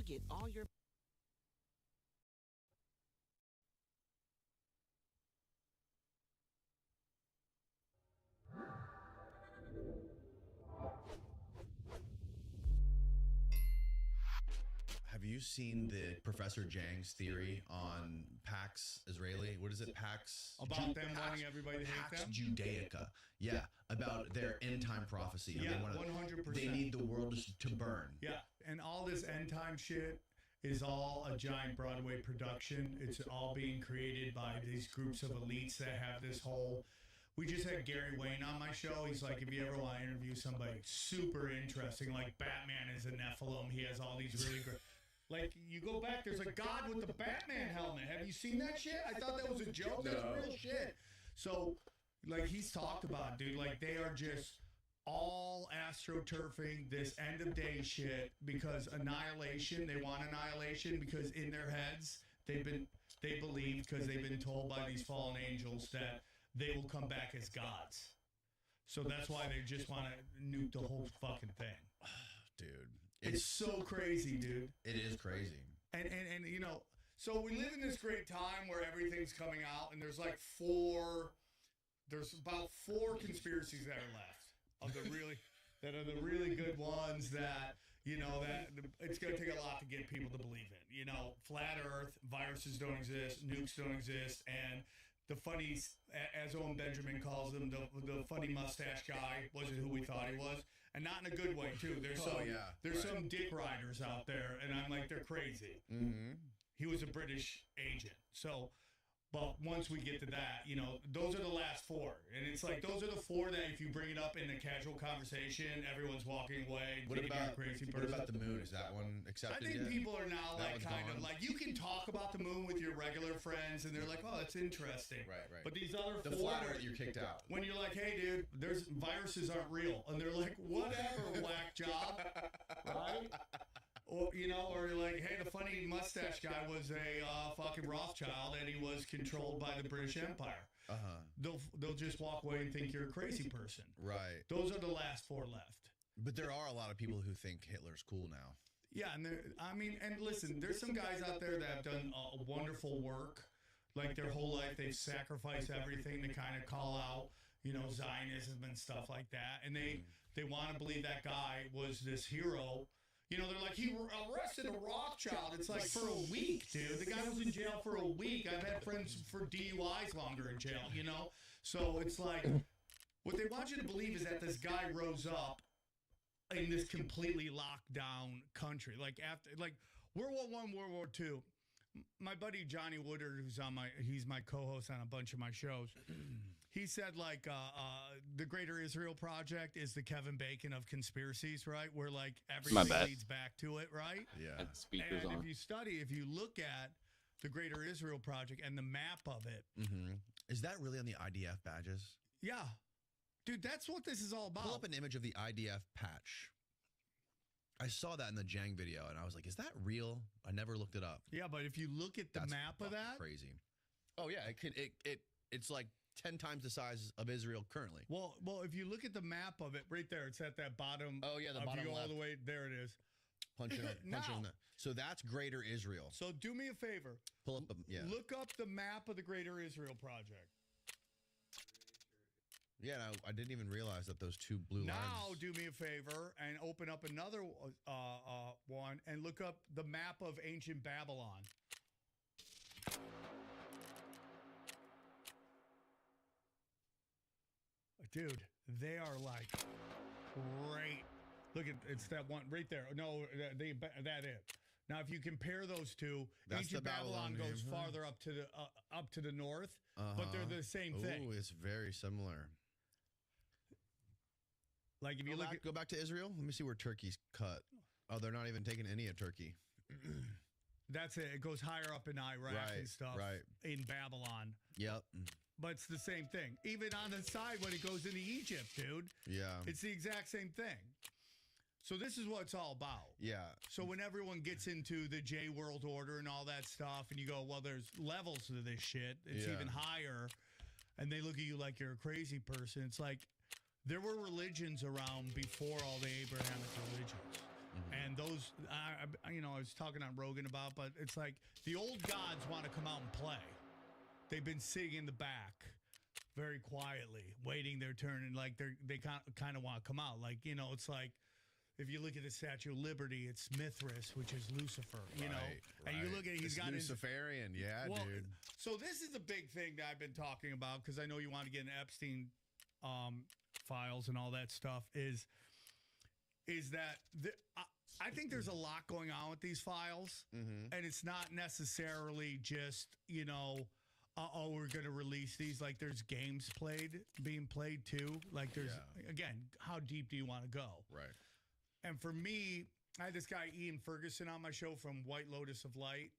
you get all your Have you seen the Professor Jang's theory on Pax Israeli? What is it? Pax About them wanting everybody to hate Pax them? Judaica. Yeah, about their end time prophecy. Yeah, They wanna- 100%. They need the world to burn. Yeah, and all this end time shit is all a giant Broadway production. It's all being created by these groups of elites that have this whole. We just had Gary Wayne on my show. He's like, if you ever want to interview somebody super interesting, like Batman is a Nephilim, he has all these really great. Like, you go back, there's a god with the Batman helmet. Have you seen that shit? I thought that was a joke. That's real shit. So, like, he's talked about, dude, like, they are just all astroturfing this end of day shit because annihilation, they want annihilation because in their heads, they believe, because they've been told by these fallen angels that they will come back as gods. So that's why they just want to nuke the whole fucking thing. Dude. It's so crazy, dude. It is crazy. And you know, so we live in this great time where everything's coming out, and there's about 4 conspiracies that are left of the really good ones that, you know, that it's going to take a lot to get people to believe in. You know, flat Earth, viruses don't exist, nukes don't exist, and the funny, as Owen Benjamin calls him, the funny mustache guy wasn't who we thought he was, and not in a good way too. There's some dick riders out there, and I'm like, they're crazy. Mm-hmm. He was a British agent, so. But once we get to that, you know, those are the last 4, and it's like those are the 4 that if you bring it up in a casual conversation, everyone's walking away. What thinking you're about a crazy person. What about the moon? Is that one I accepted think yet? people are now That like one's kind gone? of like, you can talk about the moon with your regular friends, and they're like, oh, that's interesting. Right. But these other The 4, flat Earth, you're kicked out. when you're like, hey, dude, there's viruses aren't real, and they're like, whatever, whack job, right? Or, you know, or you're like, hey, the funny mustache guy was a fucking Rothschild, and he was controlled by the British Empire. They'll just walk away and think you're a crazy person. Right. Those are the last 4 left. But there are a lot of people who think Hitler's cool now. Yeah, and and listen, there's some guys out there that have done wonderful work. Like their whole life, they've sacrificed everything to kind of call out, you know, Zionism and stuff like that. And they want to believe that guy was this hero. You know, they're like, he arrested a Rothschild. It's like, for a week, dude. The guy was in jail for a week. I've had friends for DUIs longer in jail, you know? So it's like, what they want you to believe is that this guy rose up in this completely locked down country. Like, after, like, World War I, World War II. My buddy Johnny Woodard, he's my co-host on a bunch of my shows. He said, like, the Greater Israel Project is the Kevin Bacon of conspiracies, right? Where, like, everything leads back to it, right? Yeah. Speakers And on. if you look at the Greater Israel Project and the map of it, Mm-hmm. Is that really on the IDF badges? yeah. Dude, that's what this is all about. Pull up an image of the IDF patch. I saw that in the Jang video, and I was like, is that real? I never looked it up. Yeah, but if you look at the That's map of fucking that, crazy. Oh, yeah. It's like 10 times the size of Israel currently. well, if you look at the map of it right there, it's at that bottom. Oh, yeah, the if bottom you go all left. the way, there it is. Punch it Now. on that. So that's Greater Israel. So do me a favor. Pull up, yeah. Look up the map of the Greater Israel Project. Yeah, no, I didn't even realize that those 2 blue Now lines. do me a favor and open up another one and look up the map of ancient Babylon. Dude, they are like great. Look at it's that one right there. No, that it. Now, if you compare those 2, That's ancient the Babylon Babylon goes name, huh? farther up to the north, but they're the same thing. Oh, it's very similar. Like if you look at Go back to Israel. Let me see where Turkey's cut. Oh, they're not even taking any of Turkey. that's it. It goes higher up in Iraq Right, and stuff. right. In Babylon. Yep. But it's the same thing. Even on the side when it goes into Egypt, dude. Yeah. It's the exact same thing. So this is what it's all about. Yeah. So when everyone gets into the J World Order and all that stuff, and you go, well, there's levels to this shit. It's Yeah. even higher. And they look at you like you're a crazy person. It's like there were religions around before all the Abrahamic religions. And those, I was talking on Rogan about, but it's like the old gods want to come out and play. They've been sitting in the back very quietly, waiting their turn, and like they kind of want to come out. Like, it's like if you look at the Statue of Liberty, it's Mithras, which is Lucifer, and you look at he's got Luciferian, dude. So this is a big thing that I've been talking about because I know you want to get into Epstein files and all that stuff. Is that I think there's a lot going on with these files, and it's not necessarily just we're going to release these. Like there's games being played too. Like there's again, how deep do you want to go? Right. And for me, I had this guy Ian Ferguson on my show from White Lotus of Light.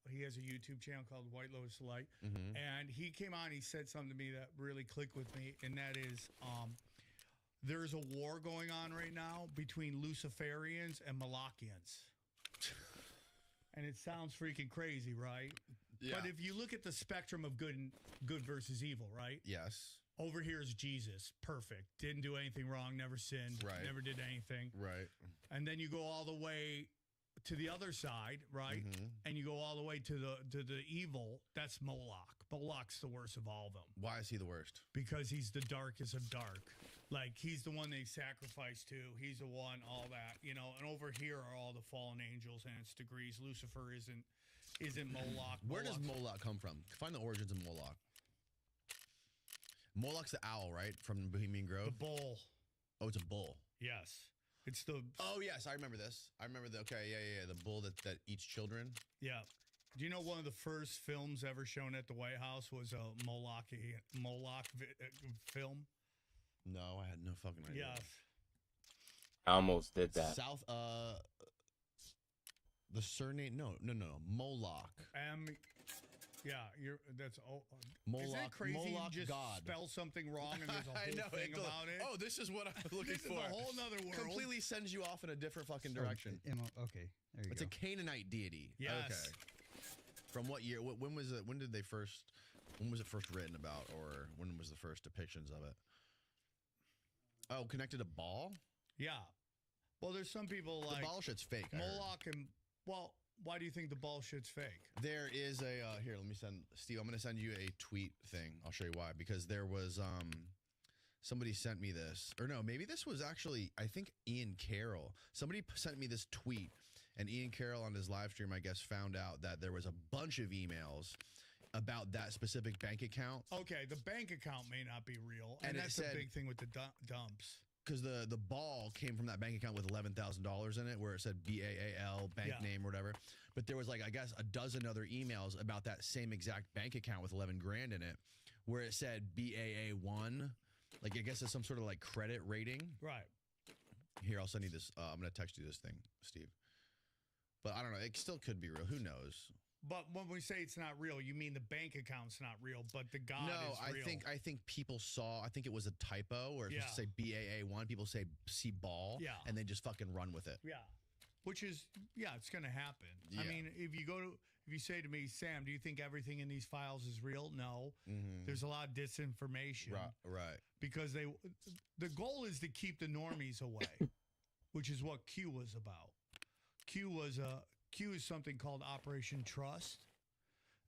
He has a YouTube channel called White Lotus of Light, and he came on. He said something to me that really clicked with me, and that is, there's a war going on right now between Luciferians and Malachians, and it sounds freaking crazy, right? Yeah. But if you look at the spectrum of good versus evil, right? Yes. Over here is Jesus, perfect, didn't do anything wrong, never sinned, right. Never did anything, right? And then you go all the way to the other side, right? And you go all the way to the evil. That's Moloch. Moloch's the worst of all of them. Why is he the worst? Because he's the darkest of dark. Like he's the one they sacrifice to. He's the one, all that, And over here are all the fallen angels, and it's degrees. Lucifer isn't Moloch. Where does Moloch come from? Find the origins of Moloch. Moloch's the owl, right? From Bohemian Grove? The bull. Oh, it's a bull. Yes. It's the... Oh, yes. I remember this. I remember the... Okay, yeah. The bull that eats children. Yeah. Do you know one of the first films ever shown at the White House was a Moloch film? No, I had no fucking idea. Yes. I almost did that. South... The surname... No. Moloch. Yeah, that's Moloch. Isn't it crazy Moloch you just God. spell something wrong and there's a whole thing about it? Oh, this is what I was looking this for. This is a whole nother world. Completely sends you off in a different fucking direction. Okay, there you it's go. a Canaanite deity. Yes. Okay. From what year? When was it? When was it first written about, or when was the first depictions of it? Oh, connected to Baal? Yeah. Well, there's some people like... The Baal shit's fake. Moloch and... Well... Why do you think the bullshit's fake? There is a here. Let me send Steve. I'm going to send you a tweet thing. I'll show you why. Because there was somebody sent me this, or no, maybe this was actually I think Ian Carroll. Somebody sent me this tweet, and Ian Carroll on his live stream, I guess, found out that there was a bunch of emails about that specific bank account. Okay, the bank account may not be real, and that's the big thing with the dumps. Because the ball came from that bank account with $11,000 in it, where it said BAAL bank name or whatever. But there was like, I guess, a dozen other emails about that same exact bank account with 11 grand in it, where it said BAA1. Like, I guess it's some sort of like credit rating. Right. Here, I'll send you this. I'm going to text you this thing, Steve. But I don't know. It still could be real. Who knows? But when we say it's not real, you mean the bank account's not real, but the God is real. I think people saw, I think it was a typo where it's supposed to say BAA1, people see ball, and they just fucking run with it. Yeah. Which is, it's going to happen. Yeah. I mean, if you say to me, Sam, do you think everything in these files is real? No. There's a lot of disinformation. Right. Because the goal is to keep the normies away, which is what Q was about. Q is something called Operation Trust,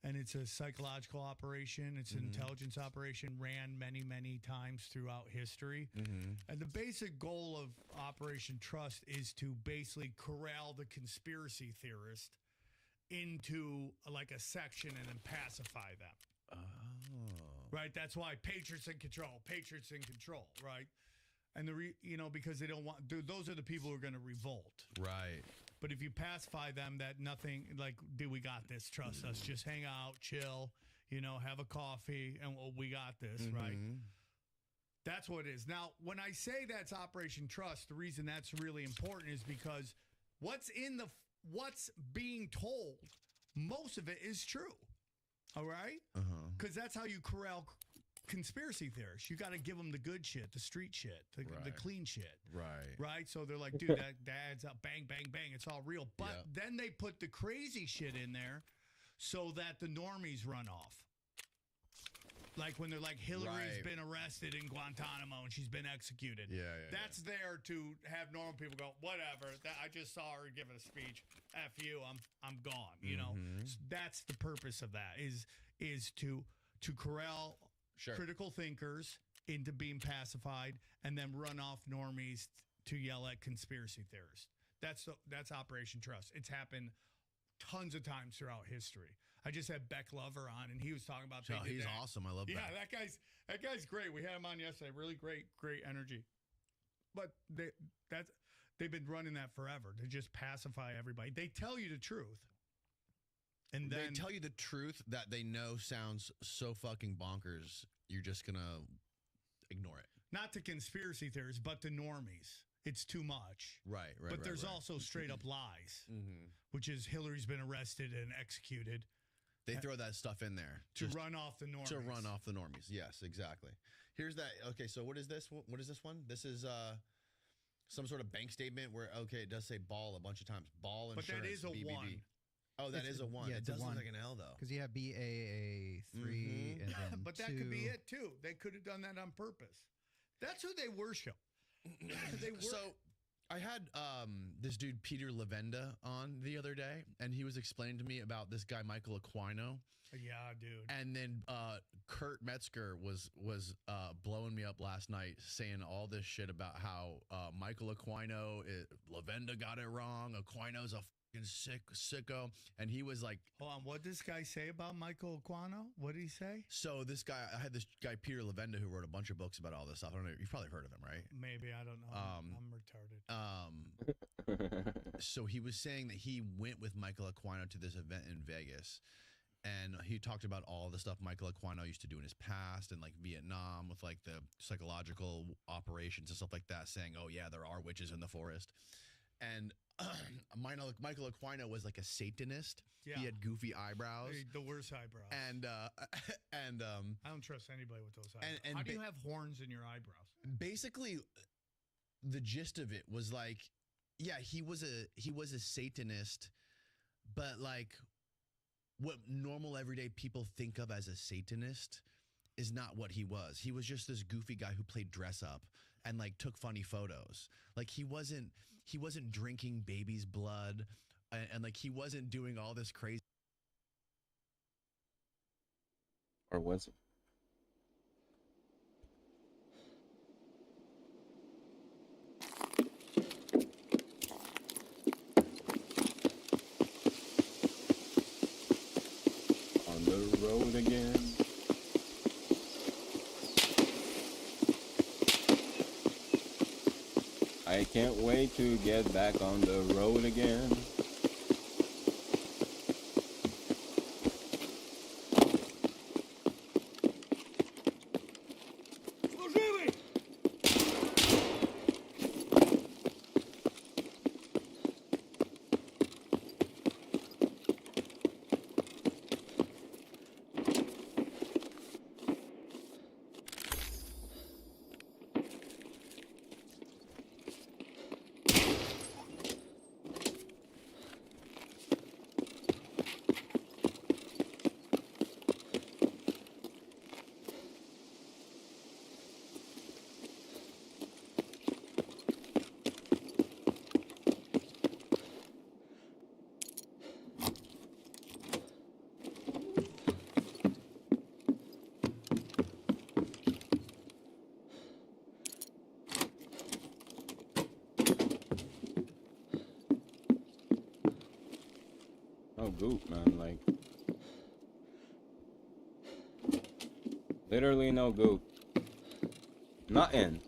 and it's a psychological operation. It's an intelligence operation, ran many, many times throughout history. And the basic goal of Operation Trust is to basically corral the conspiracy theorist into like a section and then pacify them. Oh. Right? That's why Patriots in control, right? And because they don't want, those are the people who are going to revolt. Right. But if you pacify them that nothing, like, dude, we got this, trust us, just hang out, chill, have a coffee, and we got this, right? That's what it is. Now, when I say that's Operation Trust, the reason that's really important is because what's being told, most of it is true, all right? Because that's how you corral conspiracy theorists. You got to give them the good shit, the street shit, the clean shit. Right. So they're like, dude, that adds up. Bang, bang, bang. It's all real. But then they put the crazy shit in there so that the normies run off. Like when they're like, Hillary's Right. been arrested in Guantanamo and she's been executed. Yeah, That's there to have normal people go, whatever. I just saw her give a speech. F you, I'm gone. You know, Mhm. that's the purpose of that is to corral Sure. critical thinkers into being pacified and then run off normies to yell at conspiracy theorists. That's Operation Trust. It's happened tons of times throughout history. I just had Beck Lover on, and he was talking about. Oh, they did he's that. awesome. I love Yeah, that. that guy's great. We had him on yesterday. Really great energy. But they've been running that forever to just pacify everybody. They tell you the truth, and They then tell you the truth that they know sounds so fucking bonkers. You're just gonna ignore it. not to conspiracy theorists, but to normies. It's too much. Right. But there's also straight up lies, Mm-hmm. which is Hillary's been arrested and executed They throw that stuff in there to just run off the normies. to run off the normies. Yes, exactly. Here's that. Okay, so what is this? What is this one? This is some sort of bank statement where it does say ball a bunch of times. Ball But insurance. that is a BBB. one. Oh, that is a one. yeah, it it's a does look one. like an L though. Because you have BAA 3 Mhm. and then But that could be it too. They could have done that on purpose. That's who they worship. So I had this dude Peter Lavenda on the other day, and he was explaining to me about this guy Michael Aquino, Yeah, dude. and then Kurt Metzger was blowing me up last night, saying all this shit about how Michael Aquino, Lavenda got it wrong. Aquino's a fucking sicko, and he was like. Hold on. What did this guy say about Michael Aquino? What did he say? So this guy, I had this guy Peter Lavenda who wrote a bunch of books about all this stuff. I don't know. You've probably heard of him, right? Maybe, I don't know. I'm retarded. So he was saying that he went with Michael Aquino to this event in Vegas, and he talked about all the stuff Michael Aquino used to do in his past, and like Vietnam with like the psychological operations and stuff like that, saying, "Oh yeah, there are witches in the forest." And Michael Aquino was like a Satanist. Yeah. He had goofy eyebrows, Hey, the worst eyebrows. and I don't trust anybody with those and- eyebrows. and How do you ba- have horns in your eyebrows? basically the gist of it was like, yeah, he was a Satanist, but like what normal everyday people think of as a Satanist is not what he was. He was just this goofy guy who played dress up and like took funny photos. Like he wasn't drinking baby's blood, and like he wasn't doing all this crazy. Or was it? On the road again. I can't wait to get back on the road again. No goop, man. Like, literally no goop. Nothing.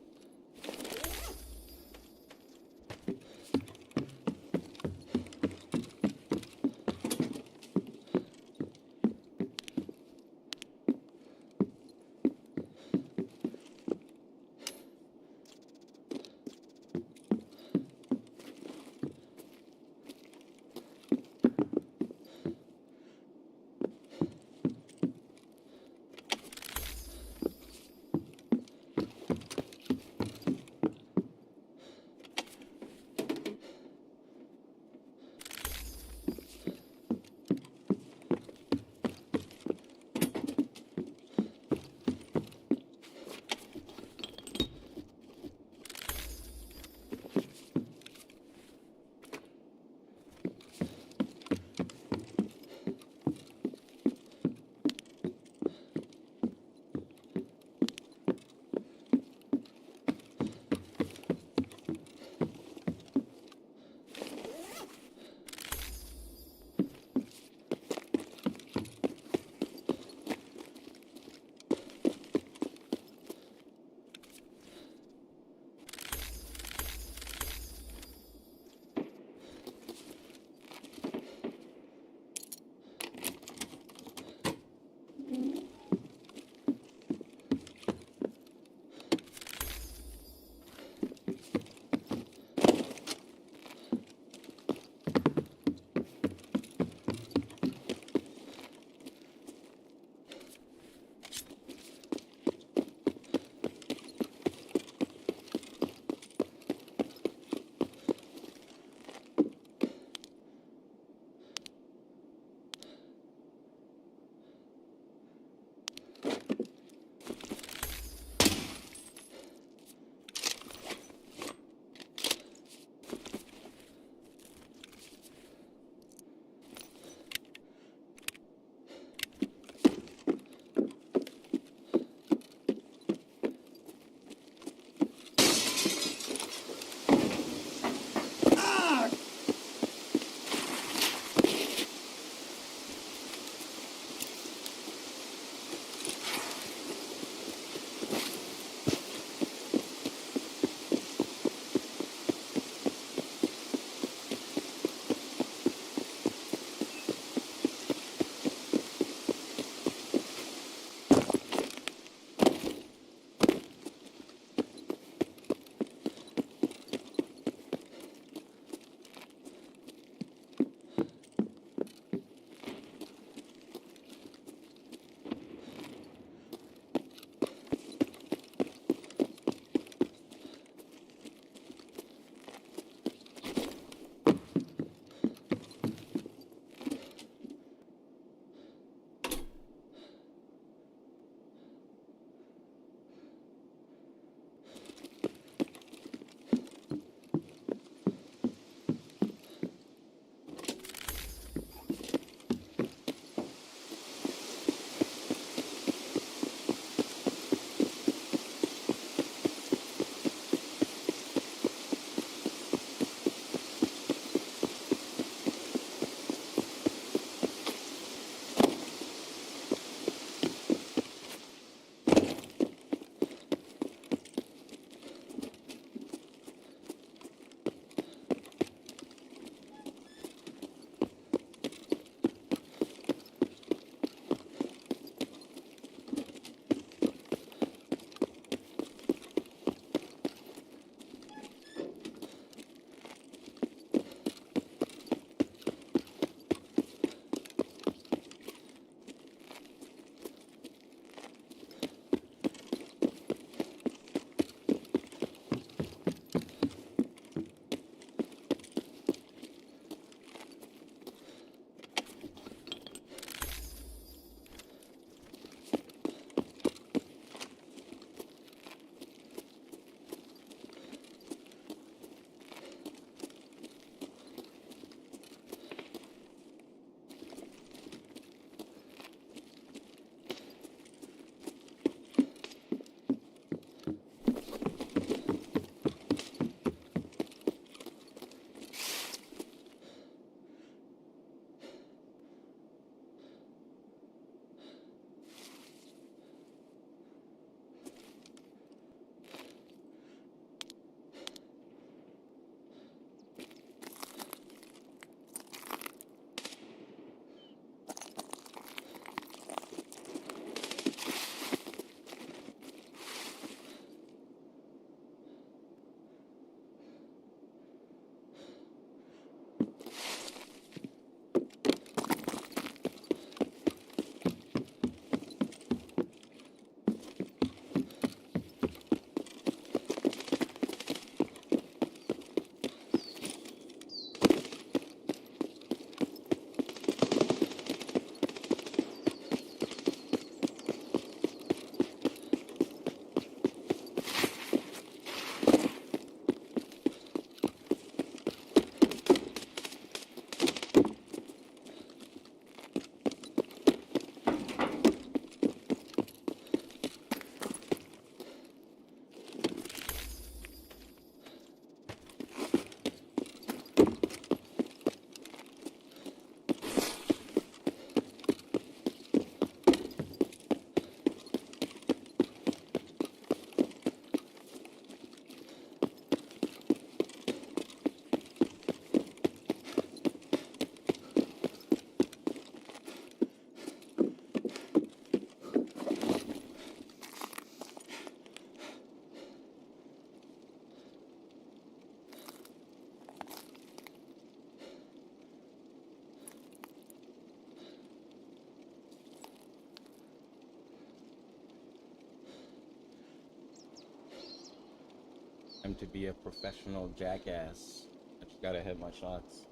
I'm to be a professional jackass. I just gotta hit my shots.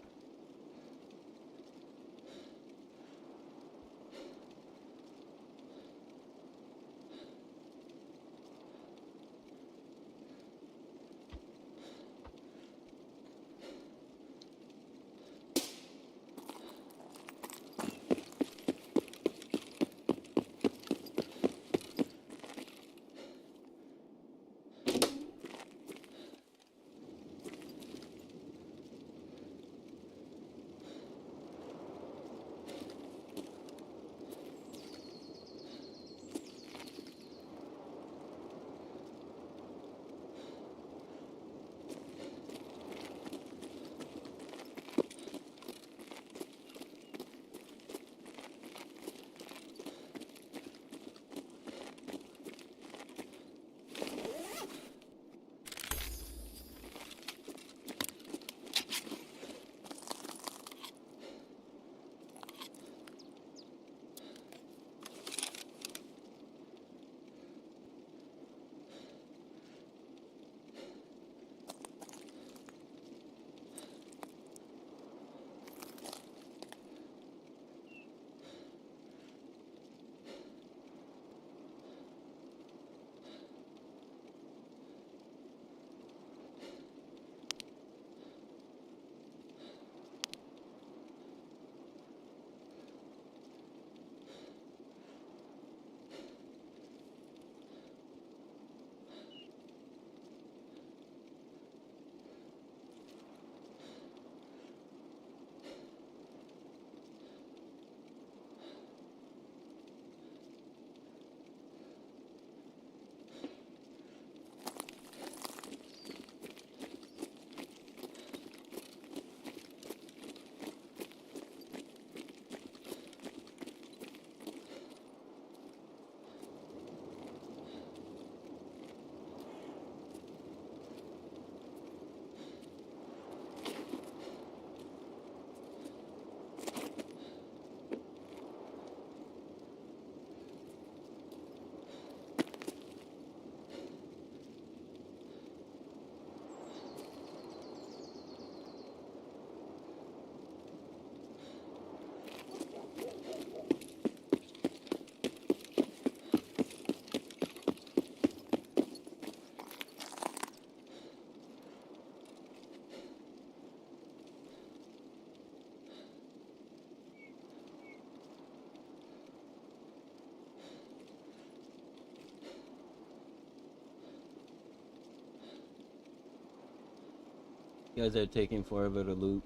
You guys are taking forever to loot.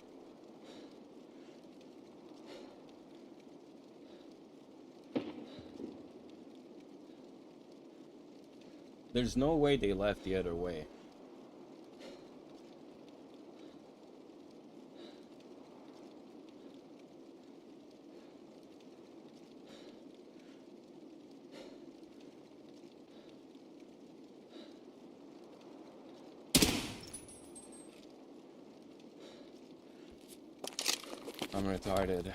There's no way they left the other way. I'm retarded.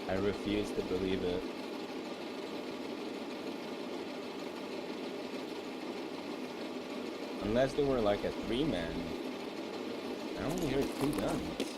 I refuse to believe it. Unless they were like a 3-man. I only heard 2 guns.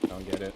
Don't get it.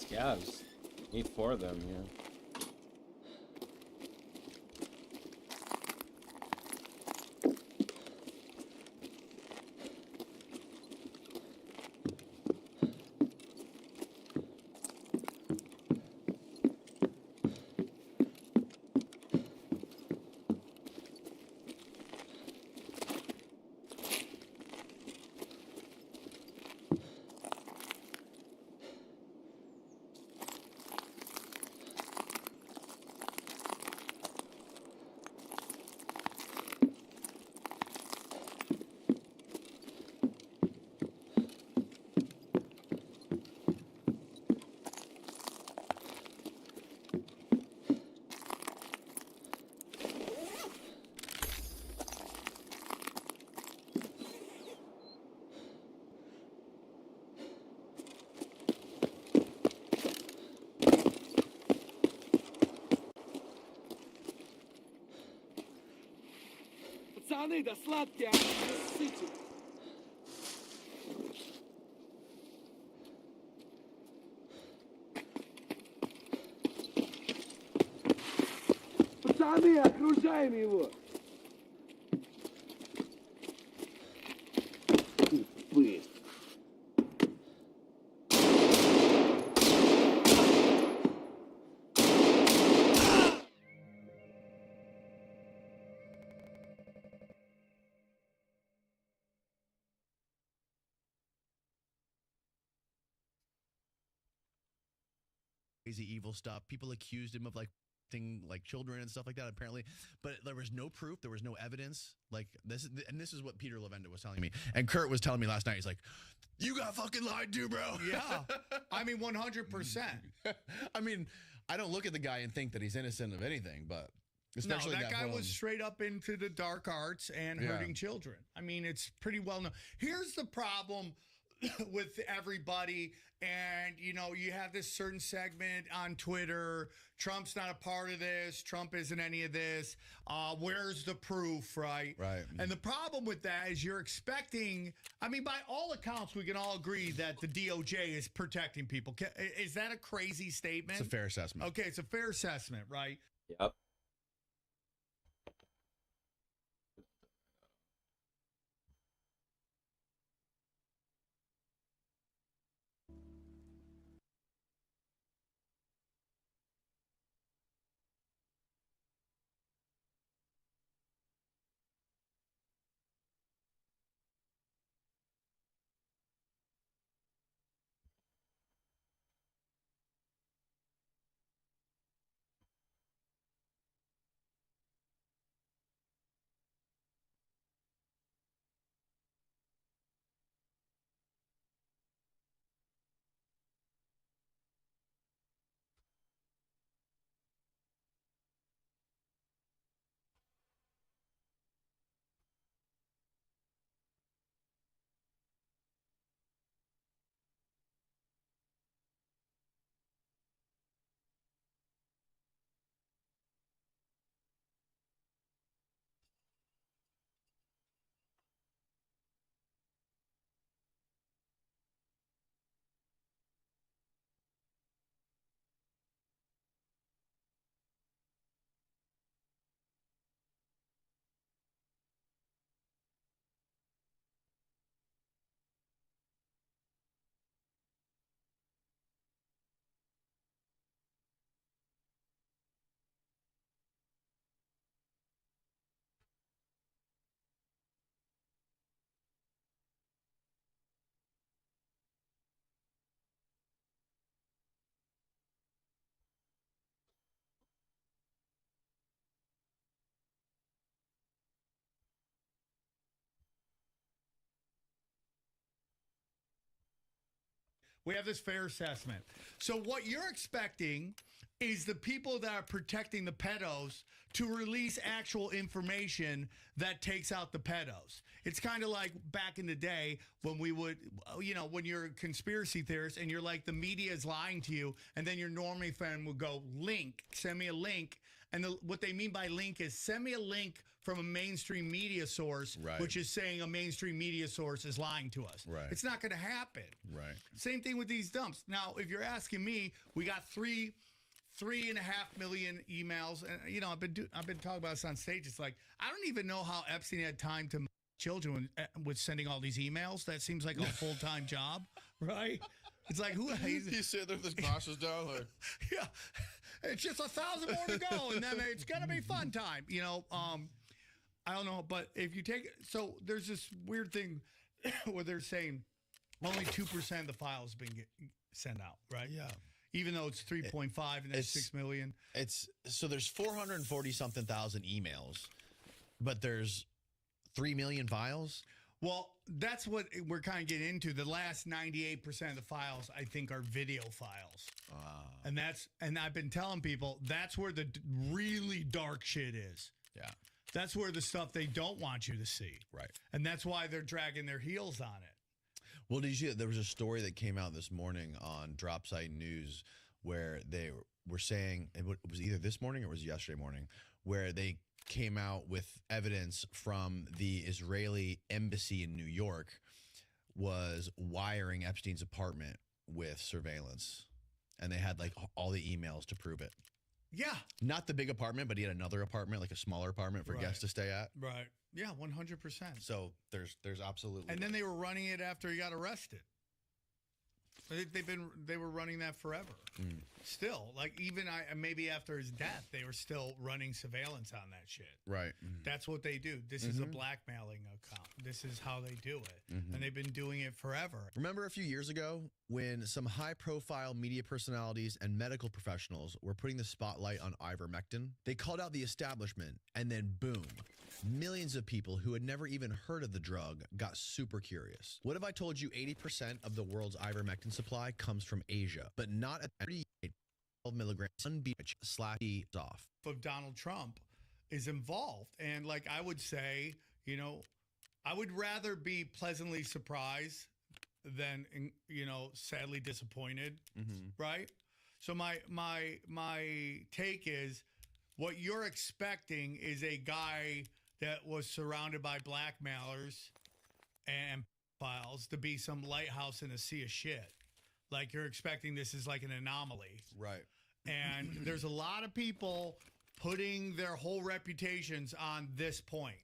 Scavs. Need 4 of them, yeah. Пацаны, да сладкие, а не ссыте. Пацаны, окружаем его. Тупые. Crazy evil stuff. People accused him of like thing like children and stuff like that apparently, but there was no proof, there was no evidence. Like this is what Peter Levenda was telling me, and Kurt was telling me last night. He's like, you got fucking lied to, bro. Yeah. I mean, 100%. I mean, I don't look at the guy and think that he's innocent of anything, but especially no, that guy one. was straight up into the dark arts and hurting children. I mean, it's pretty well known. Here's the problem with everybody, and you know, you have this certain segment on Twitter. Trump's not a part of this. Trump isn't any of this. Where's the proof, right? Right. And the problem with that is you're expecting. I mean, by all accounts, we can all agree that the DOJ is protecting people. Is that a crazy statement? It's a fair assessment. Okay, it's a fair assessment, right? Yep. We have this fair assessment. So what you're expecting is the people that are protecting the pedos to release actual information that takes out the pedos. It's kind of like back in the day when we would, you know, when you're a conspiracy theorist and you're like, the media is lying to you, and then your normie friend would go, link, send me a link. And what they mean by link is send me a link from a mainstream media source, Right. which is saying a mainstream media source is lying to us. Right. It's not going to happen. Right. Same thing with these dumps. Now, if you're asking me, we got 3.5 million emails, and I've been talking about this on stage. It's like I don't even know how Epstein had time to children with sending all these emails. That seems like a full-time job, right? It's like He's sitting there with his glasses down, like, yeah, it's just 1,000 more to go, and then it's gonna be fun time. I don't know, but if you take so there's this weird thing where they're saying only 2% of the files been sent out, right? yeah. Even though it's 3.5 and that's It's- 6 million. It's so there's 440 something thousand emails, but there's 3 million files. Well, that's what we're kind of getting into. The last 98% of the files, I think, are video files. And I've been telling people that's where the really dark shit is. Yeah. That's where the stuff they don't want you to see. Right. And that's why they're dragging their heels on it. Well, did you? There was a story that came out this morning on Dropsite News where they were saying it was either this morning or it was yesterday morning, where they came out with evidence from the Israeli embassy in New York was wiring Epstein's apartment with surveillance, and they had like all the emails to prove it. Yeah. Not the big apartment, but he had another apartment, like a smaller apartment for Right. guests to stay at. Right. Yeah, 100%. So there's absolutely. And then they were running it after he got arrested. They were running that forever. Still, like even maybe after his death, they were still running surveillance on that shit. right. That's what they do. This is a blackmailing account. This is how they do it, and they've been doing it forever. Remember a few years ago when some high-profile media personalities and medical professionals were putting the spotlight on ivermectin? They called out the establishment, and then boom, millions of people who had never even heard of the drug got super curious. What if I told you 80% of the world's ivermectin supply comes from Asia, but not at 12 milligrams unbeatable slash off? Of Donald Trump is involved, and like I would say, I would rather be pleasantly surprised than sadly disappointed, right? So my take is what you're expecting is a guy that was surrounded by blackmailers and files to be some lighthouse in a sea of shit. Like you're expecting this is like an anomaly. Right. And there's a lot of people putting their whole reputations on this point,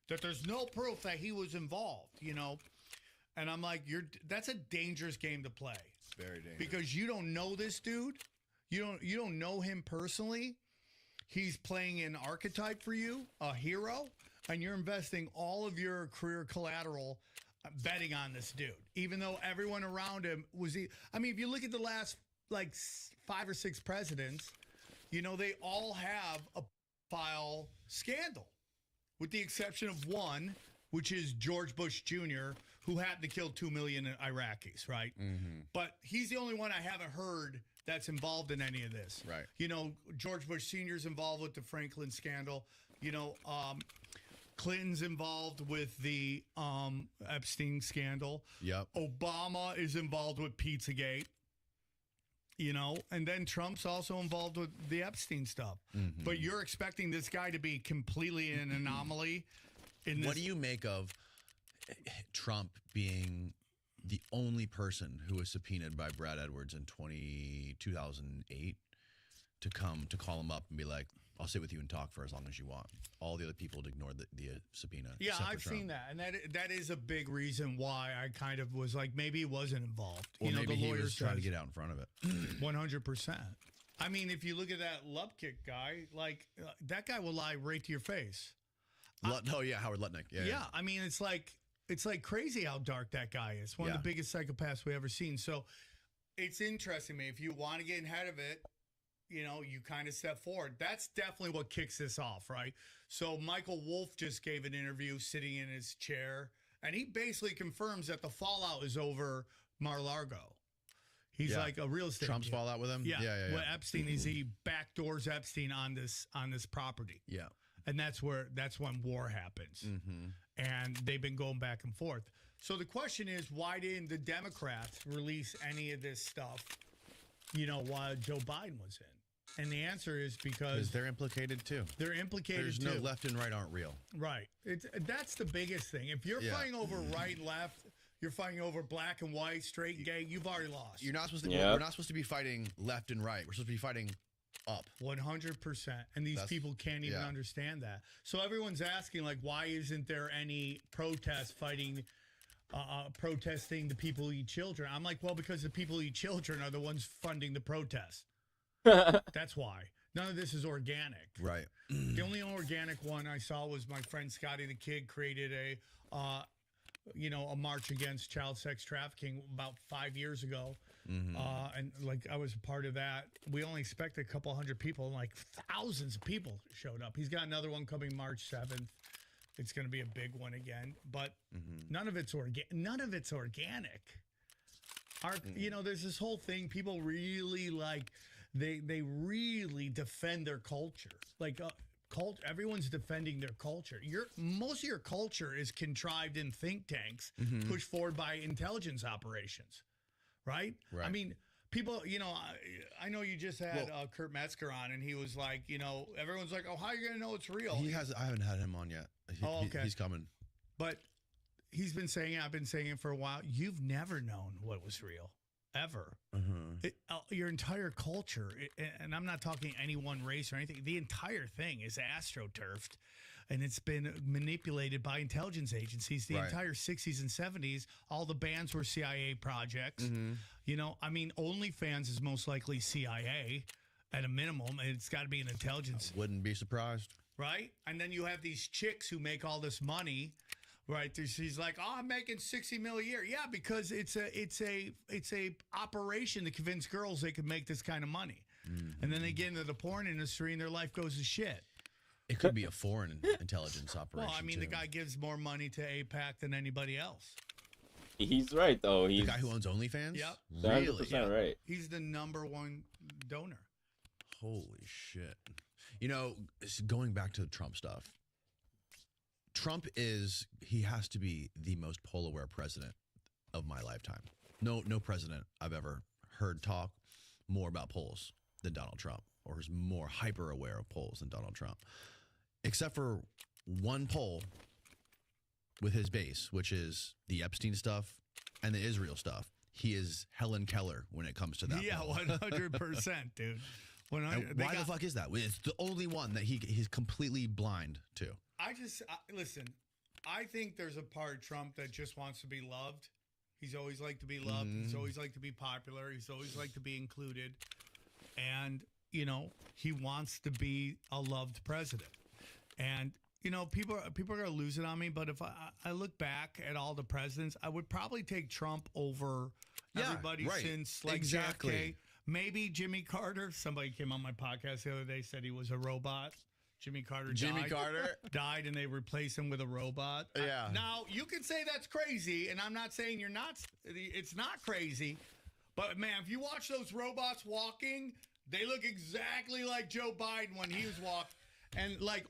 that there's no proof that he was involved, And I'm like, that's a dangerous game to play. Very dangerous. Because you don't know this dude. You don't know him personally. He's playing an archetype for you, a hero, and you're investing all of your career collateral betting on this dude, even though everyone around him was. If you look at the last like 5 or 6 presidents, they all have a file scandal, with the exception of one, which is George Bush Jr., who happened to kill 2 million Iraqis, right? But he's the only one I haven't heard that's involved in any of this. Right. George Bush Sr.'s involved with the Franklin scandal. Clinton's involved with the Epstein scandal. Yep. Obama is involved with Pizzagate. And then Trump's also involved with the Epstein stuff. But you're expecting this guy to be completely an anomaly in this. What do you make of Trump being the only person who was subpoenaed by Brad Edwards in 2008 to come to call him up and be like, I'll sit with you and talk for as long as you want. All the other people had ignored the subpoena. Yeah, except for I've Trump. seen that. And that is a big reason why I kind of was like, maybe he wasn't involved. Or maybe the he lawyer was trying to says get out in front of it. 100%. I mean, if you look at that Lubkick guy, like that guy will lie right to your face. Howard Lutnick. Yeah, I mean, it's like crazy how dark that guy is. One of the biggest psychopaths we ever seen. So it's interesting to me. If you want to get ahead of it, you kind of step forward. That's definitely what kicks this off, right? So Michael Wolff just gave an interview sitting in his chair, and he basically confirms that the fallout is over Mar-a-Lago. He's like a real estate Trump's deal. fallout with him? Yeah. Yeah. What Epstein is, he backdoors Epstein on this property. Yeah. And that's when war happens. And they've been going back and forth. So the question is, why didn't the Democrats release any of this stuff, while Joe Biden was in? And the answer is Because because they're implicated too. they're implicated There's too. no left and right aren't real. Right. That's the biggest thing. If you're Yeah. fighting over right, left, you're fighting over black and white, straight and gay, you've already lost. You're not supposed to. Yeah. We're not supposed to be fighting left and right. We're supposed to be fighting up. 100%. And these That's- people can't even yeah. understand that. So everyone's asking, like, why isn't there any protest fighting, protesting the people who eat children? I'm like, well, because the people who eat children are the ones funding the protest. That's why. None of this is organic. Right. The only organic one I saw was my friend Scotty the Kid created a march against child sex trafficking about 5 years ago. And like I was a part of that. We only expected a couple hundred people, and like thousands of people showed up. He's got another one coming March 7th. It's going to be a big one again, but none of it's organic. There's this whole thing. People really like they really defend their culture. Like everyone's defending their culture. Most of your culture is contrived in think tanks, pushed forward by intelligence operations, right? Right. I mean, people, I know you just had Kurt Metzger on, and he was like, everyone's like, oh, how are you gonna know it's real? I haven't had him on yet. Okay. He's coming. But he's been saying it, I've been saying it for a while. You've never known what was real, ever. Your entire culture, and I'm not talking any one race or anything, the entire thing is astroturfed, and it's been manipulated by intelligence agencies. The Right. entire 60s and 70s, all the bands were CIA projects. OnlyFans is most likely CIA at a minimum, and it's got to be an intelligence. Wouldn't be surprised. Right? And then you have these chicks who make all this money, right? She's like, "Oh, I'm making $60 million a year." Yeah, because it's a operation to convince girls they can make this kind of money. And then they get into the porn industry and their life goes to shit. It could be a foreign intelligence operation. Well, I mean, too. the guy gives more money to APAC than anybody else. He's right though. The He's guy who owns OnlyFans. Yep. Really? 100% right. He's the number one donor. Holy shit. Going back to the Trump stuff. Trump he has to be the most poll-aware president of my lifetime. No president I've ever heard talk more about polls than Donald Trump, or is more hyper-aware of polls than Donald Trump. Except for one poll with his base, which is the Epstein stuff and the Israel stuff. He is Helen Keller when it comes to that. Yeah, poll. 100%, dude. And why the fuck is that? It's the only one that he's completely blind to. Listen, I think there's a part of Trump that just wants to be loved. He's always liked to be loved. He's always liked to be popular. He's always liked to be included. And, he wants to be a loved president. And, people are going to lose it on me. But if I look back at all the presidents, I would probably take Trump over everybody right. since like Exactly. JFK. Maybe Jimmy Carter. Somebody came on my podcast the other day, said he was a robot. Jimmy Carter died and they replaced him with a robot. Yeah. Now, you can say that's crazy, and I'm not saying it's not crazy. But, man, if you watch those robots walking, they look exactly like Joe Biden when he was walking. And, like,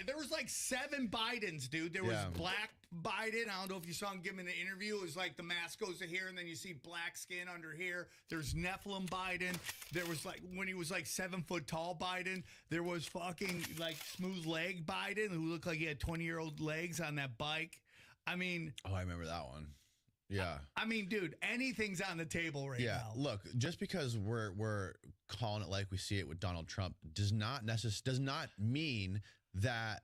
there was like 7 Bidens, dude. There was black Biden. I don't know if you saw him give him an interview. It was like the mask goes to here, and then you see black skin under here. There's Nephilim Biden. There was like when he was like 7 foot tall Biden. There was fucking like smooth leg Biden who looked like he had 20-year-old legs on that bike. I mean, Oh, I remember that one. Yeah. I mean, dude, anything's on the table right now. Look, just because we're calling it like we see it with Donald Trump does not mean that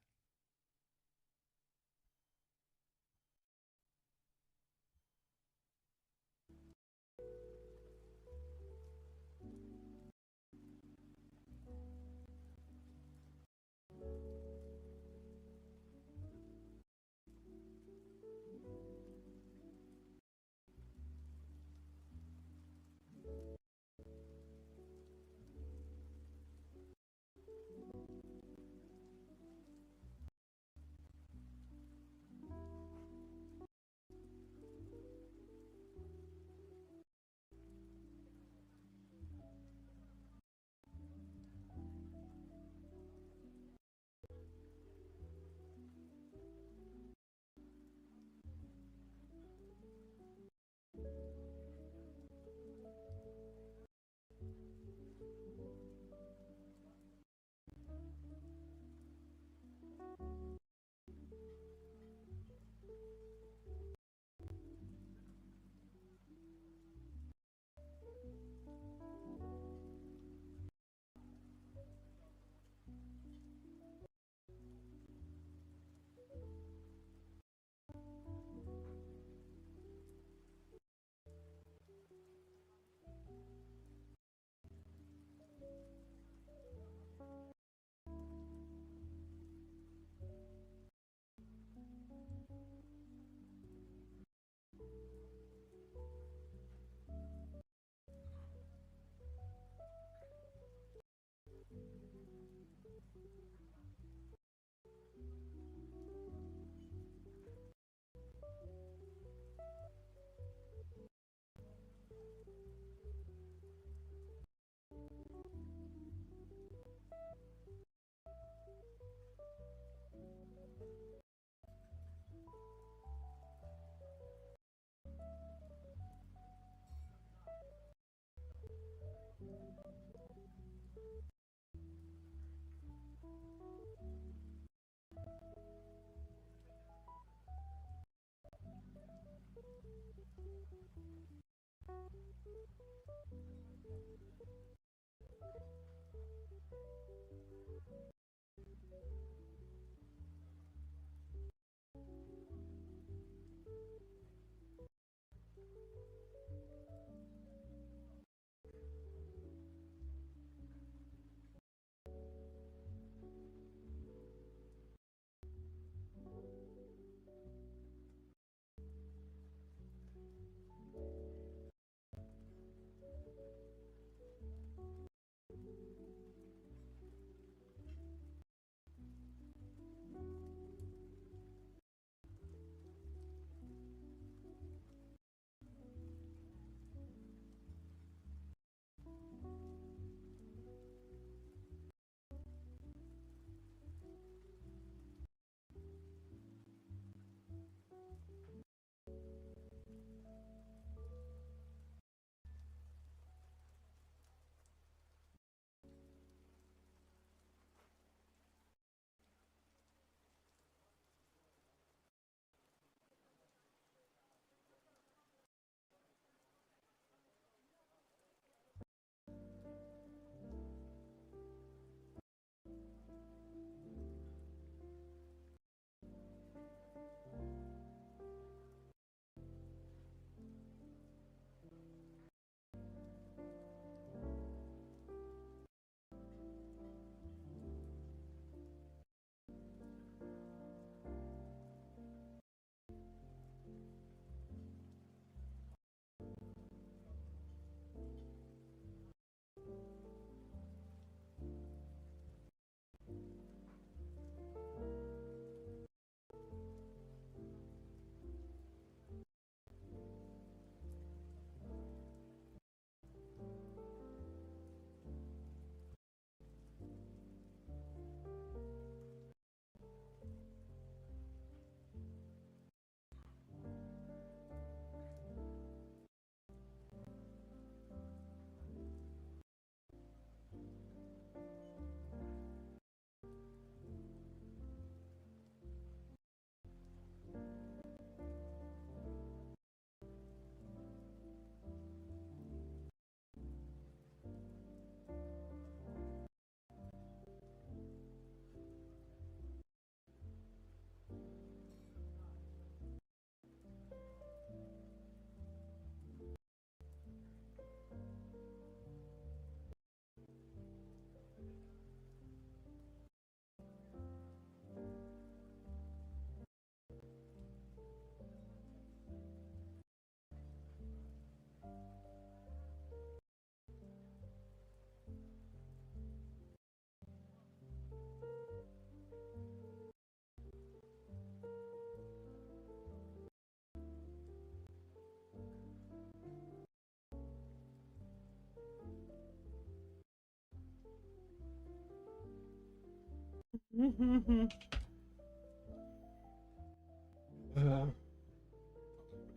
Forgot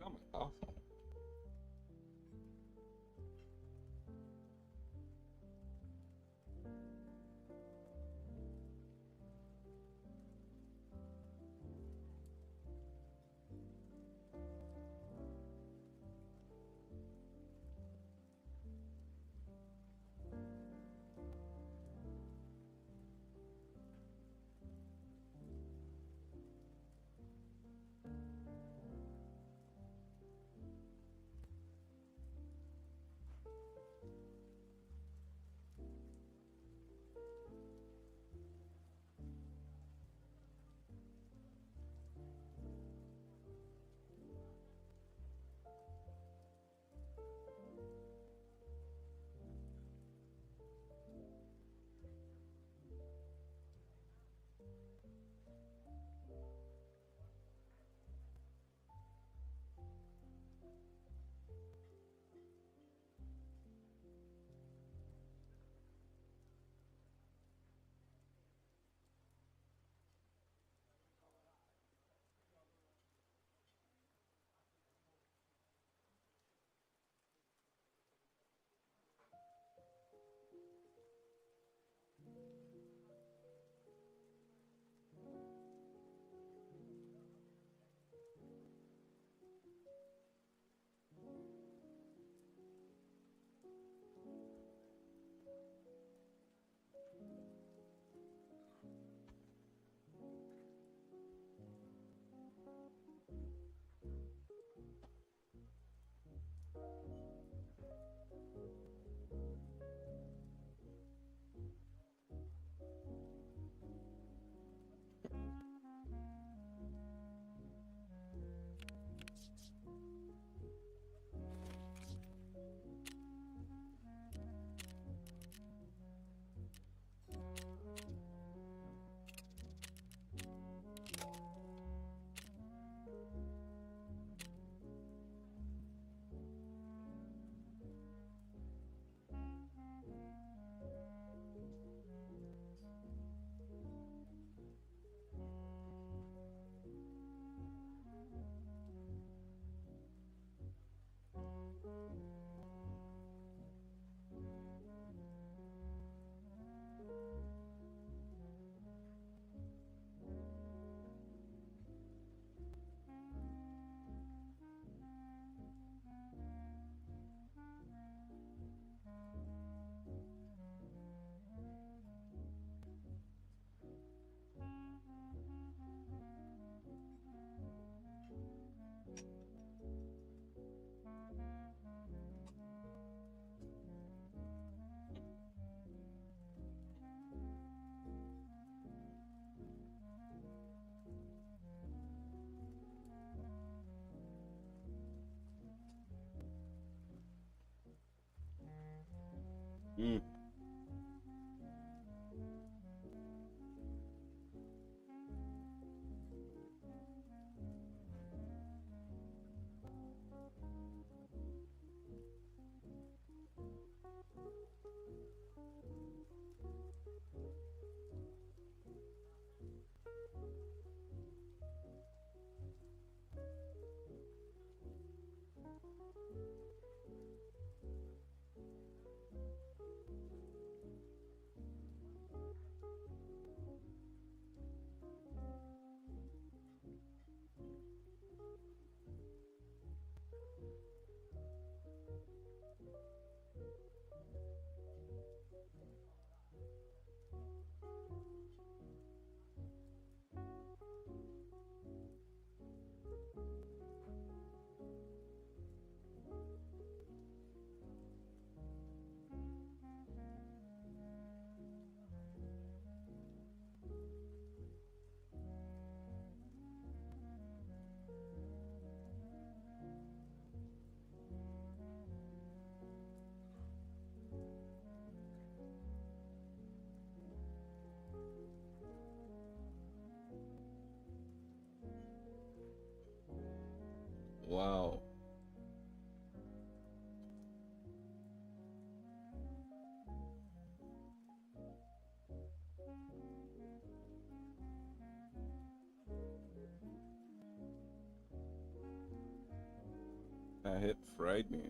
my coffee. Mm. Wow. That hit fried me.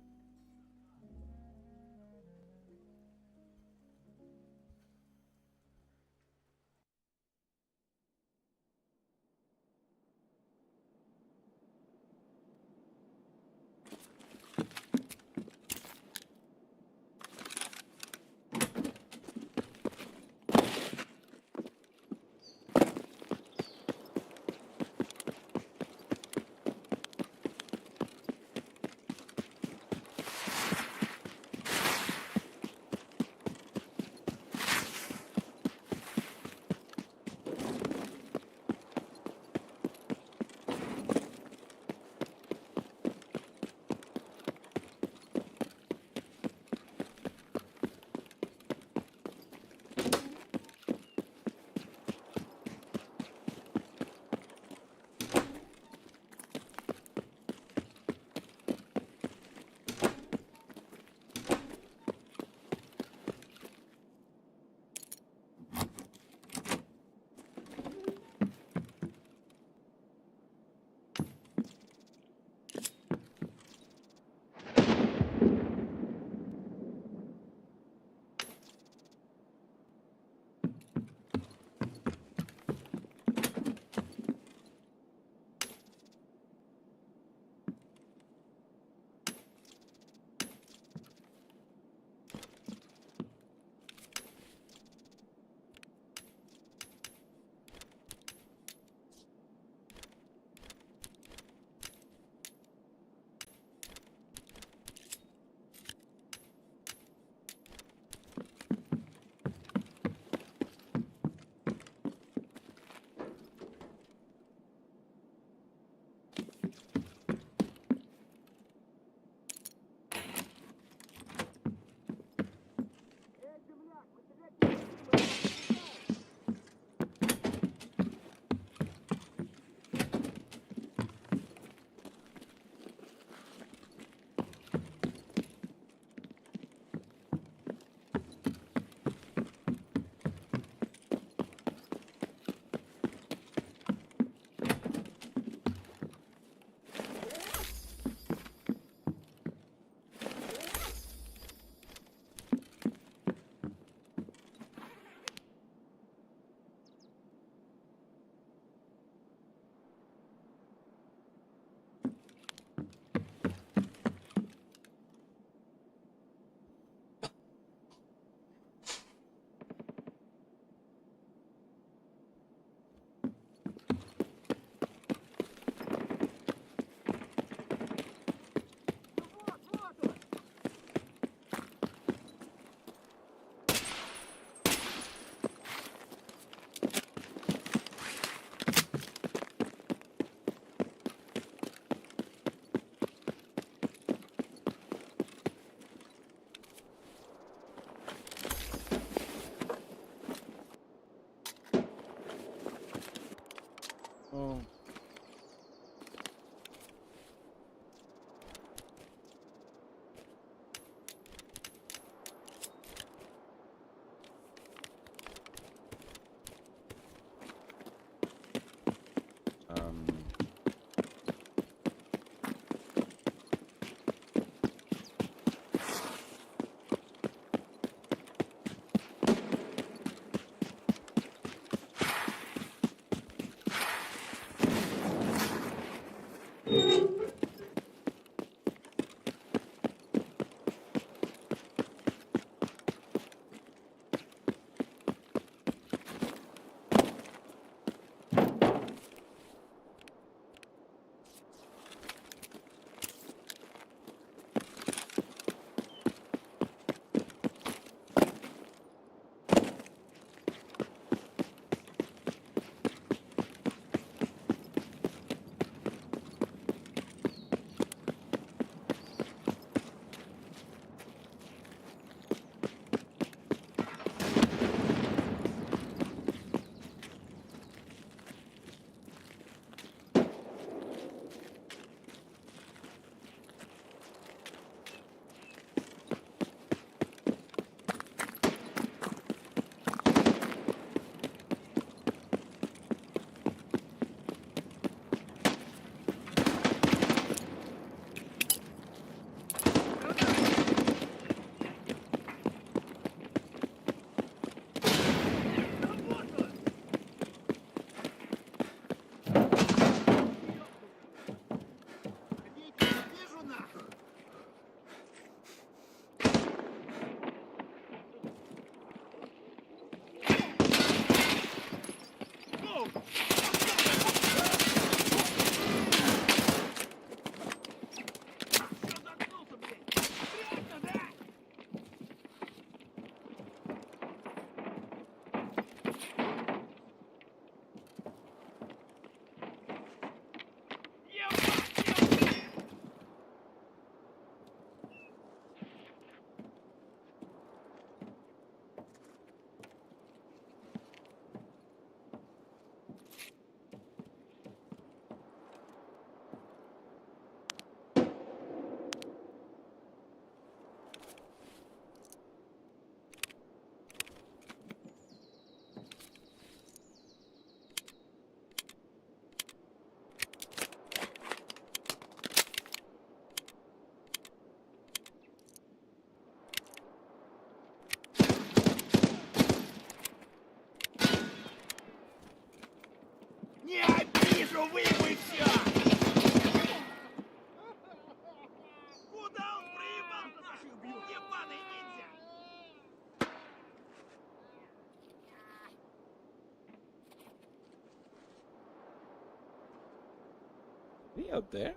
he up there?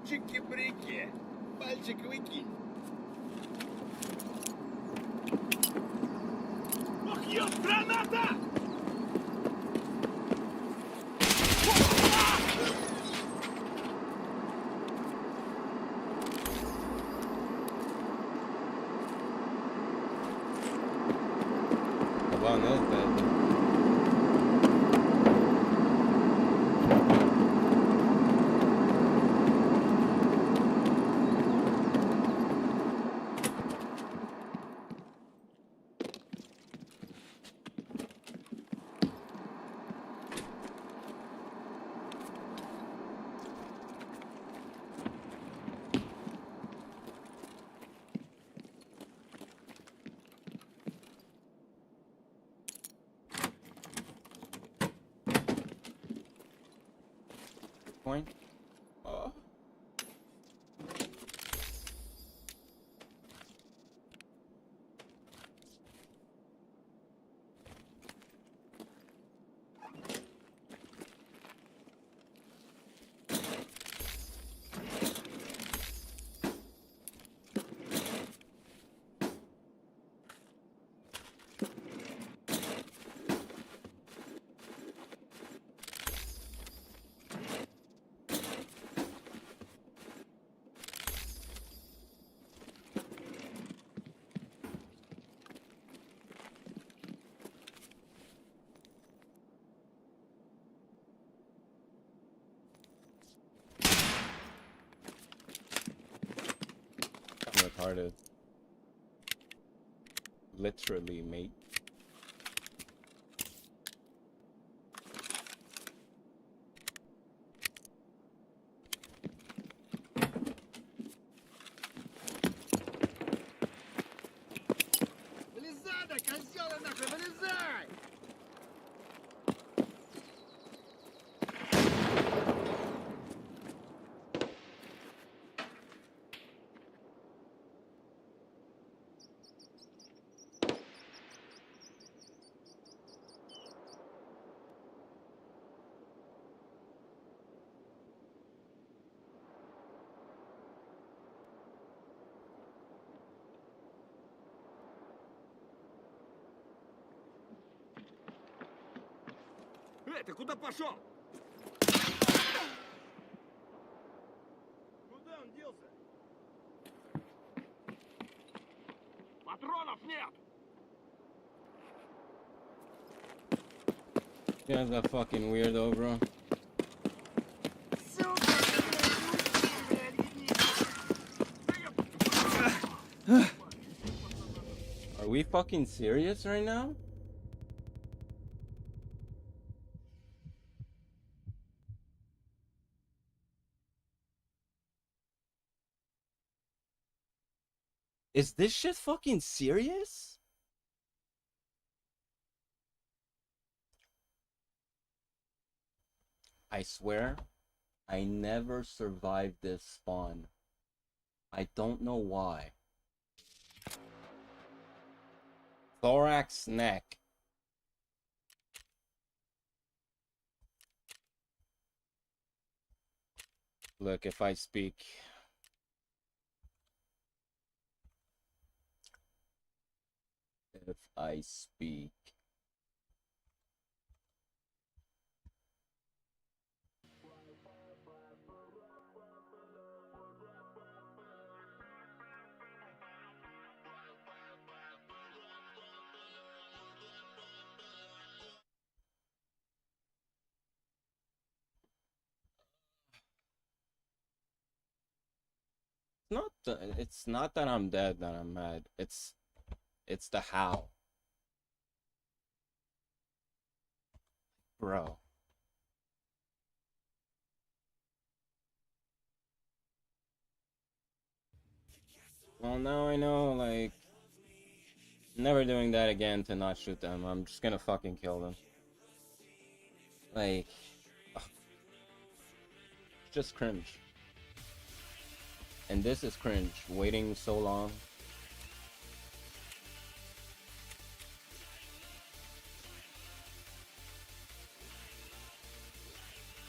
Чики-брики. Пальчик выкинь. Ох, ёб, граната! How long is that? Point. Oh. I'm retarded. Literally, mate. Вылезай, да, козёлы нахуй, вылезай! Ты куда пошел? Куда он делся? Патронов нет! You guys are fucking weirdo, bro. Сука! Are we fucking serious right now? Is this shit fucking serious? I swear, I never survived this spawn. I don't know why. Thorax neck. Look, if I speak. If I speak. it's not that I'm dead that I'm mad. It's the how. Bro. Well, now I know, like, never doing that again to not shoot them. I'm just gonna fucking kill them. Like, ugh, just cringe. And this is cringe, waiting so long.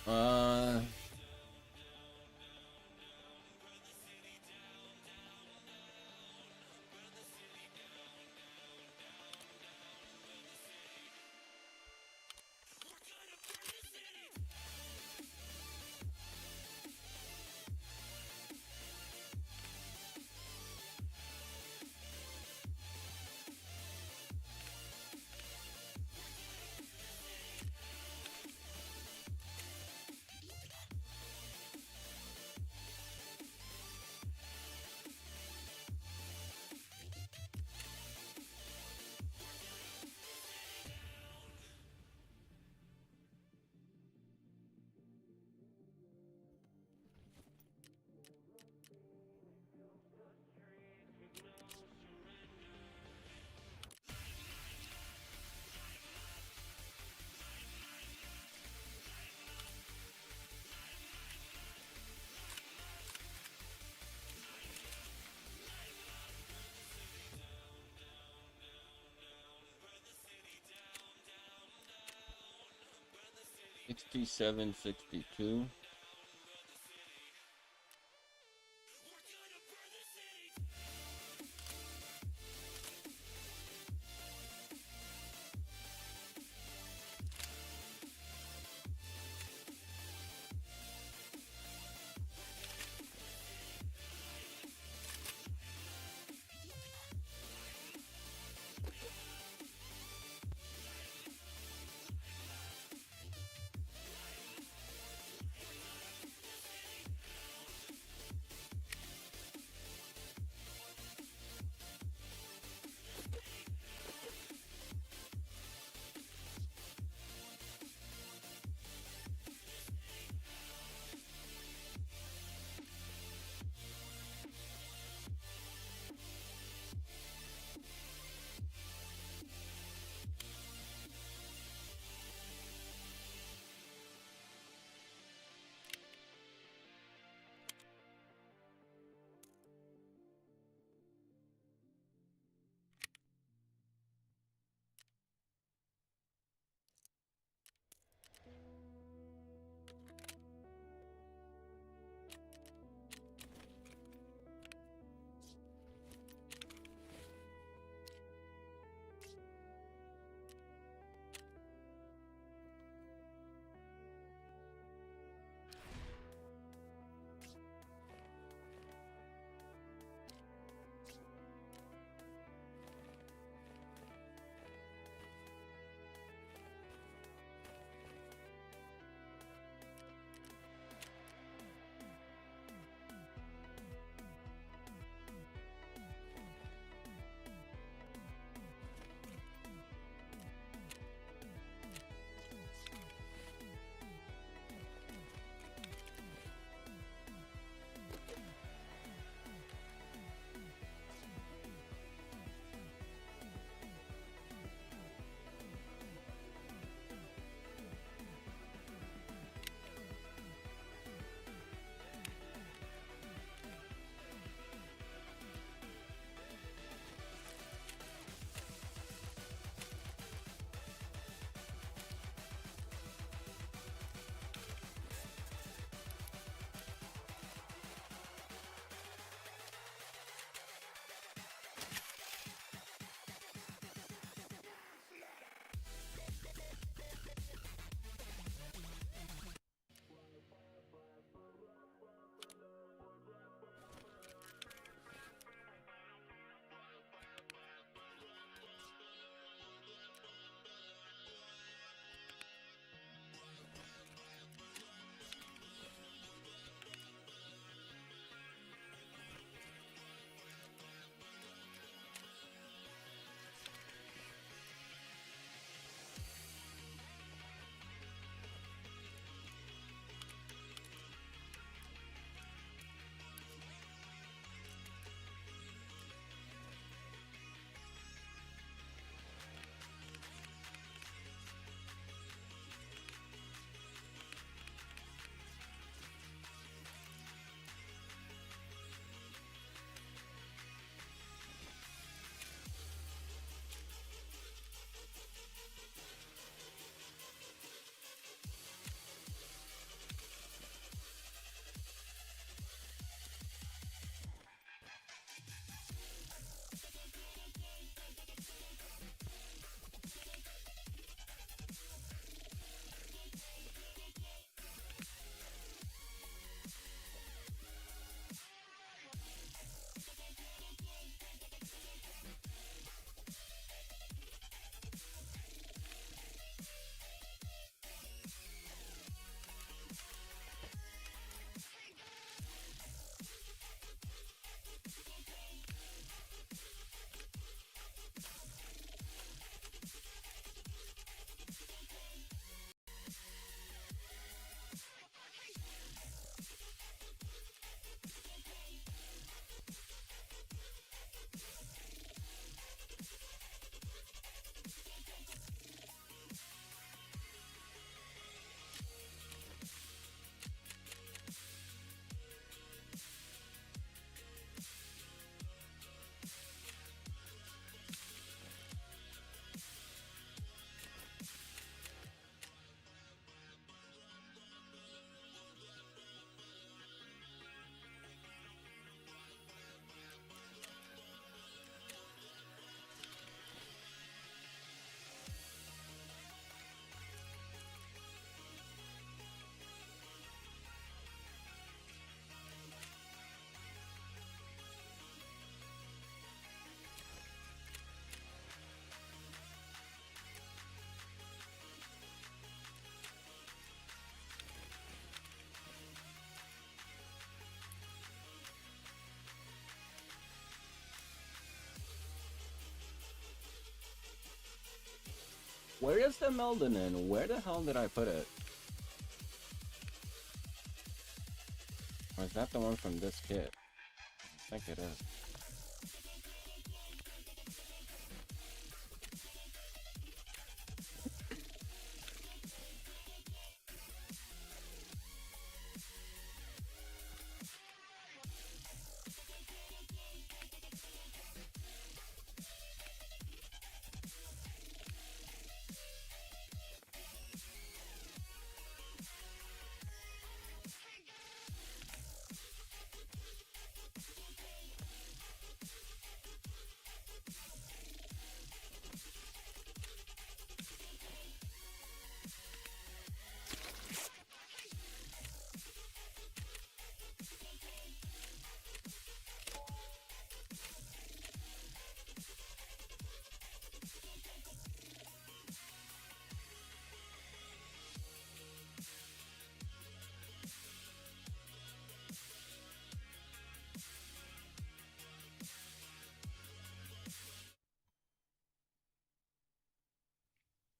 Uh... 67-62. Where is the Meldonin? Where the hell did I put it? Or is that the one from this kit? I think it is.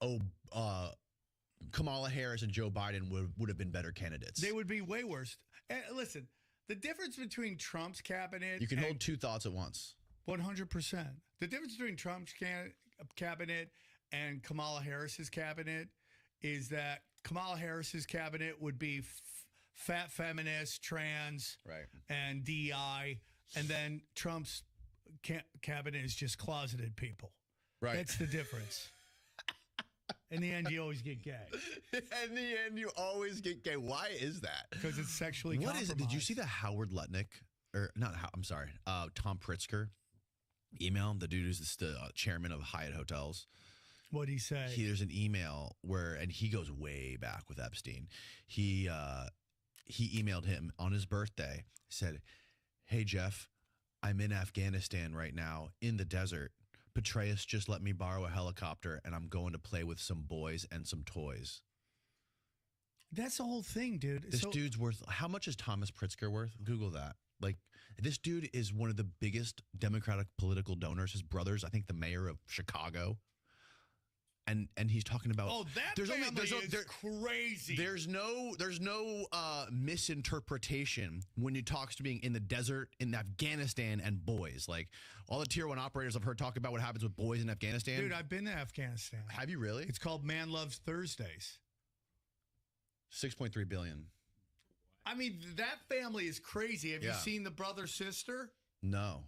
Oh, Kamala Harris and Joe Biden would have been better candidates. They would be way worse. And listen, the difference between Trump's cabinet, You can hold two thoughts at once. 100%. The difference between Trump's cabinet and Kamala Harris's cabinet is that Kamala Harris's cabinet would be fat feminist, trans, Right. and DI, and then Trump's cabinet is just closeted people. Right. That's the difference. In the end, you always get gay In the end, you always get gay. Why is that? because it's sexually What compromised. is it? Did you see the Howard Lutnick, or not? I'm sorry, Tom Pritzker email? The dude who's the chairman of Hyatt Hotels. What'd he say? There's an email where, and he goes way back with Epstein. He emailed him on his birthday. Said, "Hey Jeff, I'm in Afghanistan right now in the desert. Petraeus just let me borrow a helicopter, and I'm going to play with some boys and some toys." That's the whole thing, dude. This So- dude's worth. How much is Thomas Pritzker worth? Google that. Like, this dude is one of the biggest Democratic political donors. His brother's, I think, the mayor of Chicago. And he's talking about. Oh, that there's family only, is crazy. There's no misinterpretation when it talks to being in the desert in Afghanistan and boys. Like, all the tier 1 operators I've heard talk about what happens with boys in Afghanistan. Dude, I've been to Afghanistan. Have you really? It's called Man Loves Thursdays. 6.3 billion. I mean, that family is crazy. Have you Yeah. seen the brother sister? No.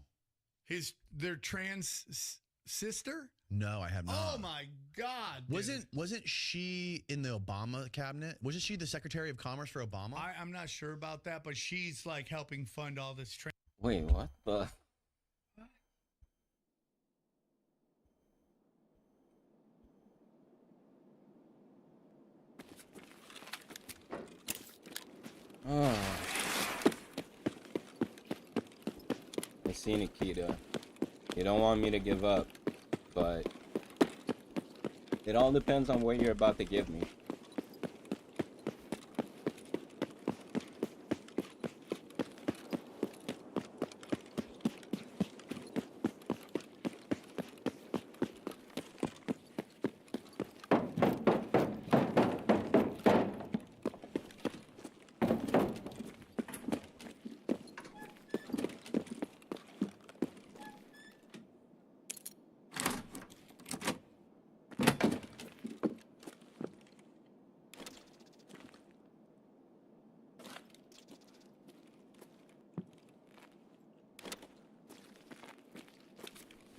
Their trans sister? No, I have not. Oh my God! Dude. Wasn't she in the Obama cabinet? Wasn't she the Secretary of Commerce for Obama? I'm not sure about that, but she's like helping fund all this. Wait, what the? Oh. I see Nikita. You don't want me to give up, but it all depends on what you're about to give me.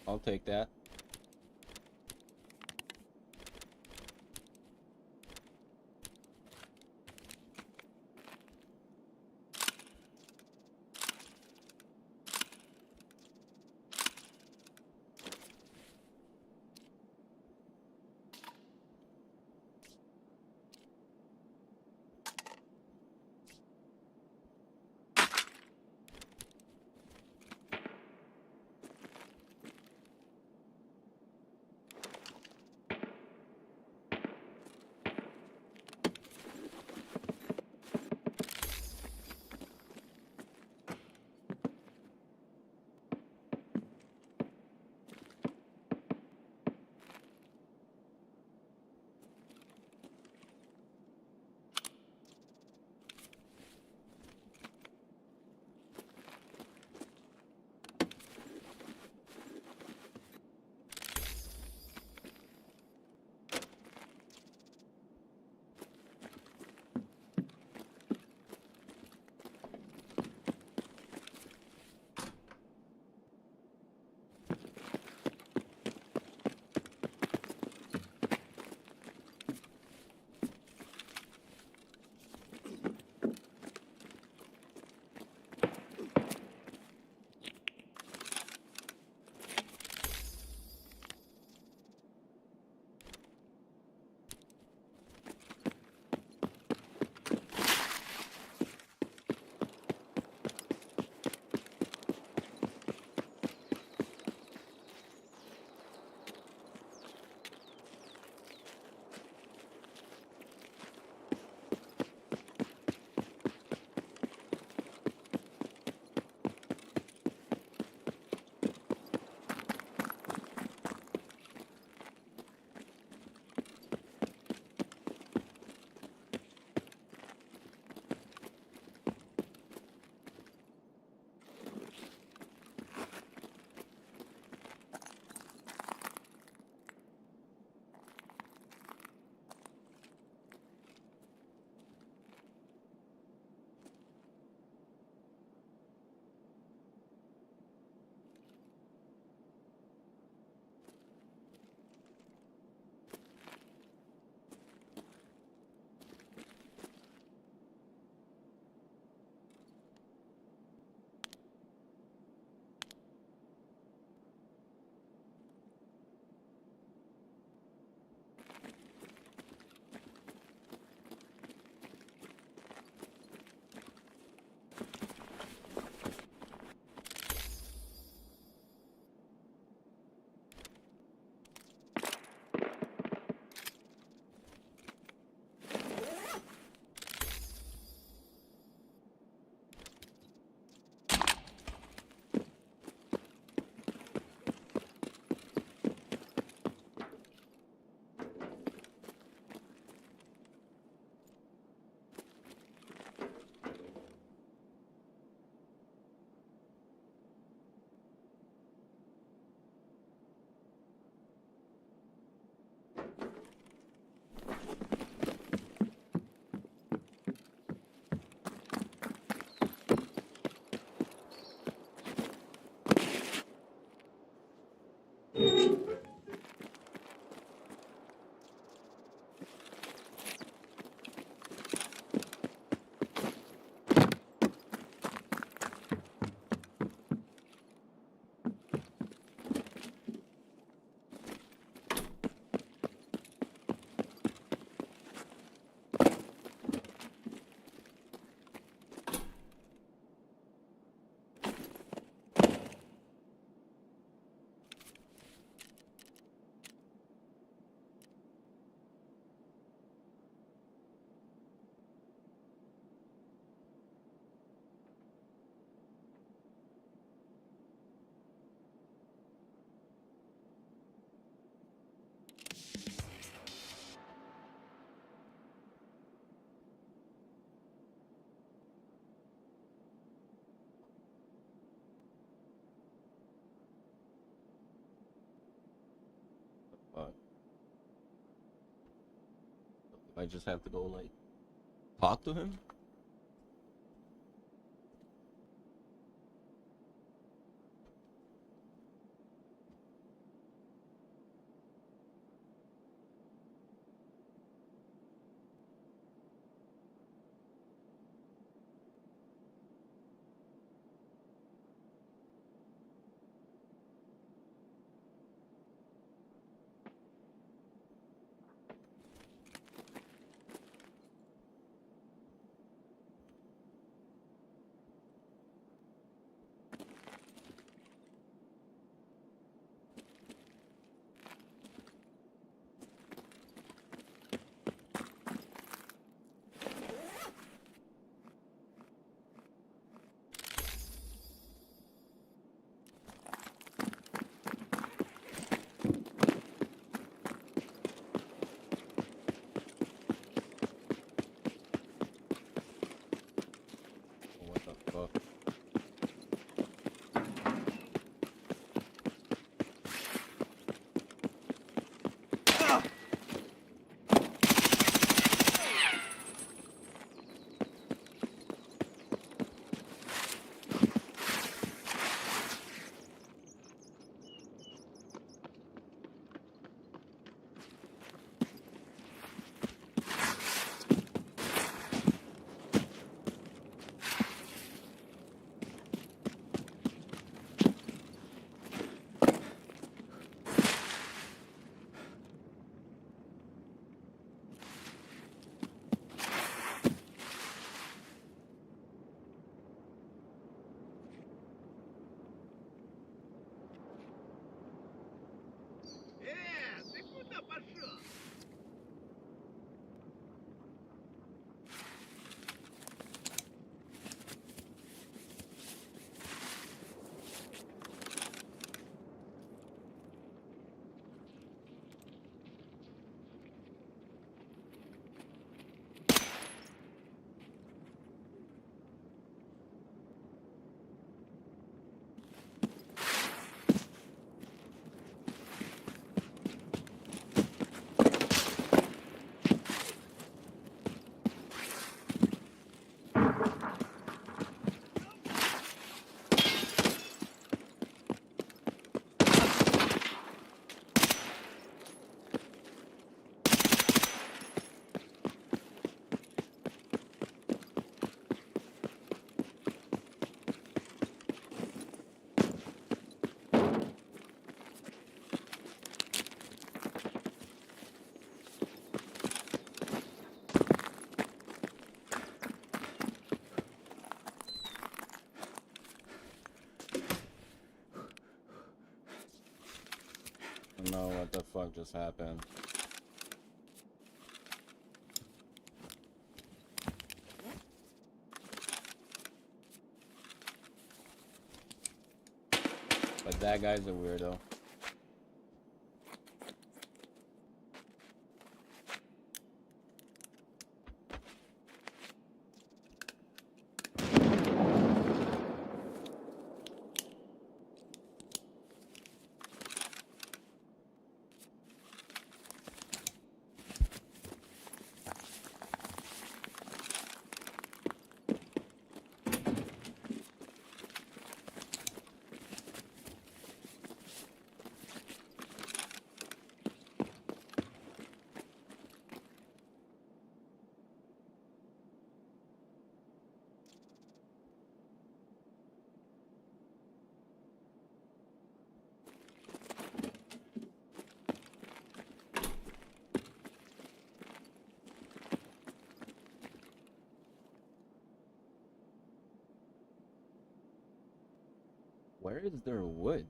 I'll take that. I just have to go like talk to him. What the fuck? Ты куда пошел? I don't know what the fuck just happened. But that guy's a weirdo. Where is there wood?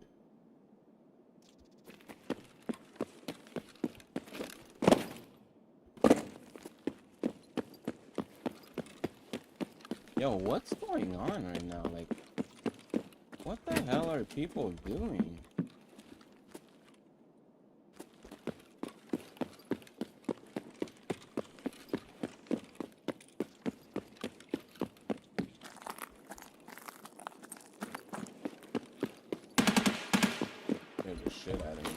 Yo, what's going on right now? Like, what the hell are people doing? Scared the shit out of me.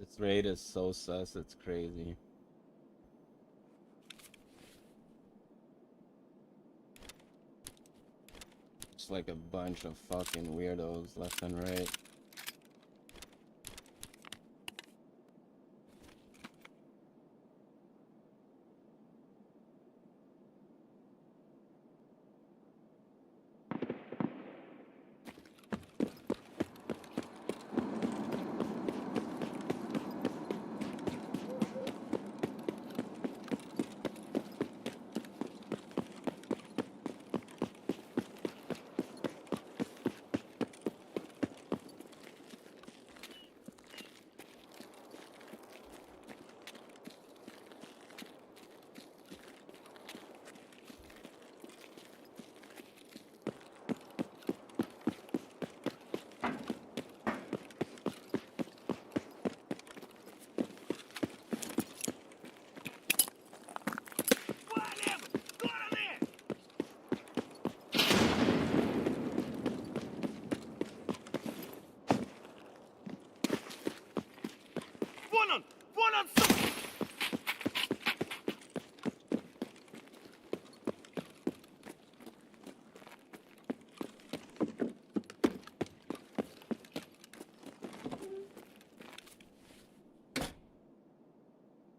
This raid is so sus, it's crazy. It's like a bunch of fucking weirdos left and right. Валим! Стороны! Вон он! Вон он, сука!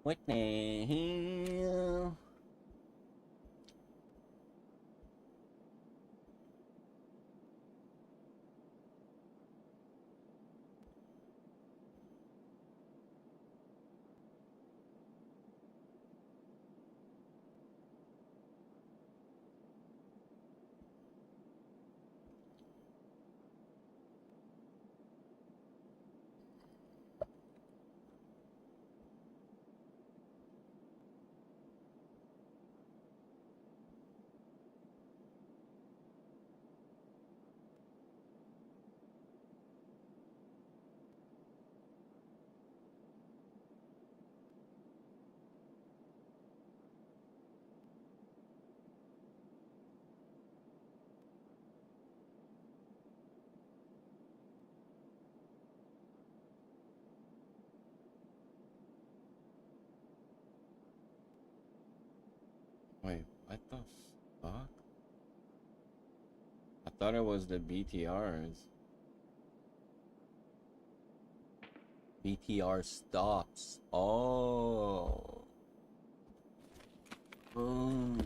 What the hell? Wait, what the fuck? I thought it was the BTRs. BTR stops. Oh. Boom.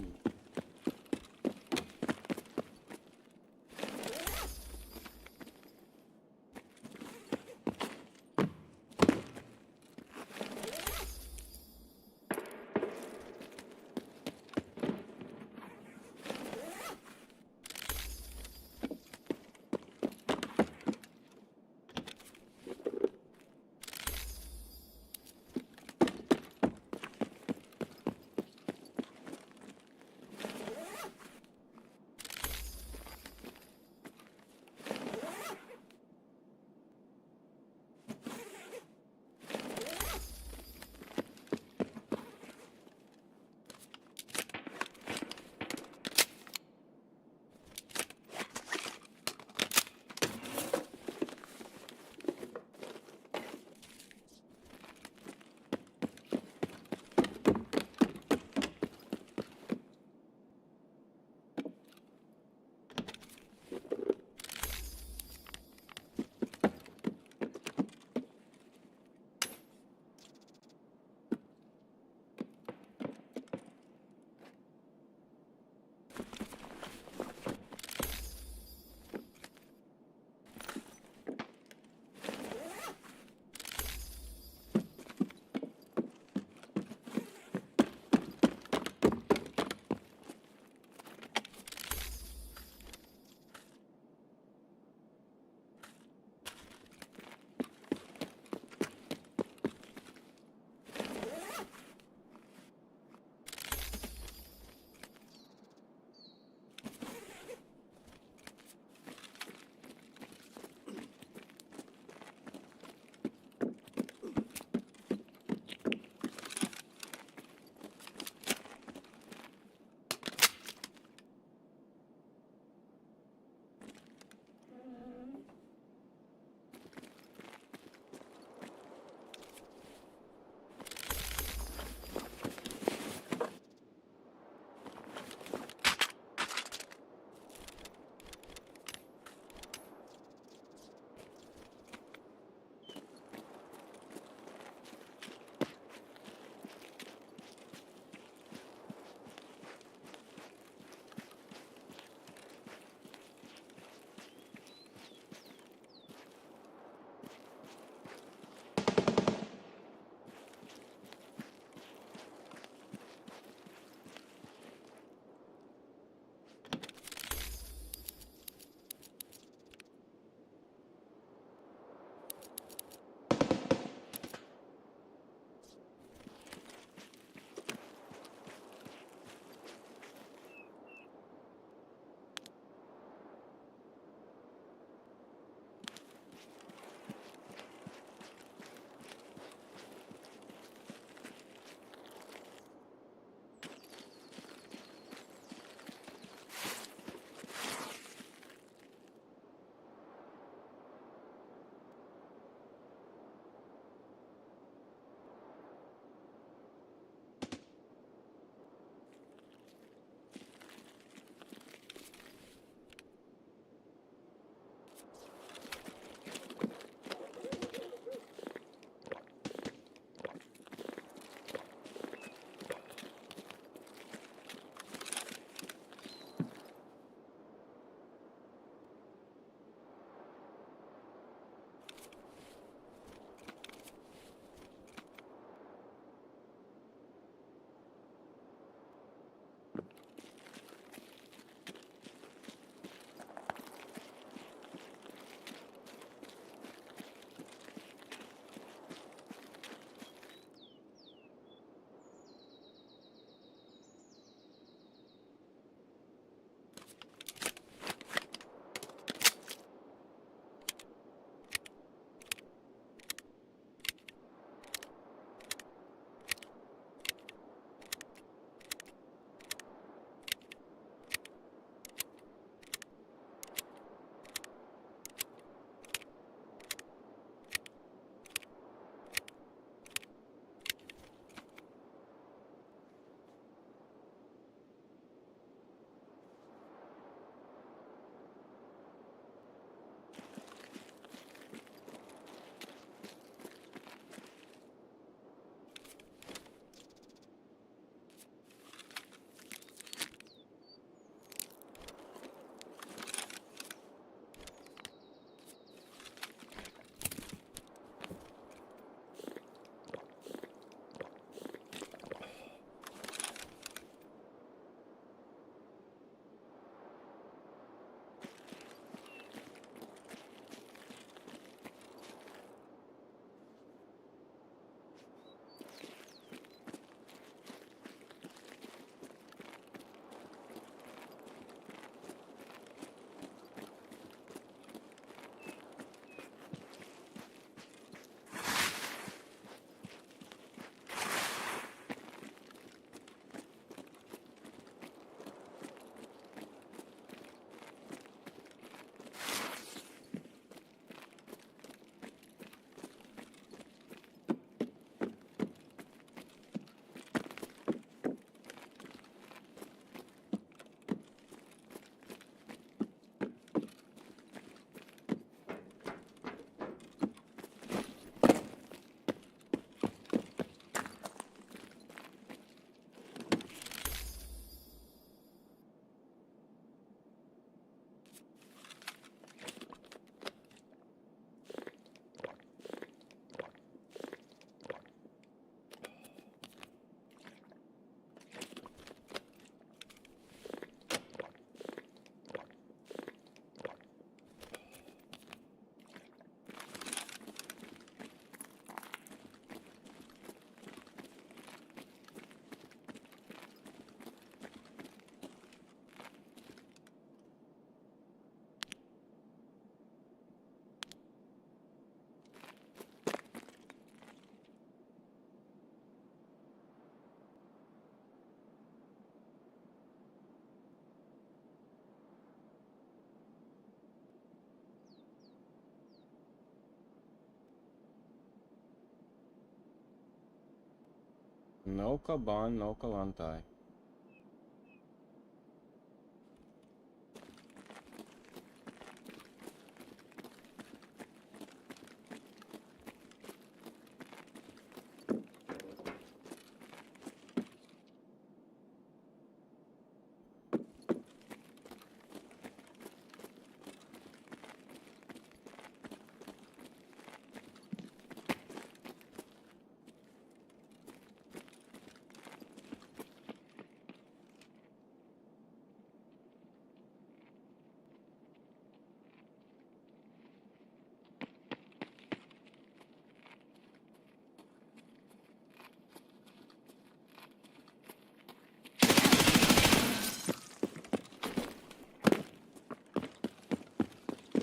No Kaban, no Kalantai.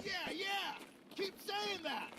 Yeah, yeah! Keep saying that!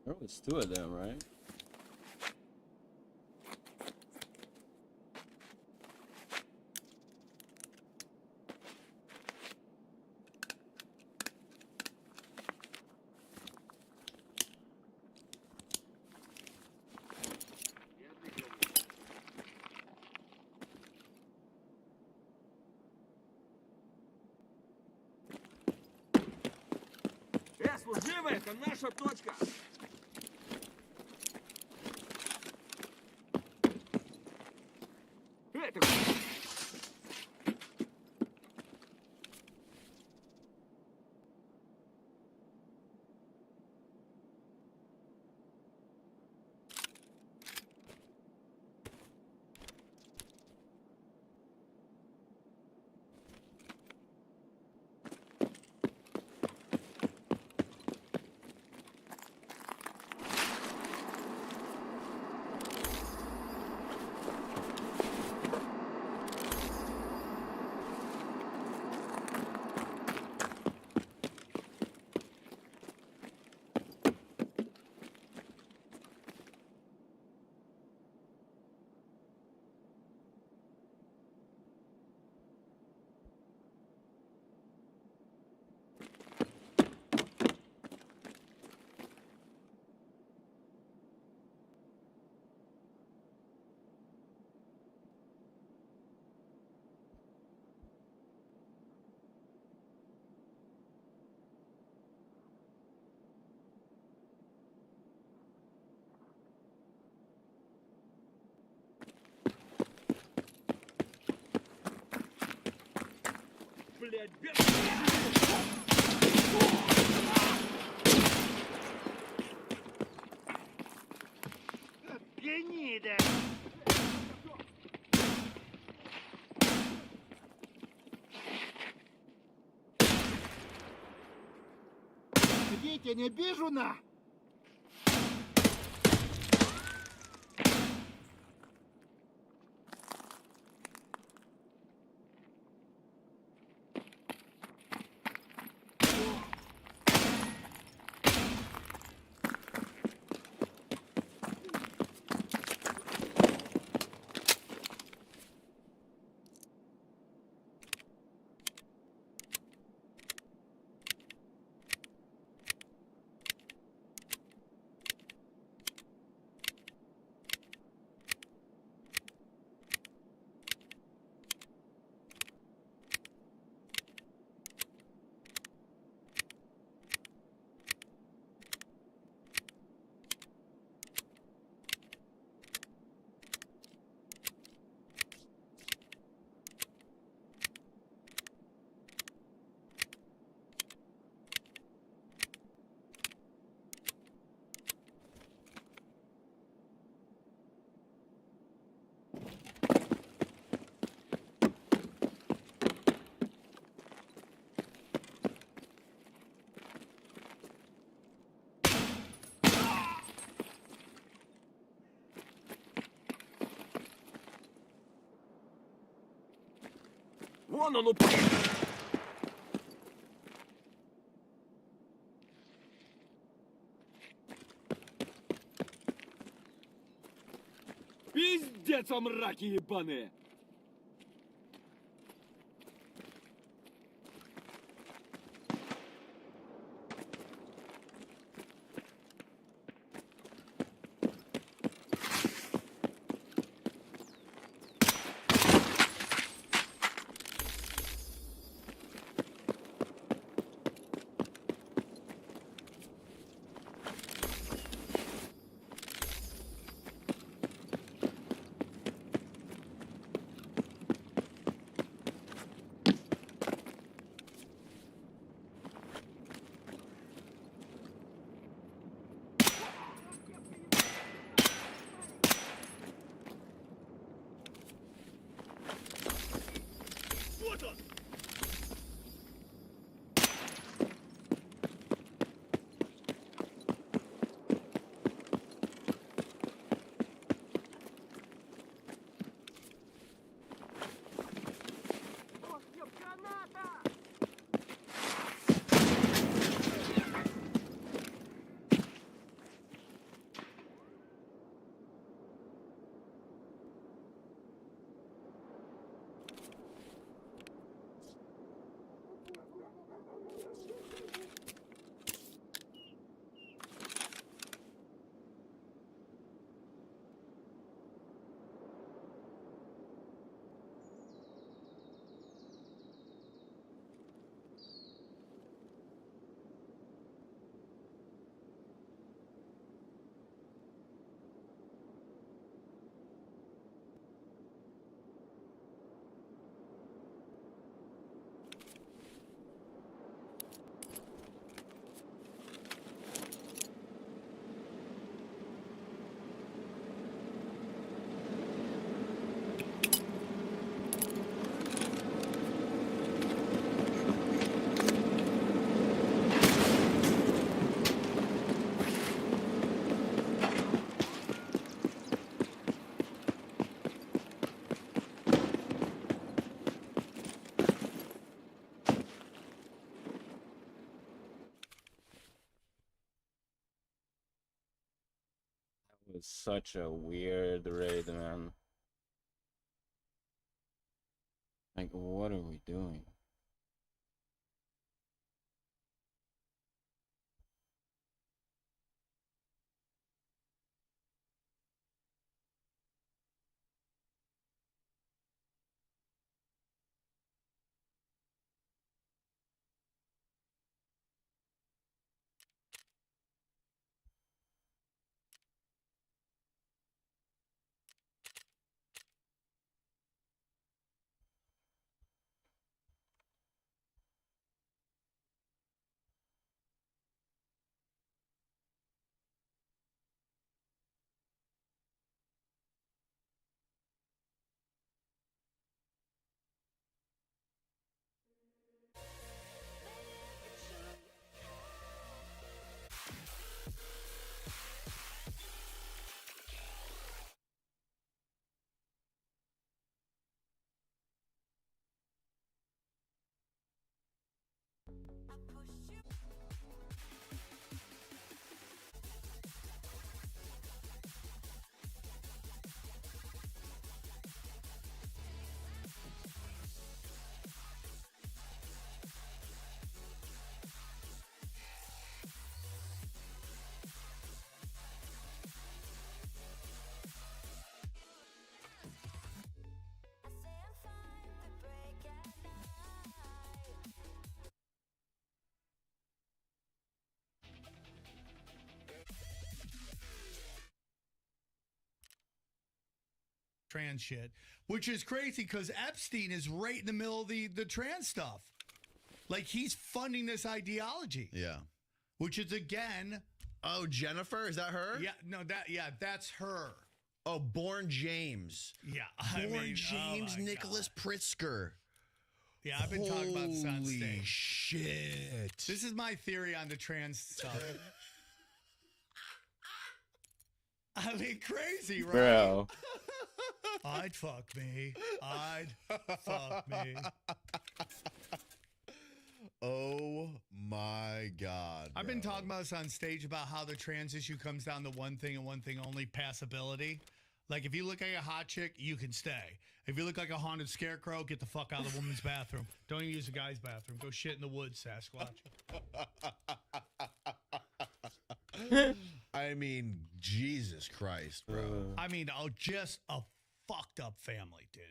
There was two of them, right? Служивый, это наша точка! Это... Блядь, гнида! Идите, не вижу на! Вон он Пиздец вам, раки ебаные! Вот он! It was such a weird raid, man. Like, what are we doing? Trans shit, which is crazy because Epstein is right in the middle of the trans stuff. Like, he's funding this ideology, Yeah. which is, again, Oh, Jennifer? Is that her? that's her. Oh, Born James. Yeah. Born James oh my Nicholas God. Pritzker. Yeah, I've been talking about this on Holy stage. shit. This is my theory on the trans stuff. I mean, crazy, right? Bro. I'd fuck me. I'd fuck me. Oh my God. I've been bro. talking about this on stage about how the trans issue comes down to one thing and one thing only: passability. Like, if you look like a hot chick, you can stay. If you look like a haunted scarecrow, get the fuck out of the woman's bathroom. Don't even use the guy's bathroom. Go shit in the woods, Sasquatch. I mean, Jesus Christ, bro. I mean, just a fucked up family, dude.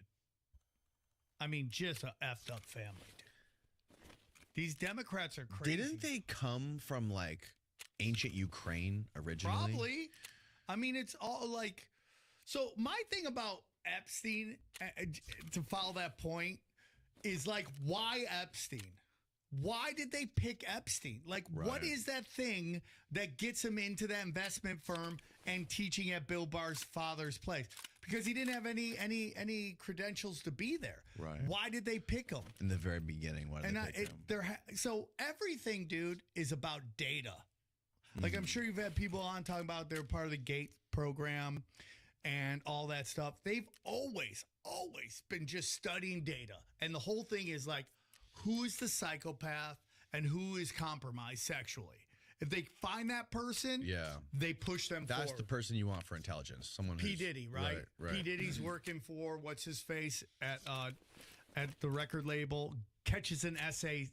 I mean, just a effed up family, dude. These Democrats are crazy. Didn't they come from like ancient Ukraine originally? Probably. I mean, it's all like. So my thing about Epstein, to follow that point, is like, why Epstein? Why did they pick Epstein? Like, what Right. is that thing that gets him into that investment firm and teaching at Bill Barr's father's place? Because he didn't have any credentials to be there. Right. Why did they pick him? In the very beginning, why did And they pick him? so everything, dude, is about data. Like, I'm sure you've had people on talking about they're part of the GATE program and all that stuff. They've always been just studying data. And the whole thing is like, who is the psychopath and who is compromised sexually? If they find that person, Yeah. they push them That's forward. the person you want for intelligence. Someone P. who's, Diddy, right? Right. P. Diddy's working for what's his face at the record label, catches an essay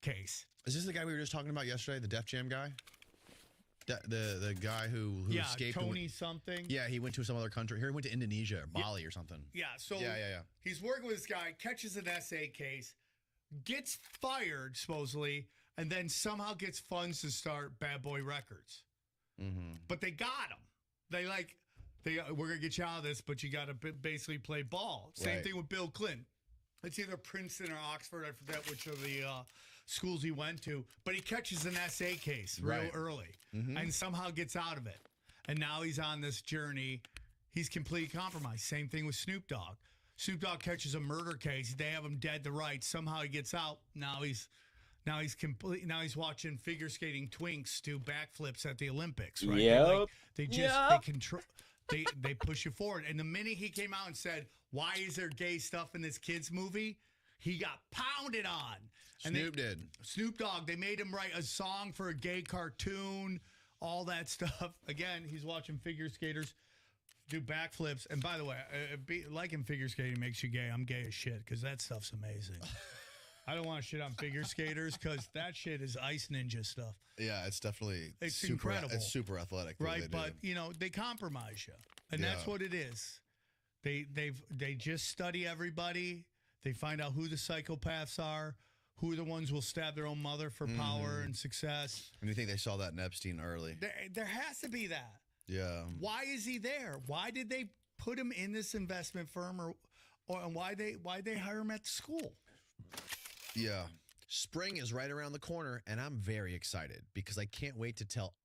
case. Is this the guy we were just talking about yesterday, the Def Jam guy? The guy who Yeah, escaped? and Tony went- something. yeah, he went to some other country. Here he went to Indonesia or Bali or something. Yeah, so Yeah. he's working with this guy, catches an essay case, gets fired supposedly, and then somehow gets funds to start Bad Boy Records. Mm-hmm. But they got him. We're gonna get you out of this, but you got to basically play ball. Same Right. thing with Bill Clinton. It's either Princeton or Oxford. I forget which of the schools he went to, but he catches an essay case real Right. early Mhm. and somehow gets out of it. And now he's on this journey. He's completely compromised. Same thing with Snoop Dogg. Snoop Dogg catches a murder case. They have him dead to rights. Somehow he gets out. Now he's watching figure skating twinks do backflips at the Olympics. Right? Yep. They Yep. control. They push you forward. And the minute he came out and said, "Why is there gay stuff in this kids movie?" he got pounded on. And Snoop did. Snoop Dogg, they made him write a song for a gay cartoon, all that stuff. Again, he's watching figure skaters do backflips. And by the way, liking figure skating makes you gay. I'm gay as shit because that stuff's amazing. I don't want to shit on figure skaters because that shit is ice ninja stuff, Yeah, it's definitely It's super, incredible. It's super athletic, what right? they But do. they compromise you, and that's Yeah. what it is. They just study everybody. They find out who the psychopaths are, who are the ones who will stab their own mother for power and success. And you think they saw that in Epstein early? There has to be that. Yeah. Why is he there? Why did they put him in this investment firm, or and why they hire him at the school? Yeah. Spring is right around the corner, and I'm very excited because I can't wait to tell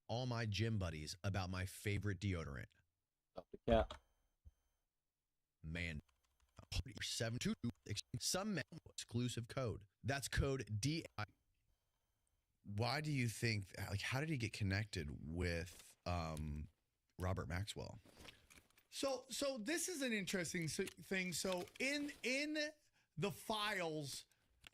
all my gym buddies about my favorite deodorant. Yeah. Man. 72 some exclusive code. That's code DI. Why do you think, like, how did he get connected with Robert Maxwell? So this is an interesting thing. So in the files,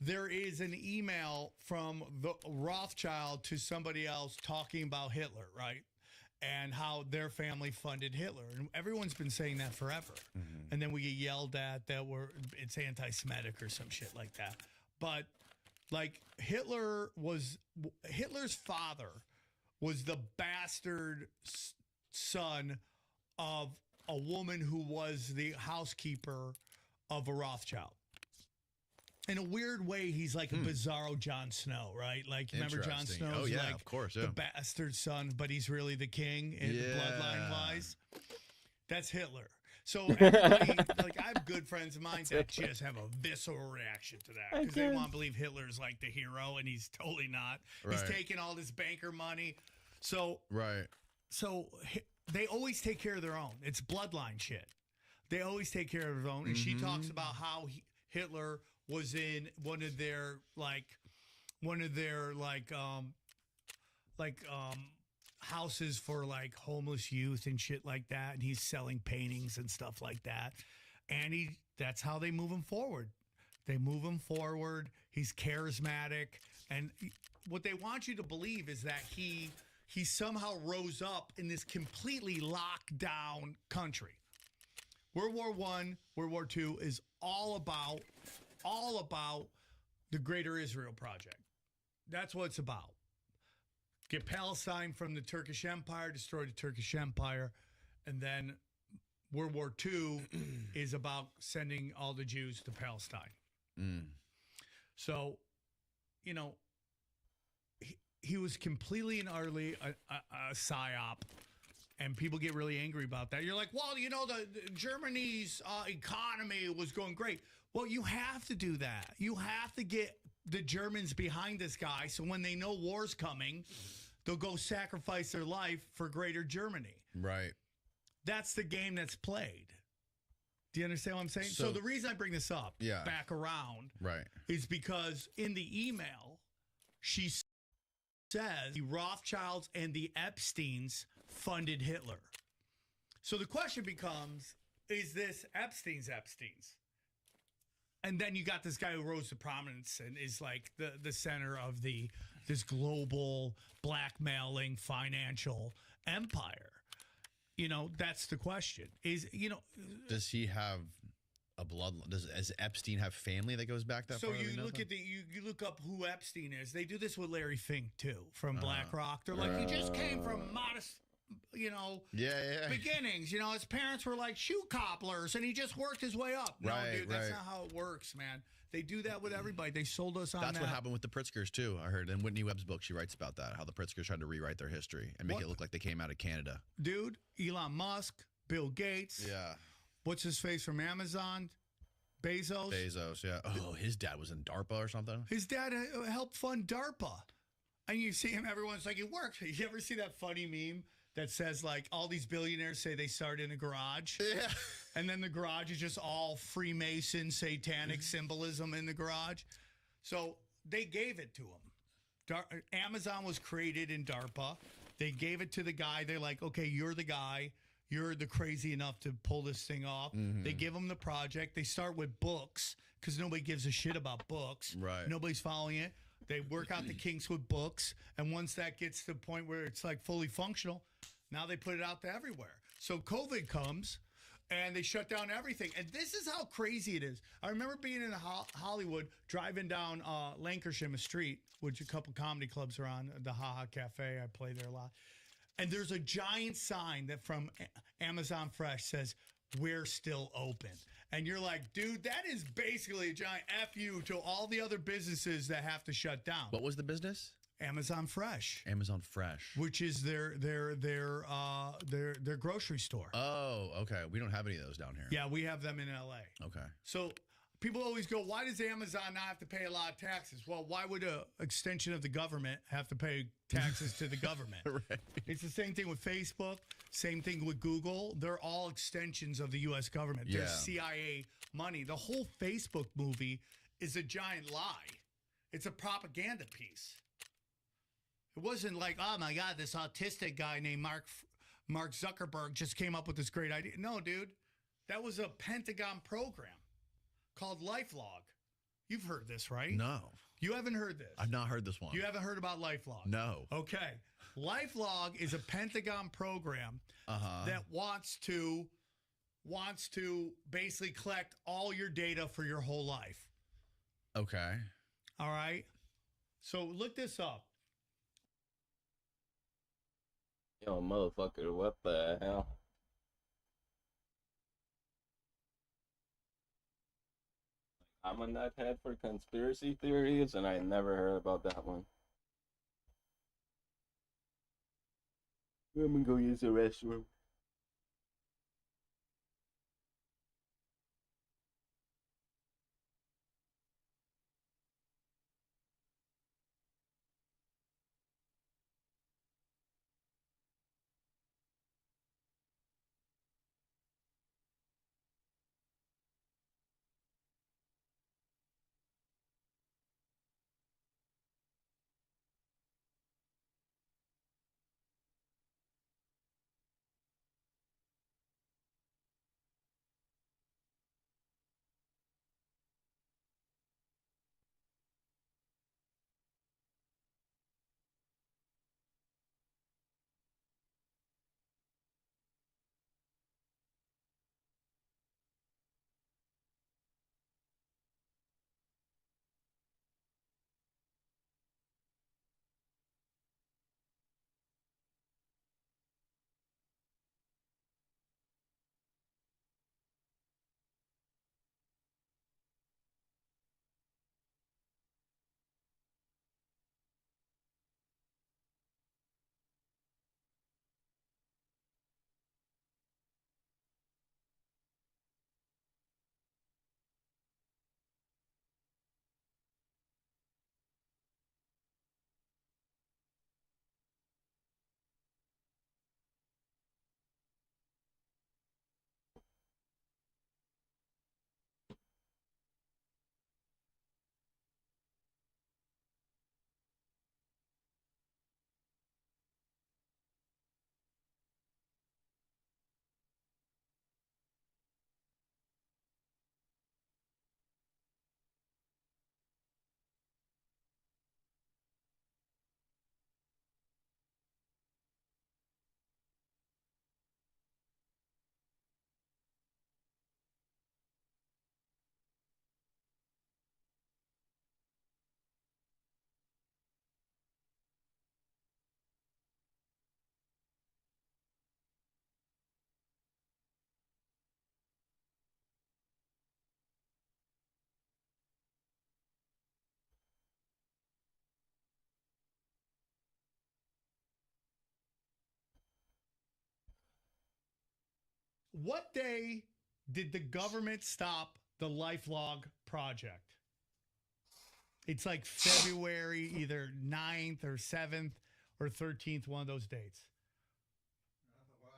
there is an email from the Rothschild to somebody else talking about Hitler, right? And how their family funded Hitler. And everyone's been saying that forever. And then we get yelled at that it's anti-Semitic or some shit like that. But like Hitler's father was the bastard son of a woman who was the housekeeper of a Rothschild. In a weird way, he's like a bizarro Jon Snow, right? Like, remember Jon Interesting. Snow's Oh, yeah, like of course, yeah. the bastard son, but he's really the king in Yeah. bloodline wise. That's Hitler. So everybody, like, I have good friends of mine that just have a visceral reaction to that because they want to believe Hitler's like the hero, and he's totally not. He's Right. taking all this banker money. So Right. they always take care of their own. It's bloodline shit. They always take care of their own. And she talks about how Hitler was in one of their houses for like homeless youth and shit like that, and he's selling paintings and stuff like that. And that's how they move him forward. They move him forward. He's charismatic, and what they want you to believe is that he somehow rose up in this completely locked down country. World War I, World War II is all about the Greater Israel Project. That's what it's about. Get Palestine from the Turkish Empire, destroy the Turkish Empire, and then World War II is about sending all the Jews to Palestine. So, you know, he was completely and utterly a psyop, and people get really angry about that. You're like, well, you know, the Germany's economy was going great. Well, you have to do that. You have to get the Germans behind this guy, so when they know war's coming, they'll go sacrifice their life for Greater Germany. Right. That's the game that's played. Do you understand what I'm saying? So the reason I bring this up, back around, right, is because in the email, she says the Rothschilds and the Epsteins funded Hitler. So the question becomes, is this Epstein's? And then you got this guy who rose to prominence and is like the center of this global blackmailing financial empire. You know, that's the question. Does he have a blood? Does Epstein have family that goes back that far? So you look at you look up who Epstein is. They do this with Larry Fink too, from BlackRock. They're like, he just came from modest, beginnings. You know, his parents were like shoe cobblers, and he just worked his way up. No, dude, that's not how it works, man. They do that with everybody. They sold us on that. That's what happened with the Pritzkers, too. I heard in Whitney Webb's book, she writes about that, how the Pritzkers tried to rewrite their history and make it look like they came out of Canada. Dude, Elon Musk, Bill Gates. Yeah. What's his face from Amazon? Bezos. Bezos, yeah. Oh, his dad was in DARPA or something? His dad helped fund DARPA. And you see him, everyone's like, it worked. You ever see that funny meme that says, like, all these billionaires say they started in a garage? Yeah. And then the garage is just all Freemason, satanic symbolism in the garage. So they gave it to him. Amazon was created in DARPA. They gave it to the guy. They're like, okay, you're the guy. You're the crazy enough to pull this thing off. They give him the project. They start with books because nobody gives a shit about books. Right. Nobody's following it. They work out the kinks with books. And once that gets to the point where it's like fully functional, now they put it out to everywhere. So COVID comes. And they shut down everything. And this is how crazy it is. I remember being in Hollywood, driving down Lancashire Street, which a couple comedy clubs are on, the Ha Ha Cafe. I play there a lot. And there's a giant sign that from Amazon Fresh says, "We're still open." And you're like, dude, that is basically a giant F you to all the other businesses that have to shut down. What was the business? Amazon Fresh. Amazon Fresh. Which is their grocery store. Oh, okay. We don't have any of those down here. Yeah, we have them in LA. Okay. So people always go, why does Amazon not have to pay a lot of taxes? Well, why would an extension of the government have to pay taxes to the government? Right. It's the same thing with Facebook, same thing with Google. They're all extensions of the U.S. government. They're CIA money. The whole Facebook movie is a giant lie. It's a propaganda piece. It wasn't like, oh my God, this autistic guy named Mark Zuckerberg just came up with this great idea. No, dude, that was a Pentagon program called LifeLog. You've heard this, right? No. You haven't heard this? I've not heard this one. You haven't heard about LifeLog? No. Okay. LifeLog is a Pentagon program that wants to basically collect all your data for your whole life. Okay. All right. So look this up. Yo, motherfucker, what the hell? I'm a nuthead for conspiracy theories, and I never heard about that one. I'm gonna go use the restroom. What day did the government stop the LifeLog project? It's like February, either 9th or 7th or 13th, one of those dates. Wow.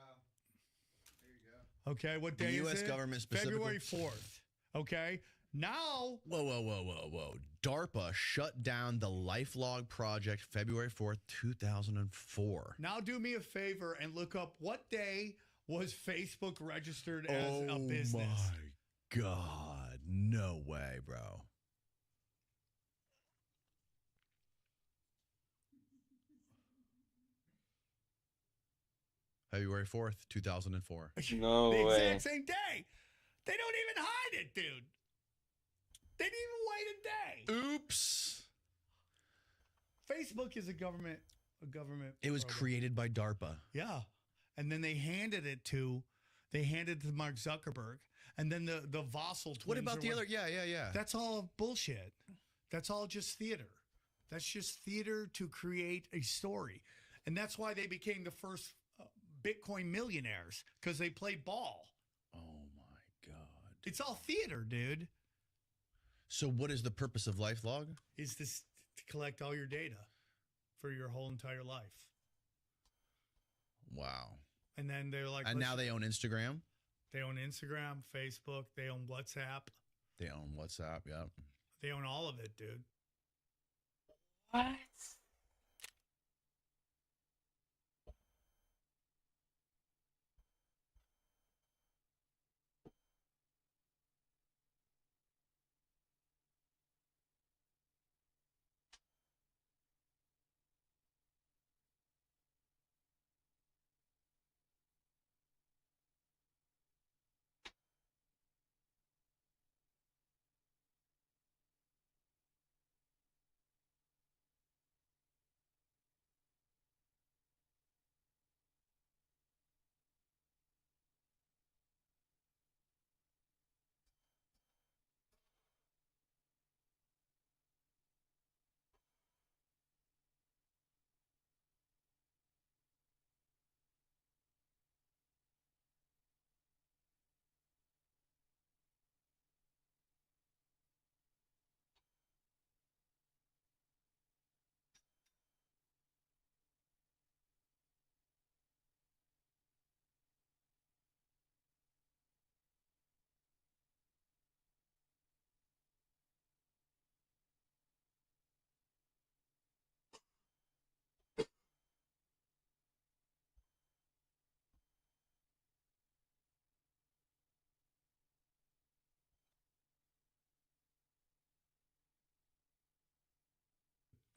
There you go. Okay, what The day US is it? government specifically- February 4th. Okay, now Whoa. DARPA shut down the LifeLog project February 4th, 2004. Now do me a favor and look up what day was Facebook registered as a business. Oh my God. No way, bro. February 4th, 2004. No the way. exact same day. They don't even hide it, dude. They didn't even wait a day. Oops. Facebook is a government It was program. created by DARPA. Yeah. And then they handed it to Mark Zuckerberg. And then the Vossel twins. What about or the other? Yeah. That's all bullshit. That's all just theater. That's just theater to create a story. And that's why they became the first Bitcoin millionaires, because they played ball. Oh my God. It's all theater, dude. So what is the purpose of LifeLog? Is this to collect all your data for your whole entire life. Wow. And then they're like, And now "Let's-" they own Instagram. they own Instagram, Facebook, they own WhatsApp, They own WhatsApp. Yep. they own all of it, dude. What?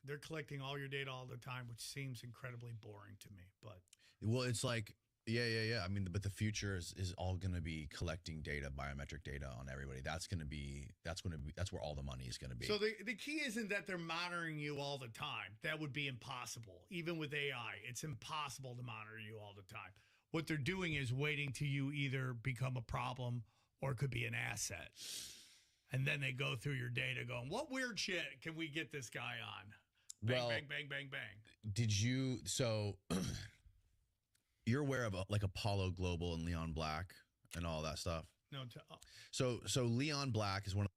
They're collecting all your data all the time, which seems incredibly boring to me. But Well, it's like, yeah. I mean, but the future is all going to be collecting data, biometric data on everybody. That's where all the money is going to be. so the key isn't that they're monitoring you all the time. That would be impossible. Even with AI, it's impossible to monitor you all the time. What they're doing is waiting till you either become a problem or could be an asset. And then they go through your data going, what weird shit can we get this guy on? Bang, Well- bang, bang, bang, bang. Did you? So you're aware of like Apollo Global and Leon Black and all that stuff. No, So Leon Black is one of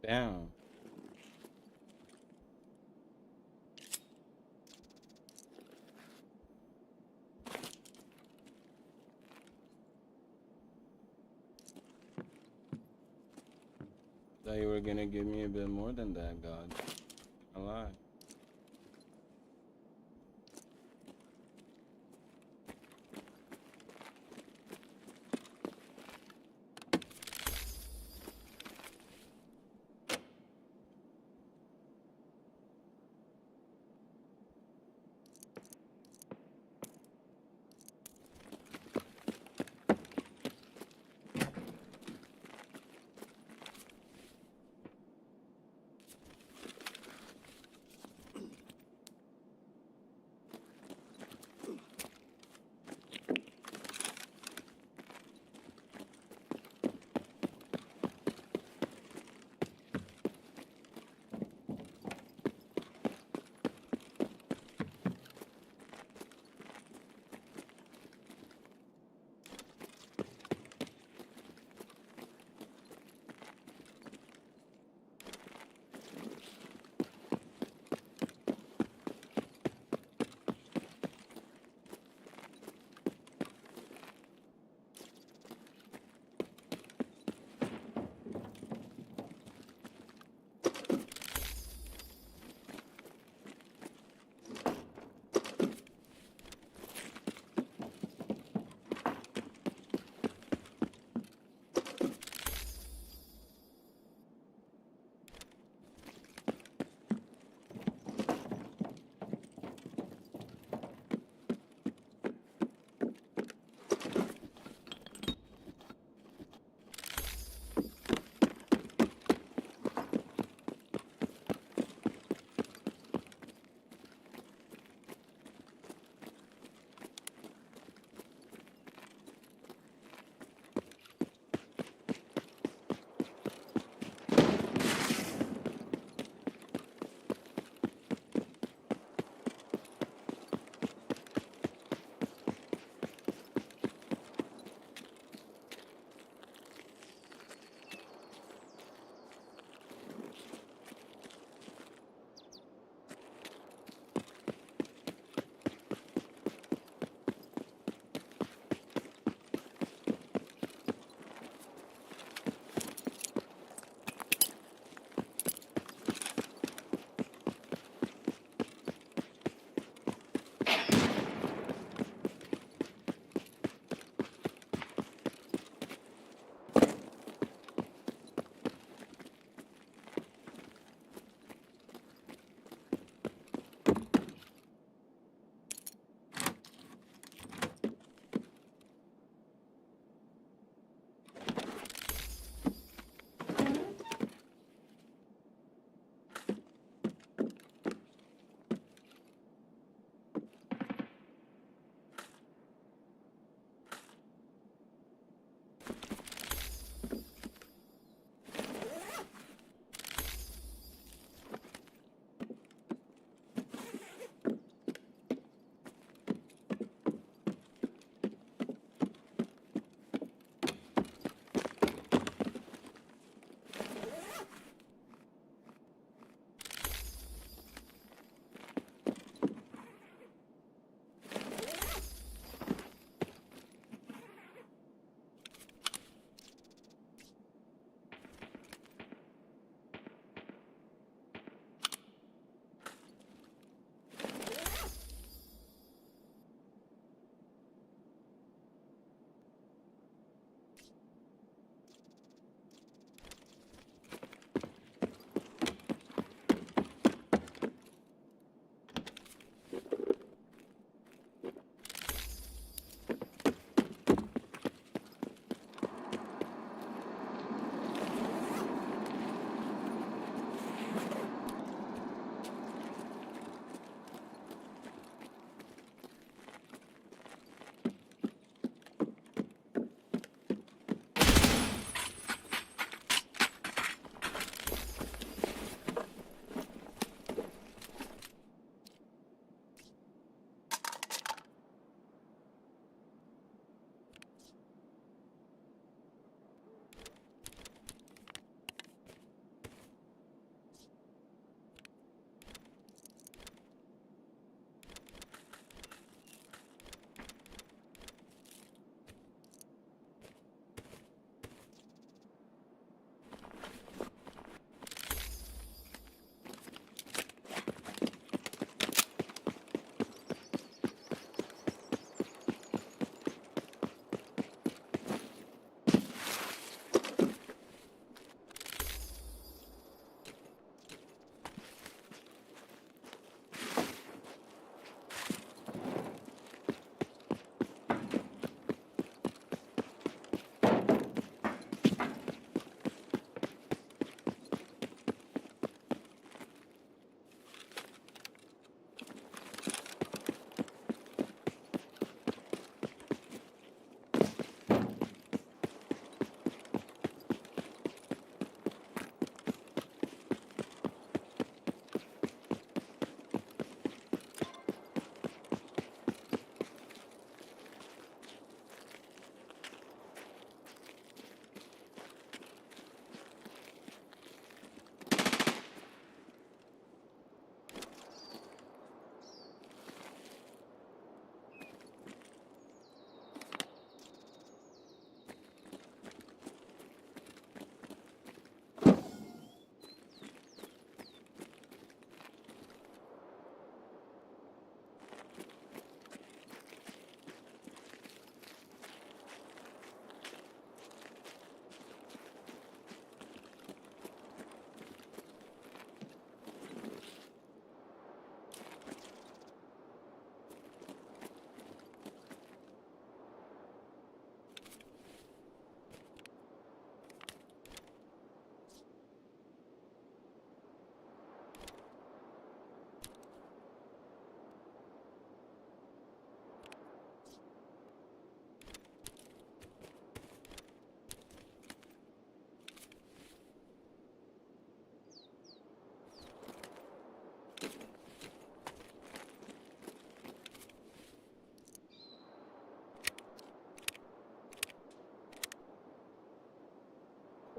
Damn. Thought you were gonna give me a bit more than that, God. I lied.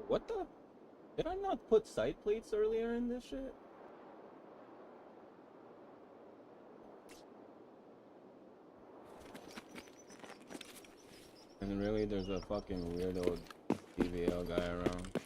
What the? Did I not put side plates earlier in this shit? And really, there's a fucking weirdo DVL guy around.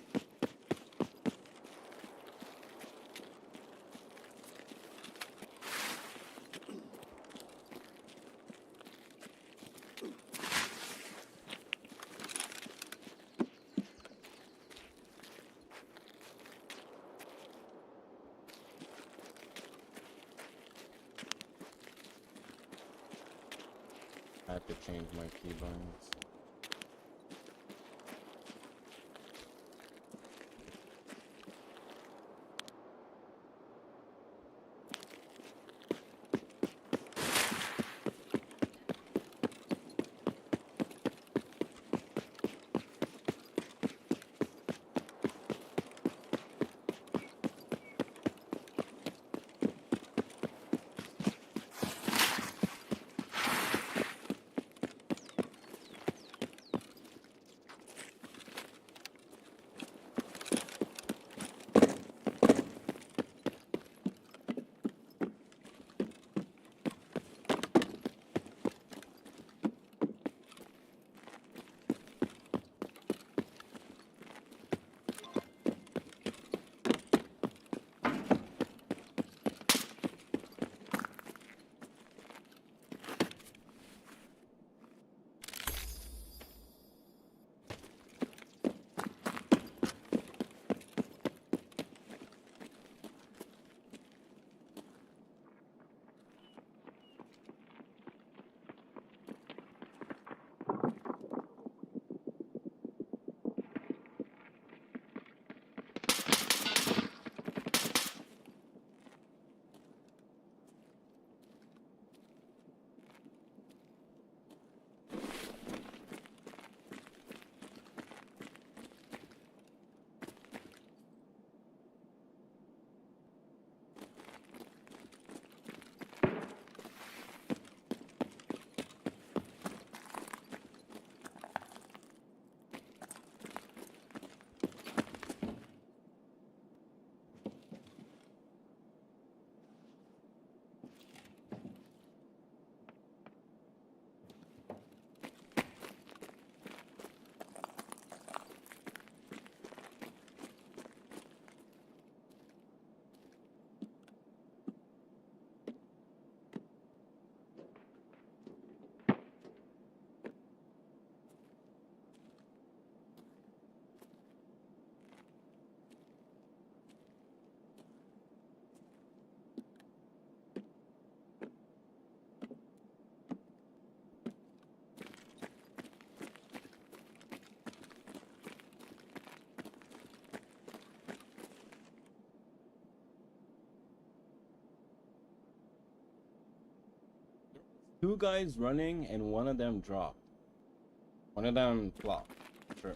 I have to change my keybinds. Two guys running and one of them dropped. One of them flopped. Sure.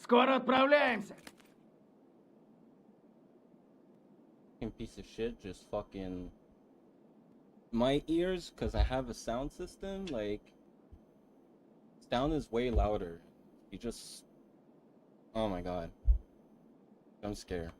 Скоро отправляемся. Fucking piece of shit just fucking my ears, because I have a sound system, like sound is way louder. You just, oh my god, I'm scared.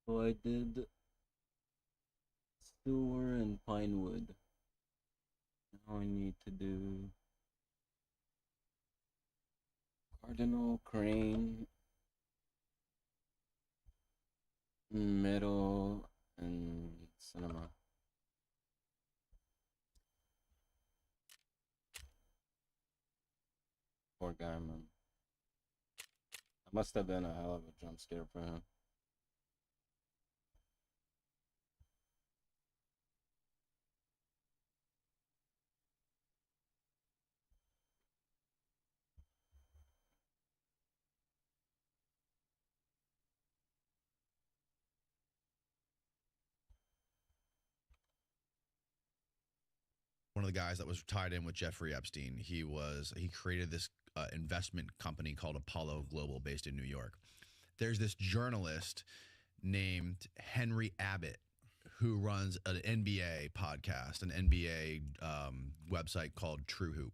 So I did Sewer and Pinewood. Now I need to do Cardinal, Crane, Middle, and Cinema. Poor guy, man. That must have been a hell of a jump scare for him. One of the guys that was tied in with Jeffrey Epstein, he created this investment company called Apollo Global based in New York. There's this journalist named Henry Abbott who runs an NBA podcast, an NBA website called True Hoop.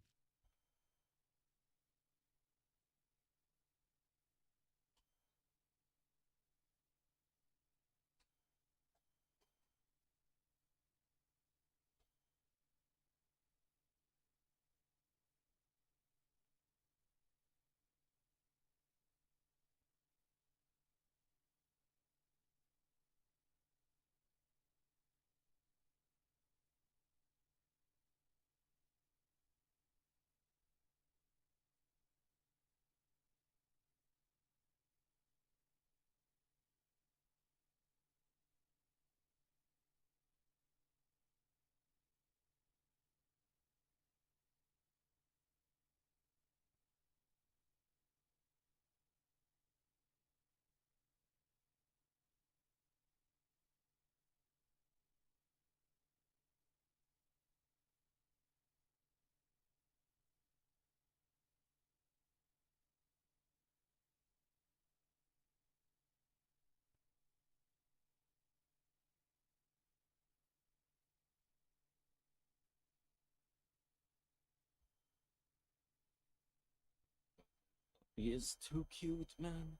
He is too cute, man.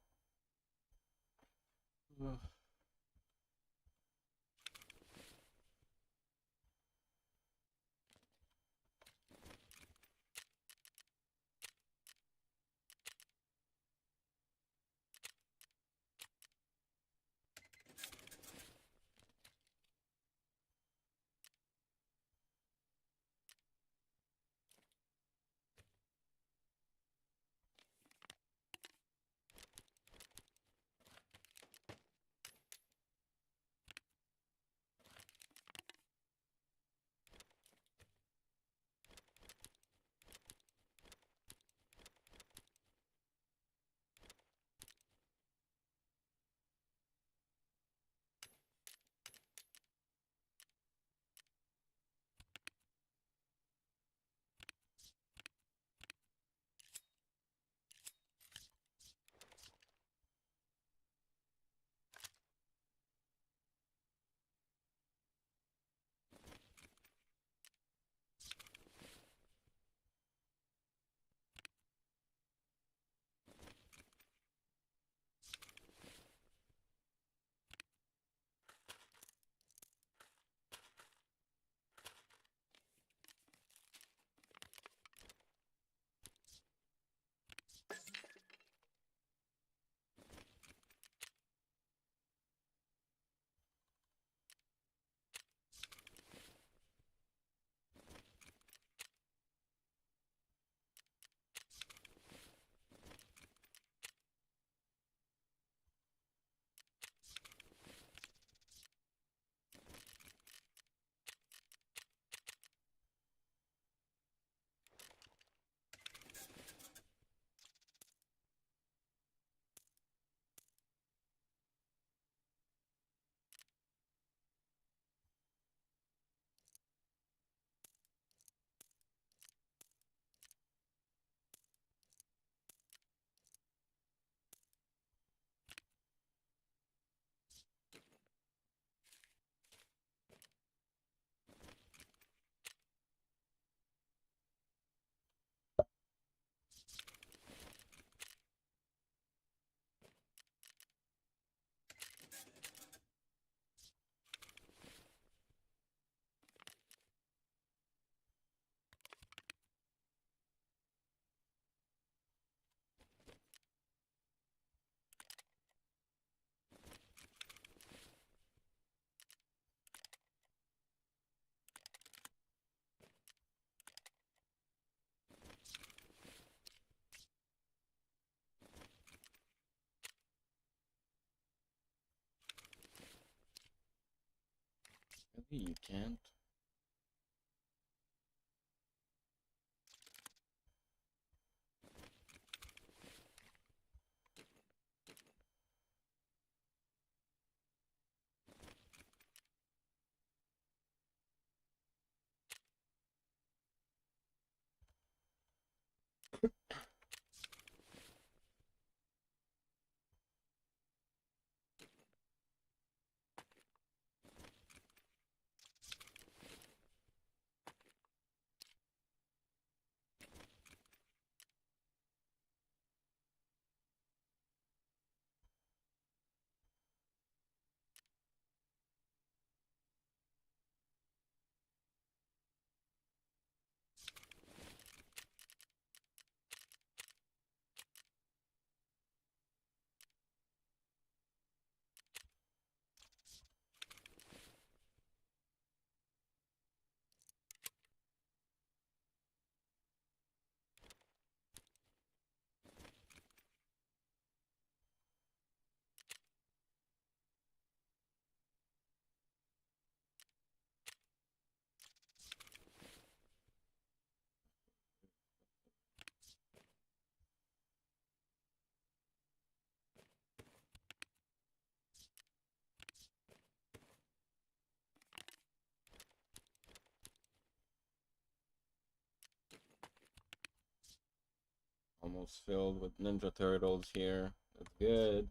Ugh. You can't. Almost filled with Ninja Turtles here. That's good.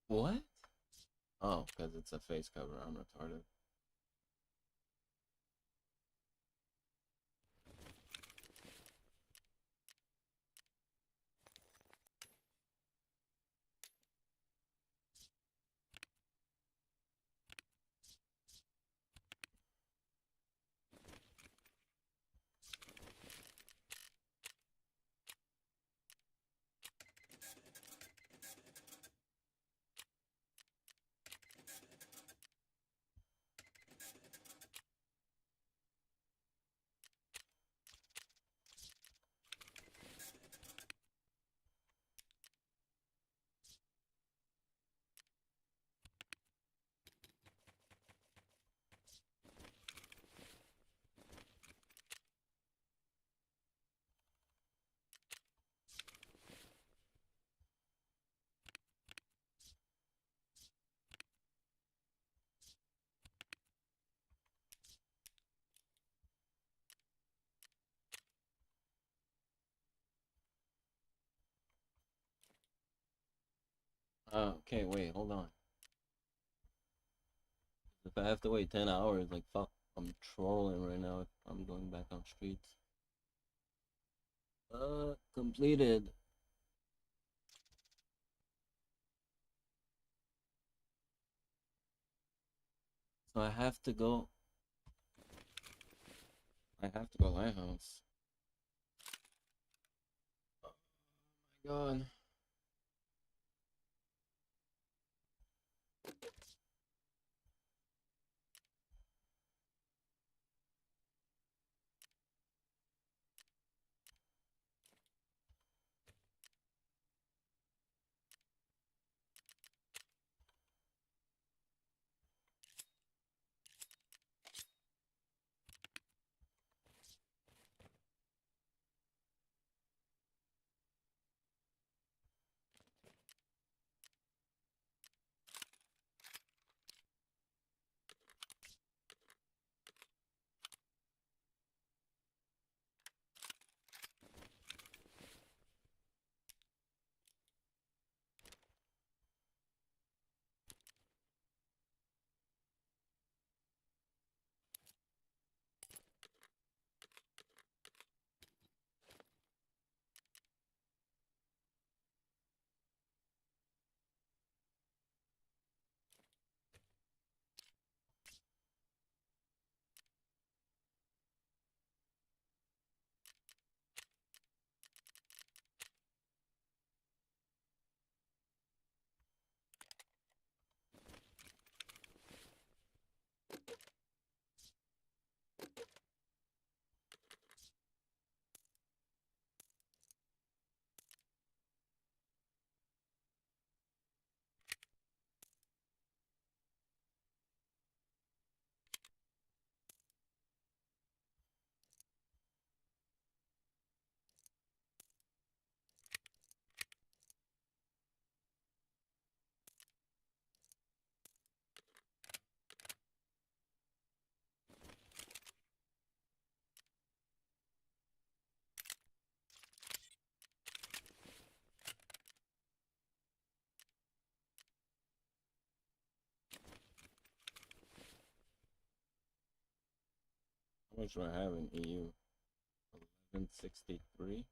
What? Oh, because it's a face cover. I'm retarded. Okay, wait, hold on. If I have to wait 10 hours, like, fuck, I'm trolling right now if I'm going back on streets. Completed. So I have to go. I have to go Lighthouse. Oh my god. How much do I have in EU? 1163.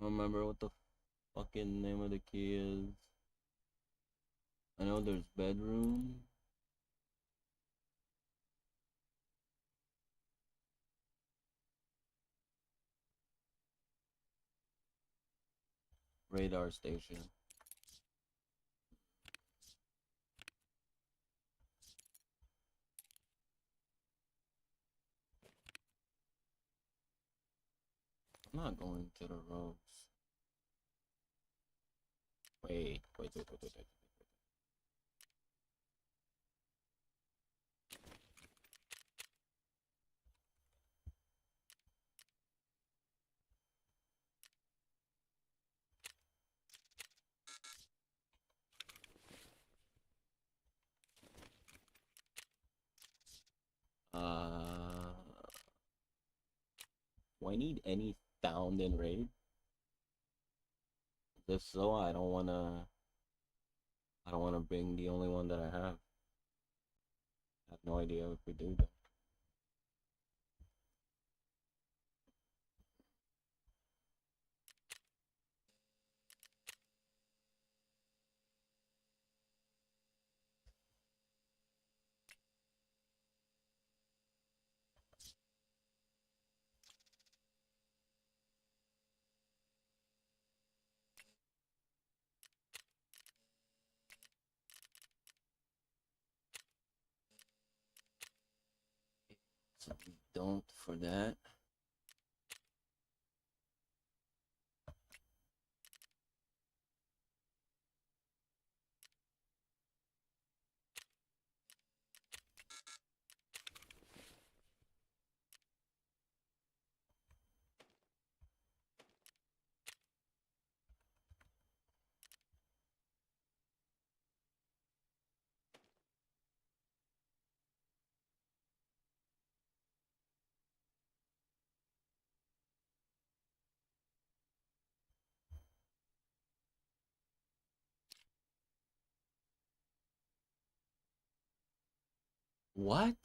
I don't remember what the fucking name of the key is. I know there's bedroom. Radar station. I'm not going to the roads. Wait. Do I need any found in raid? If so, I don't wanna I don't want to bring the only one that I have. I have no idea if we do though. So we don't for that. What?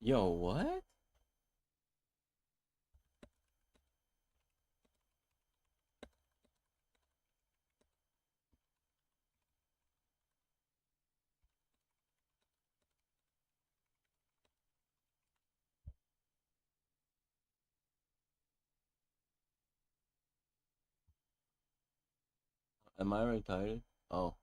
Yo, what? Am I retarded? Oh.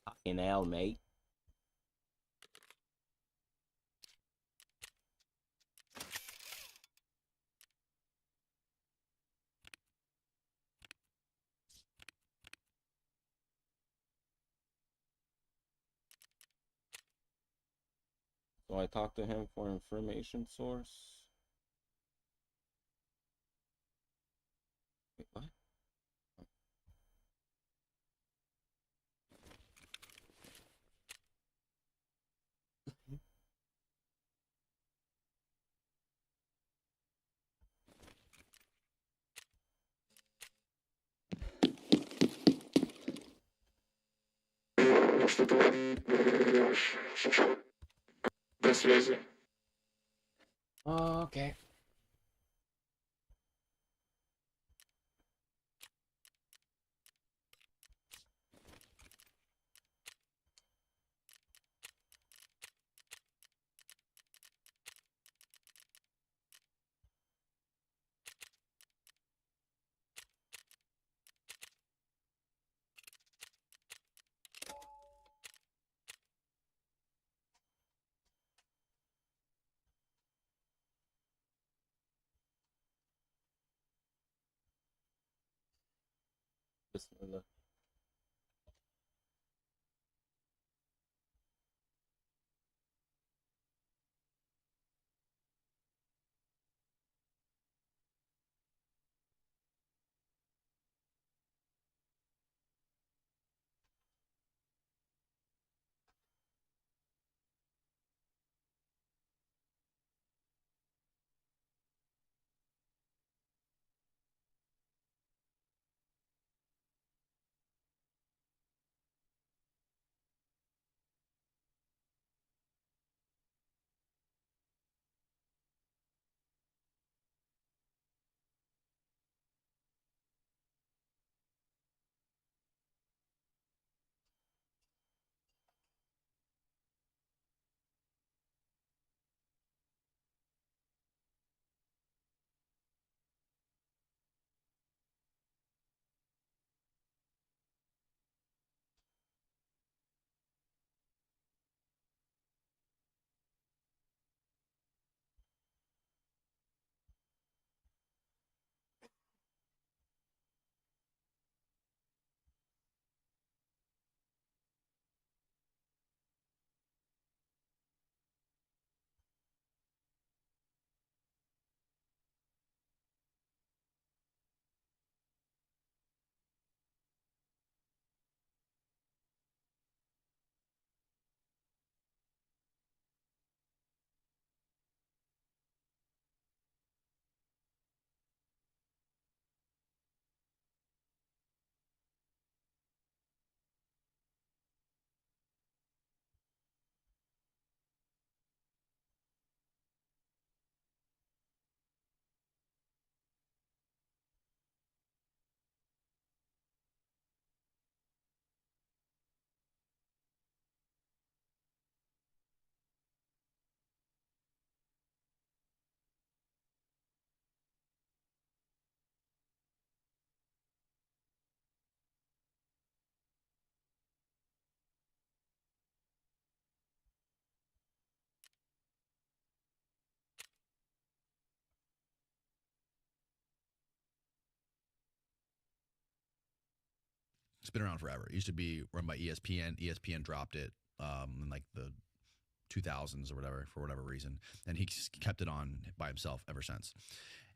Fucking hell, mate. So I talked to him for information source. Wait, what? Okay. Bismillah. It's been around forever. It used to be run by ESPN. ESPN dropped it in like the 2000s or whatever, for whatever reason. And he kept it on by himself ever since.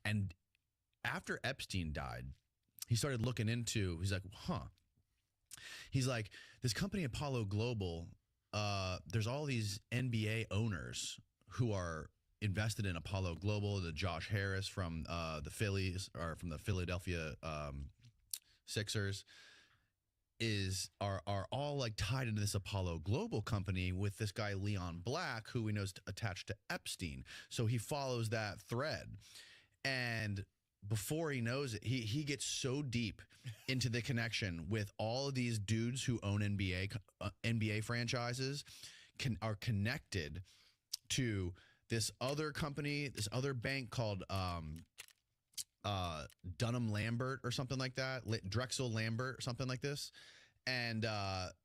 And after Epstein died, he started looking into, he's like, he's like, this company Apollo Global, there's all these NBA owners who are invested in Apollo Global. The Josh Harris from the Phillies, or from the Philadelphia Sixers, are all like tied into this Apollo Global company with this guy Leon Black, who we know is attached to Epstein. So he follows that thread, and before he knows it, he gets so deep into the connection with all of these dudes who own NBA franchises, are connected to this other company, this other bank called Dunham Lambert or something like that, Drexel Lambert or something like this. And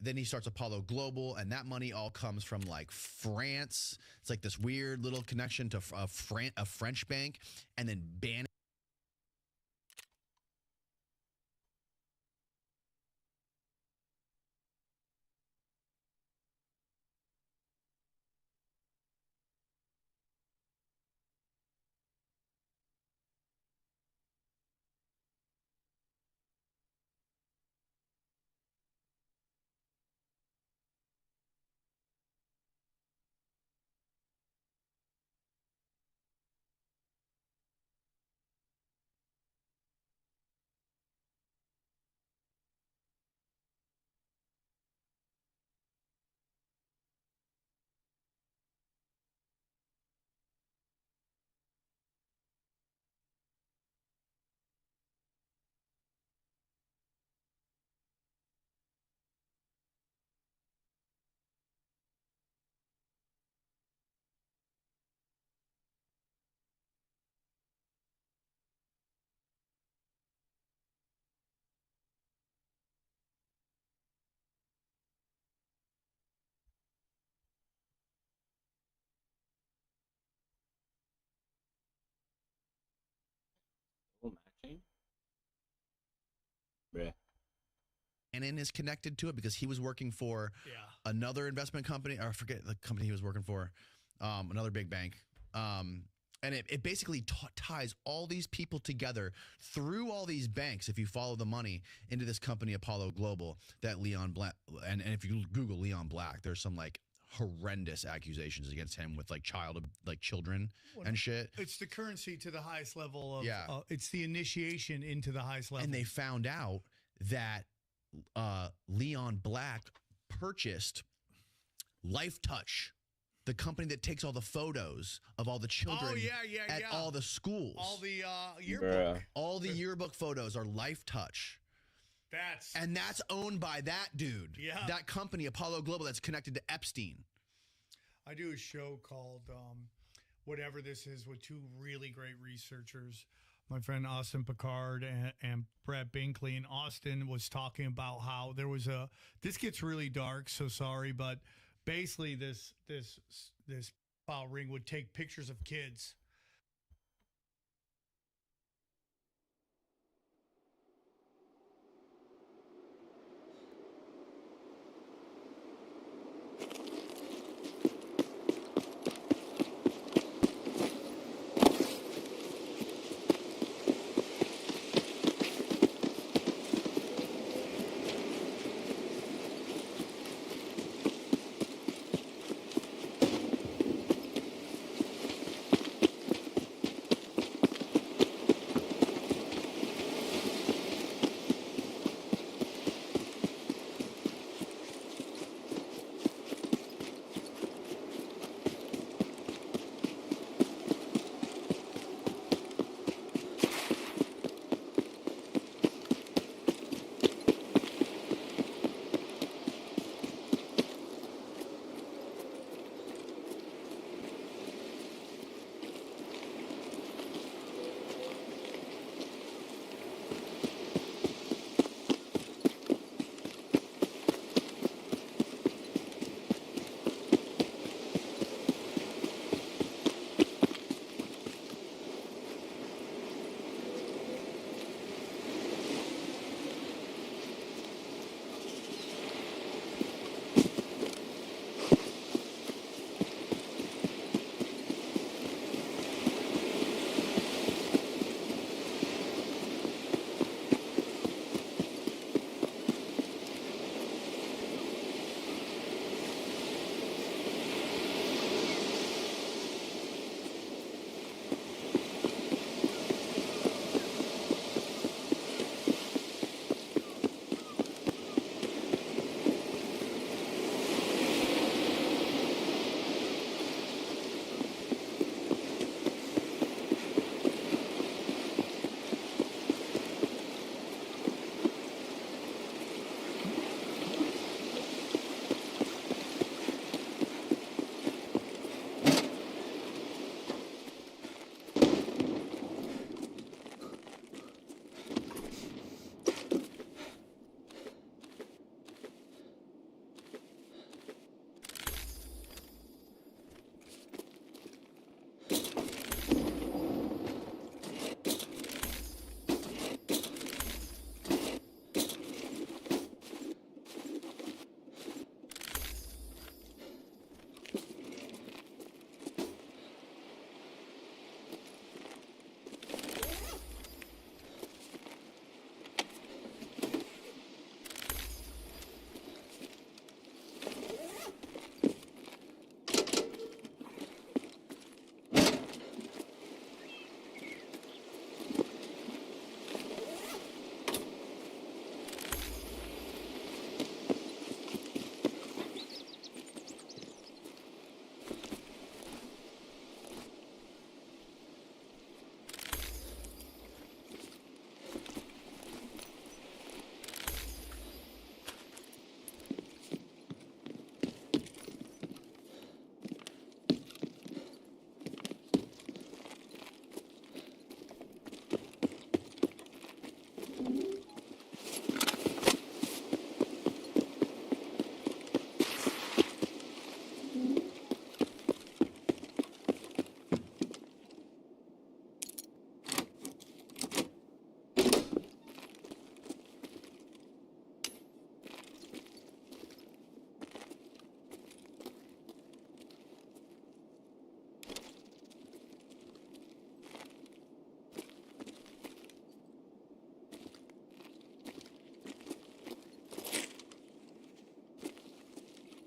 then he starts Apollo Global, and that money all comes from like France. It's like this weird little connection to a French bank, and then banning. Oh, matching? Bruh. Bannon is connected to it because he was working for another investment company, or I forget the company he was working for, another big bank. And it basically ties all these people together through all these banks, if you follow the money, into this company, Apollo Global, that Leon Black, and if you Google Leon Black, there's some like horrendous accusations against him with like children and shit. It's the currency to the highest level of, Yeah. It's the initiation into the highest level. And they found out that Leon Black purchased Life Touch, the company that takes all the photos of all the children at all the schools. All the yearbook. Bruh. All the yearbook photos are Life Touch. That's owned by that dude. Yeah. That company, Apollo Global, that's connected to Epstein. I do a show called Whatever This Is with two really great researchers, my friend Austin Picard and Brett Binkley. And Austin was talking about how there was this gets really dark, so sorry, but basically this file ring would take pictures of kids.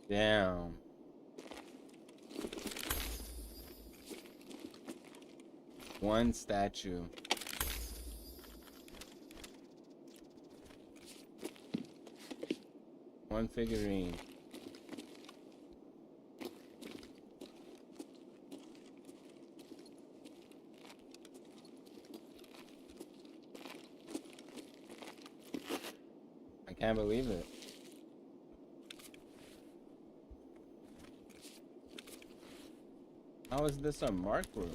Damn. One statue. One figurine. I can't believe it. How is this a mark room?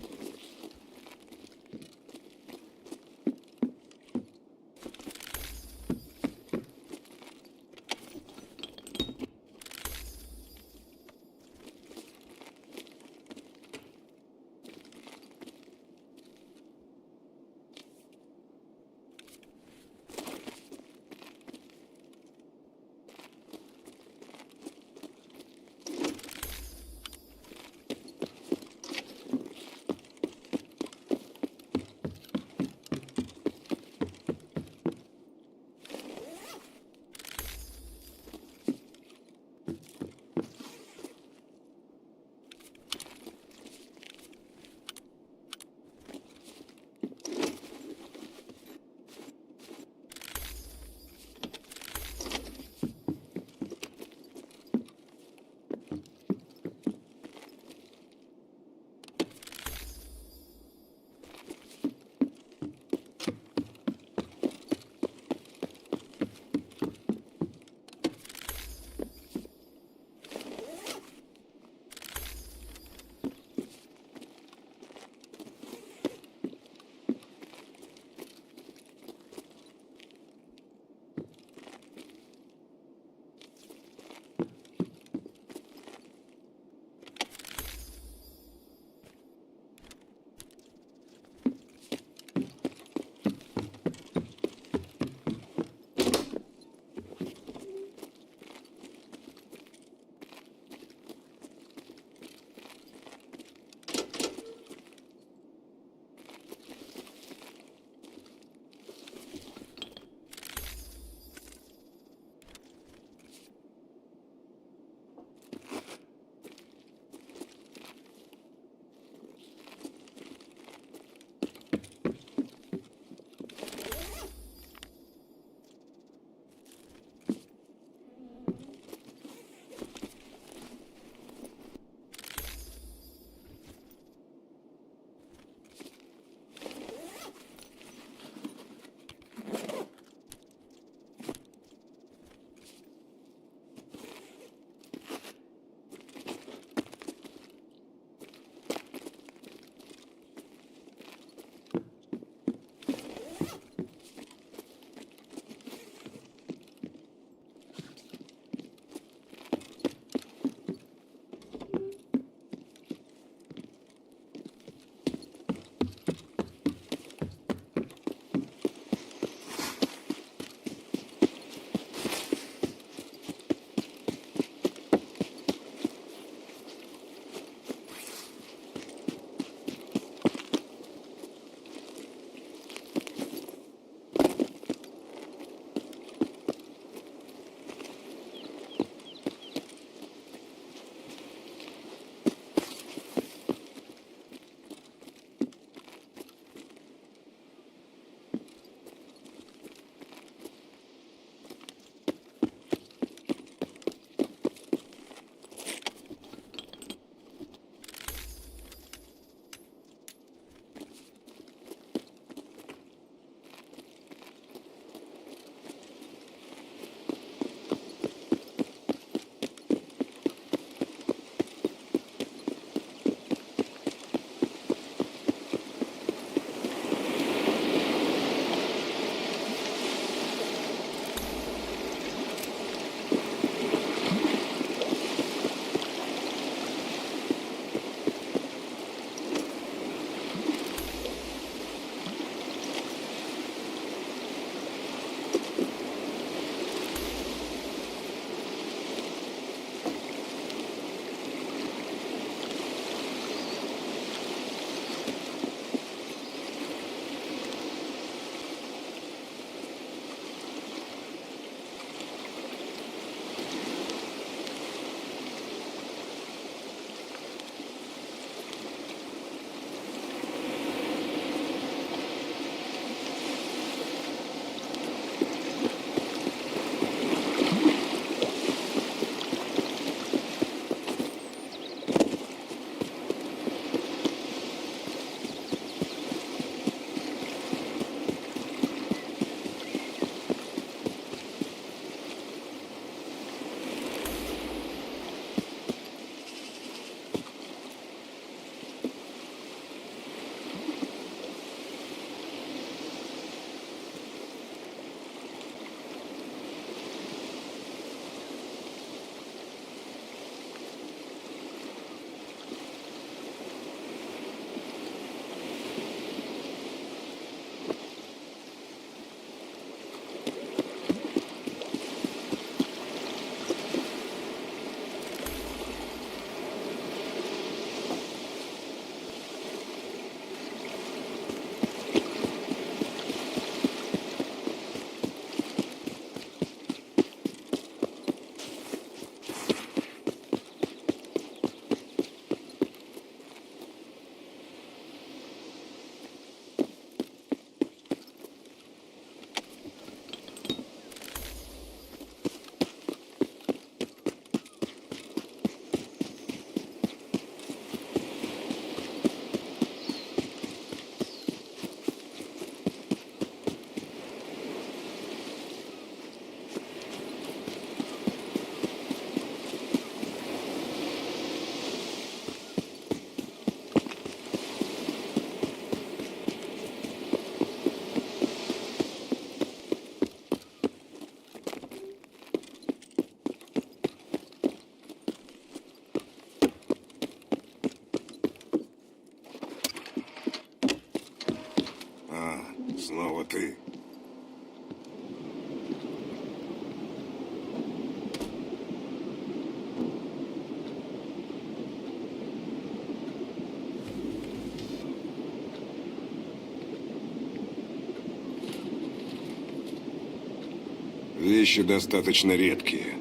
Вещи достаточно редкие.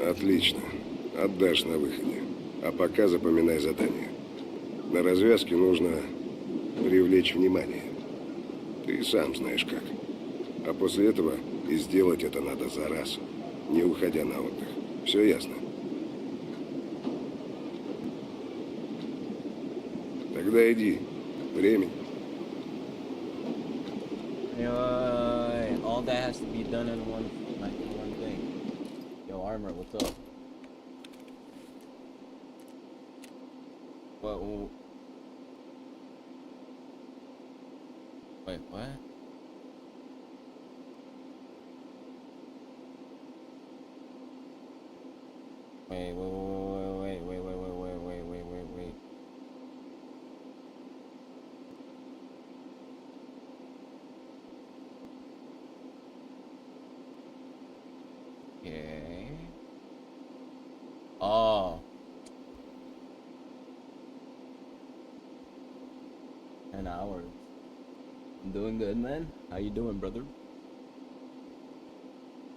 Отлично. Отдашь на выходе. А пока запоминай задание. На развязке нужно привлечь внимание. Ты сам знаешь как. А после этого и сделать это надо за раз, не уходя на отдых. Все ясно? Тогда иди. Время. All that has to be done in one thing. Yo, Armor, what's up? What? Wait, what? Wait. Okay. Oh. 10 hours. I'm doing good, man. How you doing, brother?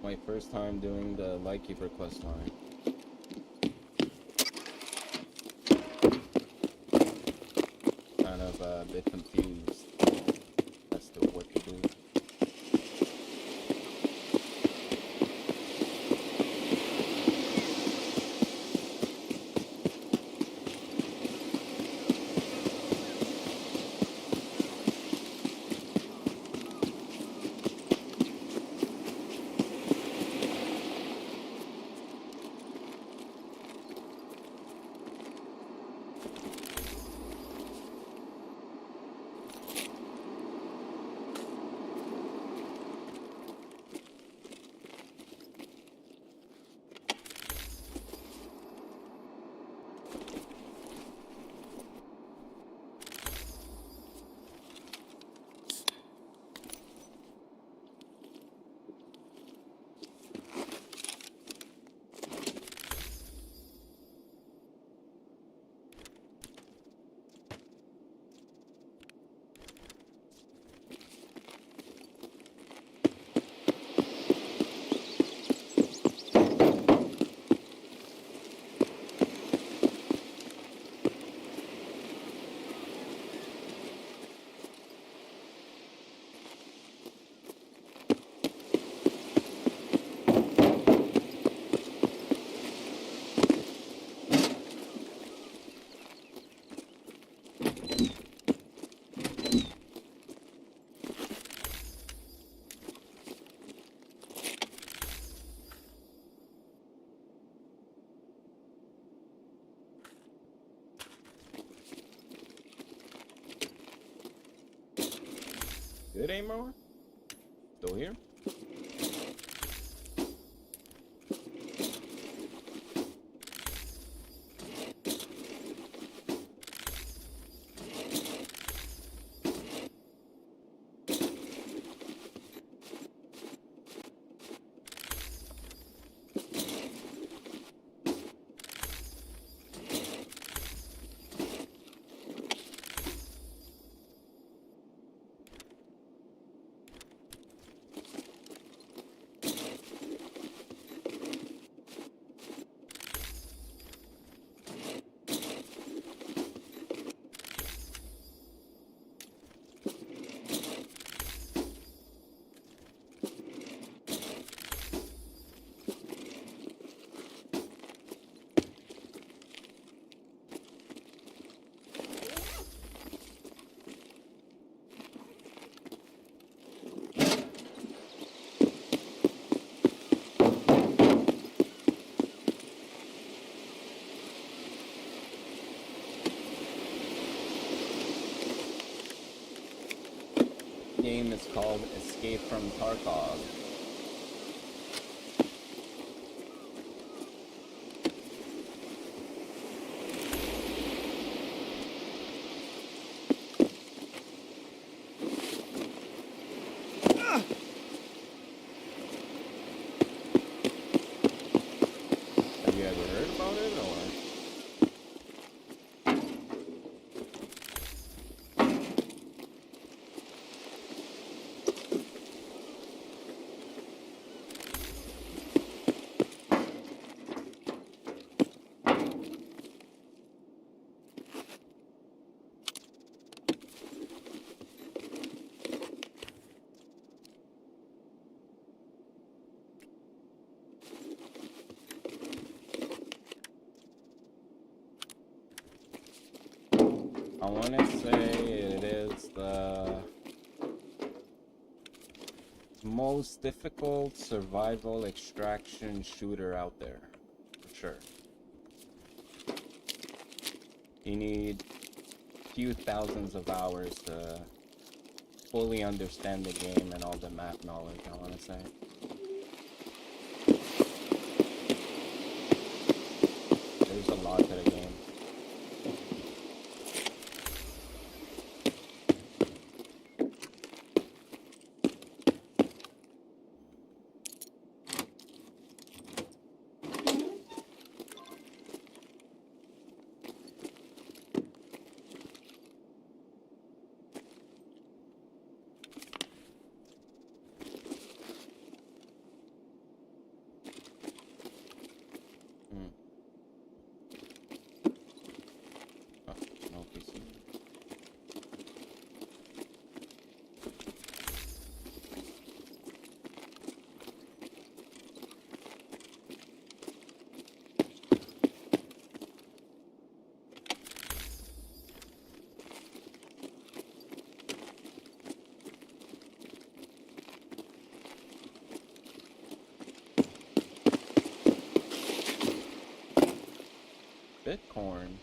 My first time doing the Lightkeeper quest line. Kind of a bit confused as to what to do. Good, Amor? Still here? Game is called Escape from Tarkov. Have you ever I want to say it is the most difficult survival extraction shooter out there, for sure. You need a few thousands of hours to fully understand the game and all the map knowledge, I want to say. There's a lot to the game. Oh, no PC. Bitcoin.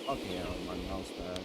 Okay, my mouse pad.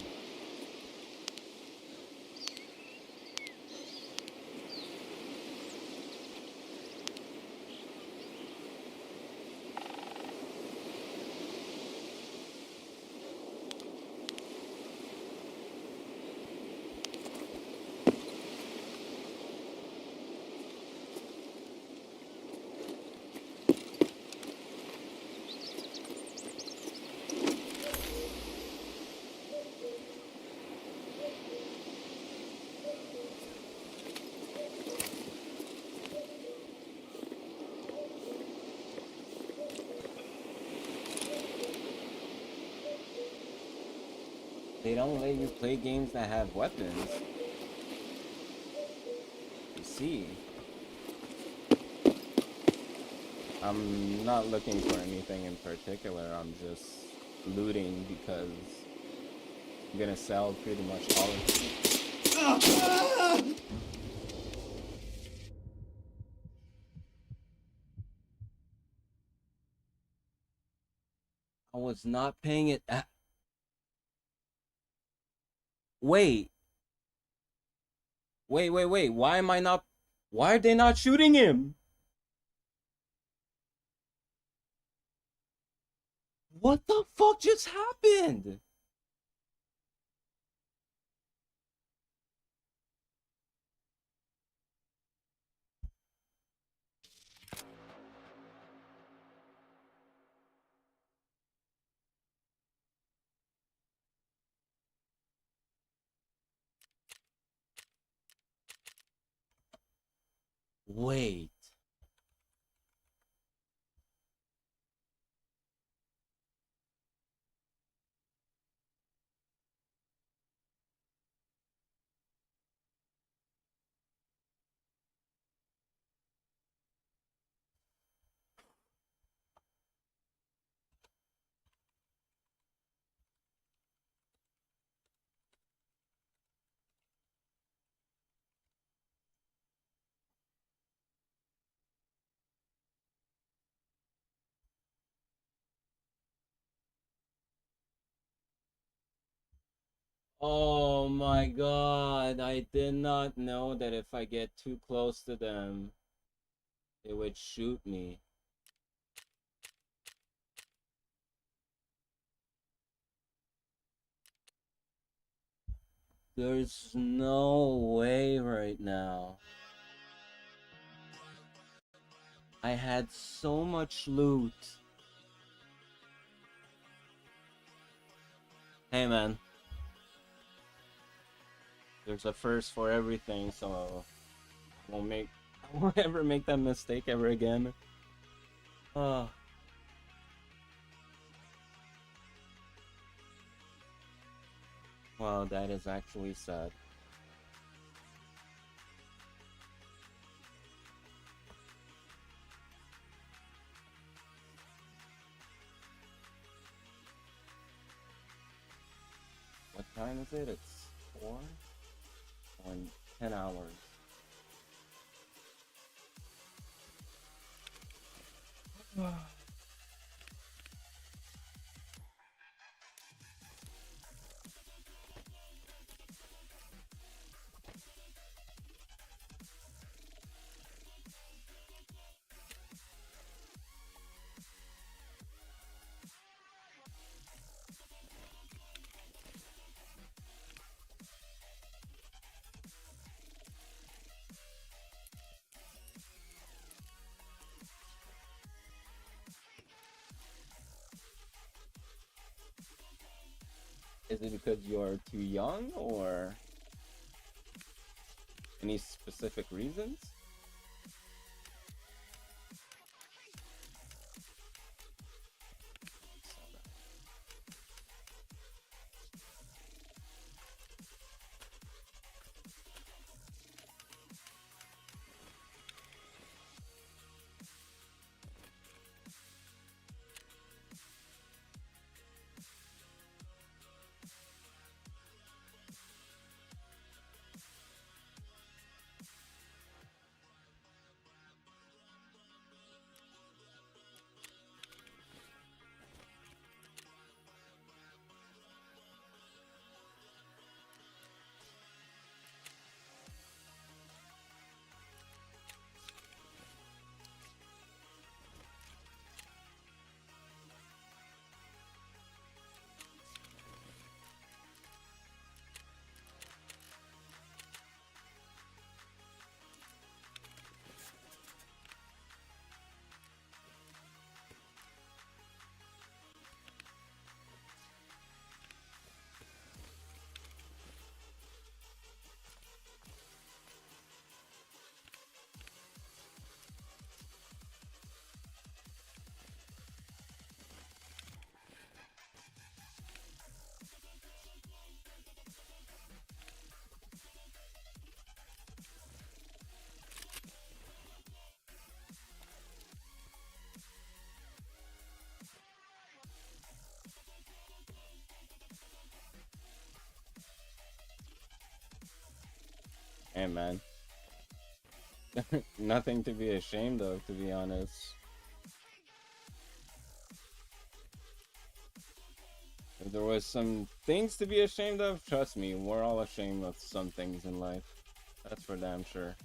They don't let you play games that have weapons. You see. I'm not looking for anything in particular. I'm just looting because I'm gonna sell pretty much all of it. I was not paying it. Wait. Why am I not? Why are they not shooting him? What the fuck just happened? Wait. Oh my god, I did not know that if I get too close to them, it would shoot me. There's no way right now. I had so much loot. Hey man, there's a first for everything, so I won't ever make that mistake ever again. Oh. Wow, that is actually sad. What time is it? It's 4? On 10 hours. Is it because you're too young, or any specific reasons? Hey man, nothing to be ashamed of, to be honest. If there was some things to be ashamed of, trust me, we're all ashamed of some things in life. That's for damn sure.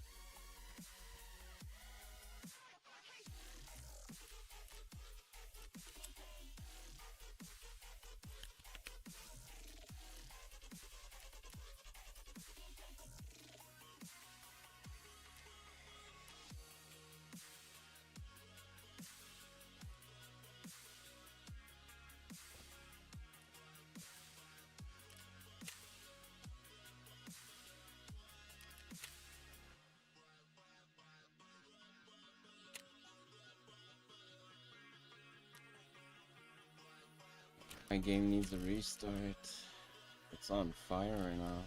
My game needs a restart. It's on fire right now.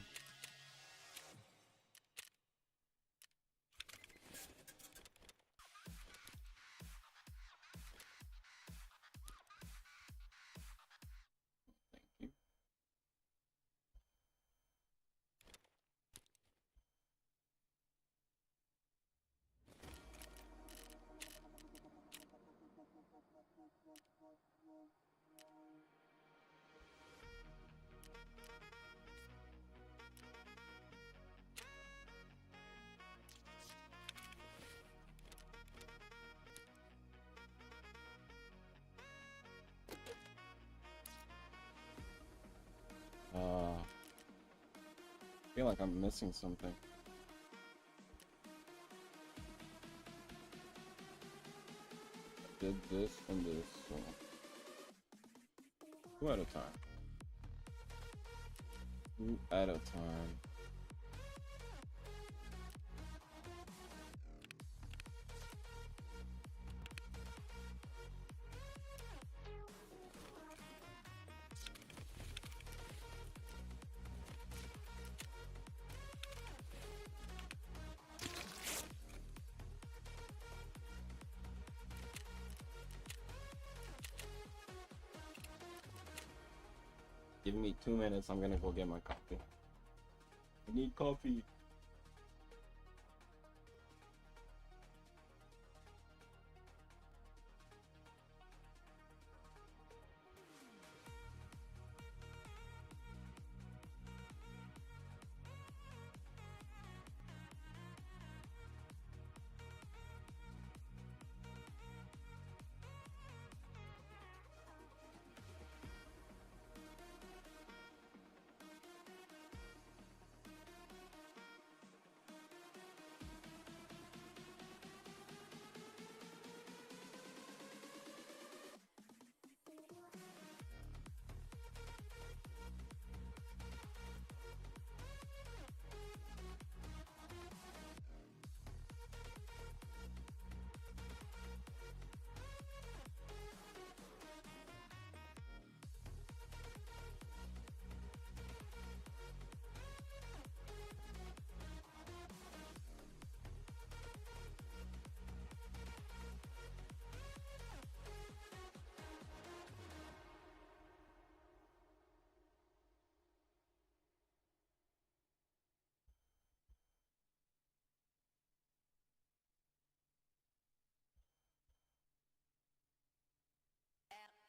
Thank you. I feel like I'm missing something. I did this and this, so 2 at a time. 2 at a time. Give me 2 minutes, I'm gonna go get my coffee. I need coffee.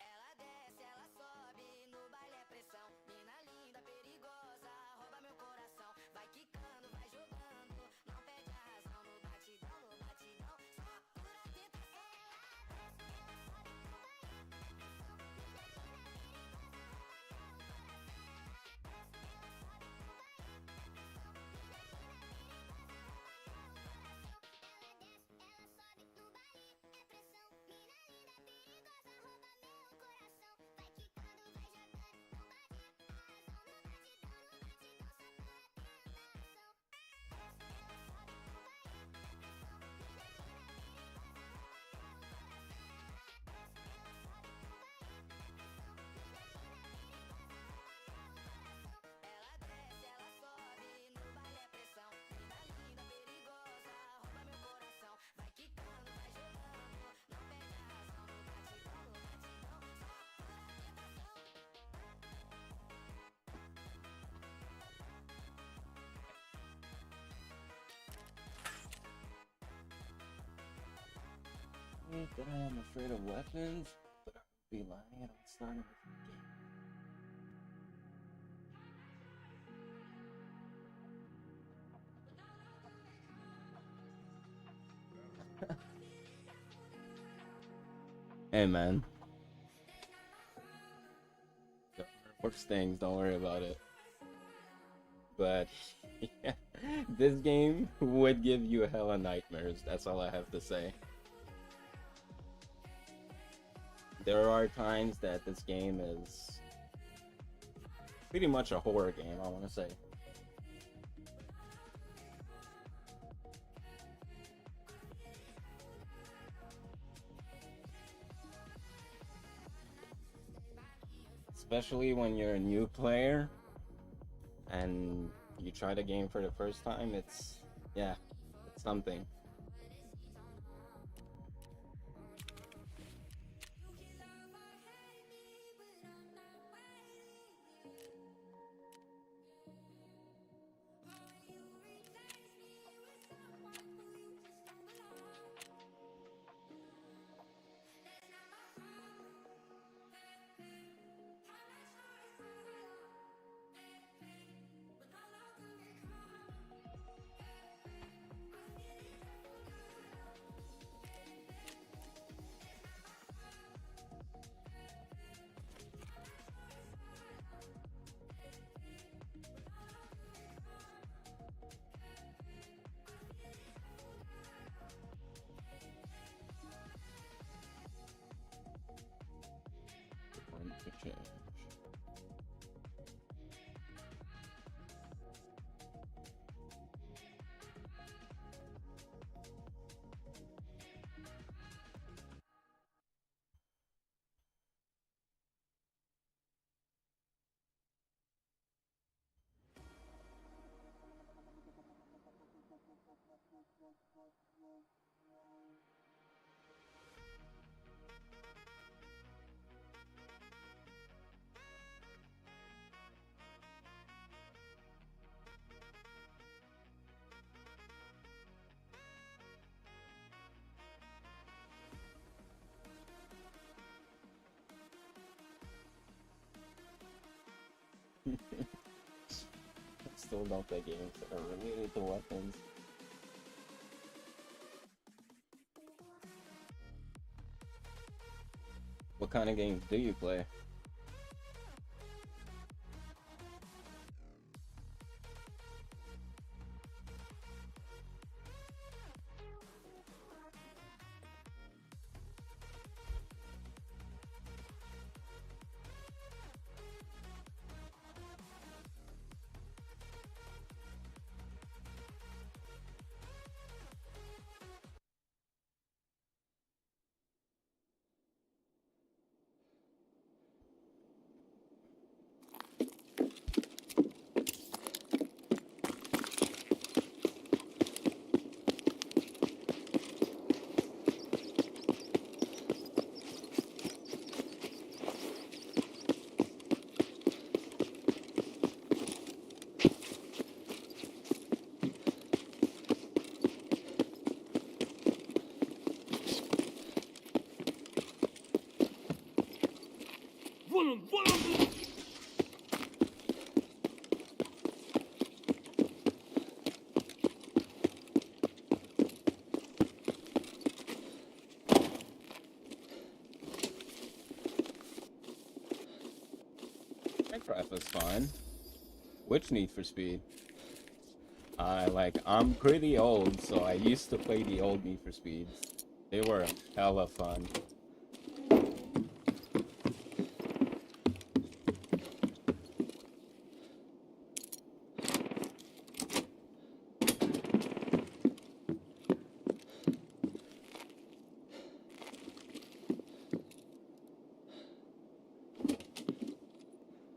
Ela desce, ela sobe, no baile é pressão. Mina linda, perigosa, rouba meu coração. Vai quicando, vai jogando, não perde a razão. No batidão, só pura tentação. Ela desce, ela sobe, no baile é pressão. Mina linda, perigosa, rouba meu coração. Vai quicando, vai jogando, não perde a razão. No batidão, só pura tentação. That I am afraid of weapons, but I would be lying at the start of the game. Hey man. Worst things, don't worry about it. But yeah, this game would give you hella nightmares, that's all I have to say. There are times that this game is pretty much a horror game, I want to say. especially when you're a new player and you try the game for the first time. It's something. Point to change. I still don't play games that are related to weapons. What kind of games do you play? Minecraft was fun. Which Need for Speed? I'm pretty old, so I used to play the old Need for Speeds. They were hella fun.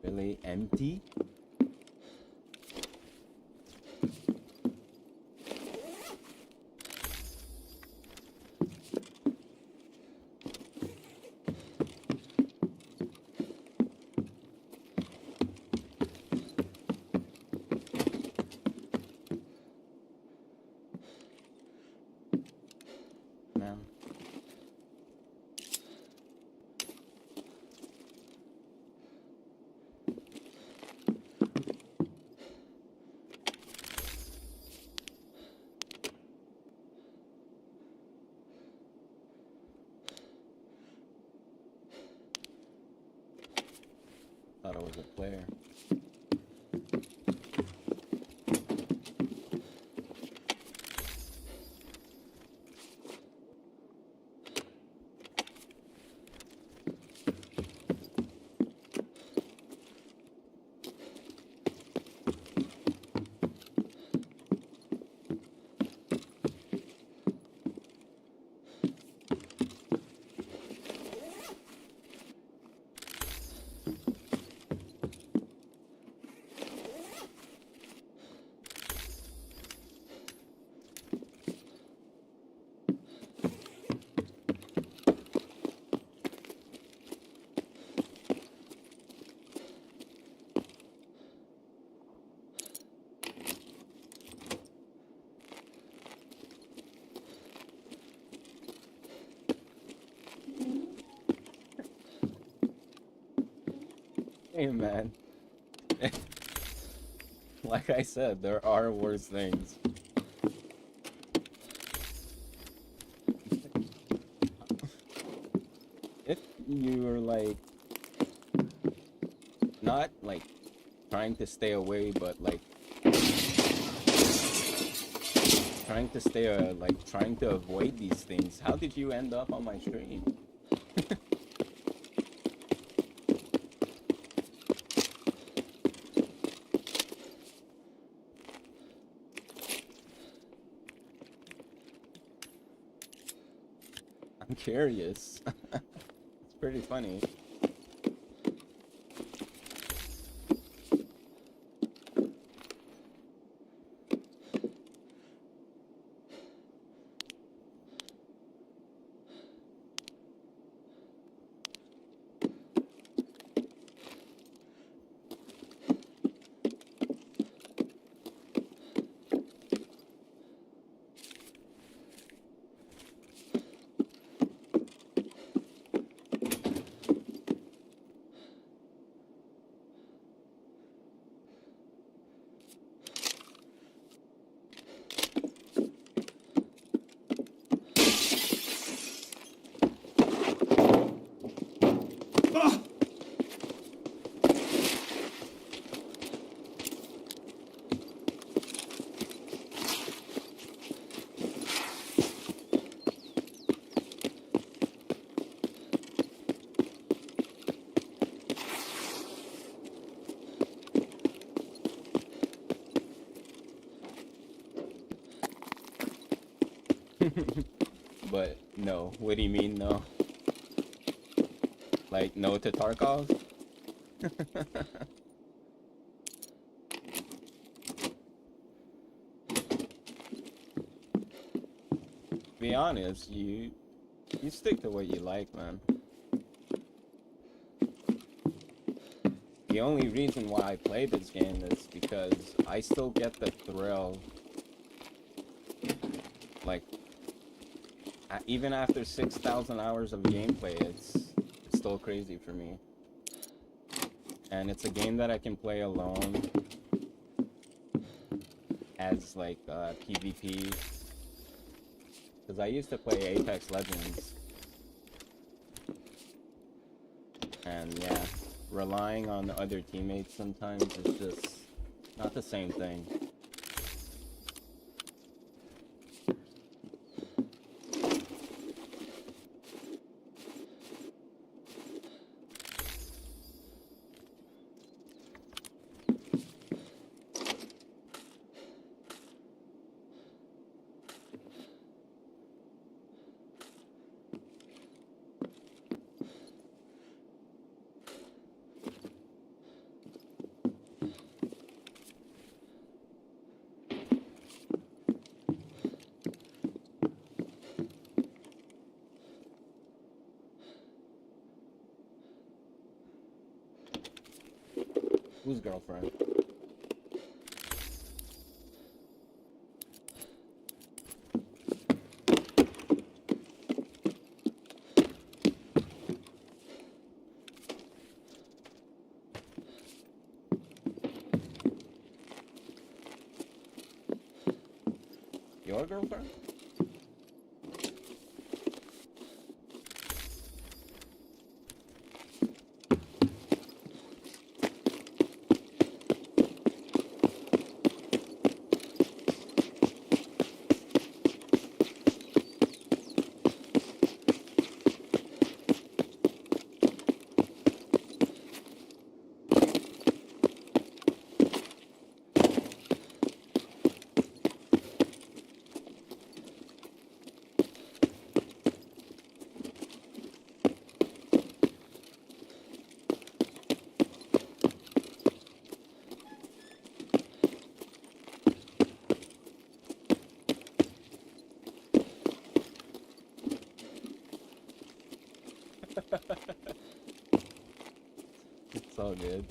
Really empty? Man. Thought I was a player. Hey man, like I said, there are worse things. If you were like not like trying to stay away, but like trying to stay like trying to avoid these things, how did you end up on my stream? I'm curious. It's pretty funny. But no, what do you mean no? Like no to Tarkov? Be honest, you stick to what you like, man. The only reason why I play this game is because I still get the thrill. Like, even after 6,000 hours of gameplay, it's still crazy for me. And it's a game that I can play alone as like PvP. Because I used to play Apex Legends. And yeah, relying on other teammates sometimes is just not the same thing. Whose girlfriend? Your girlfriend? It's all good.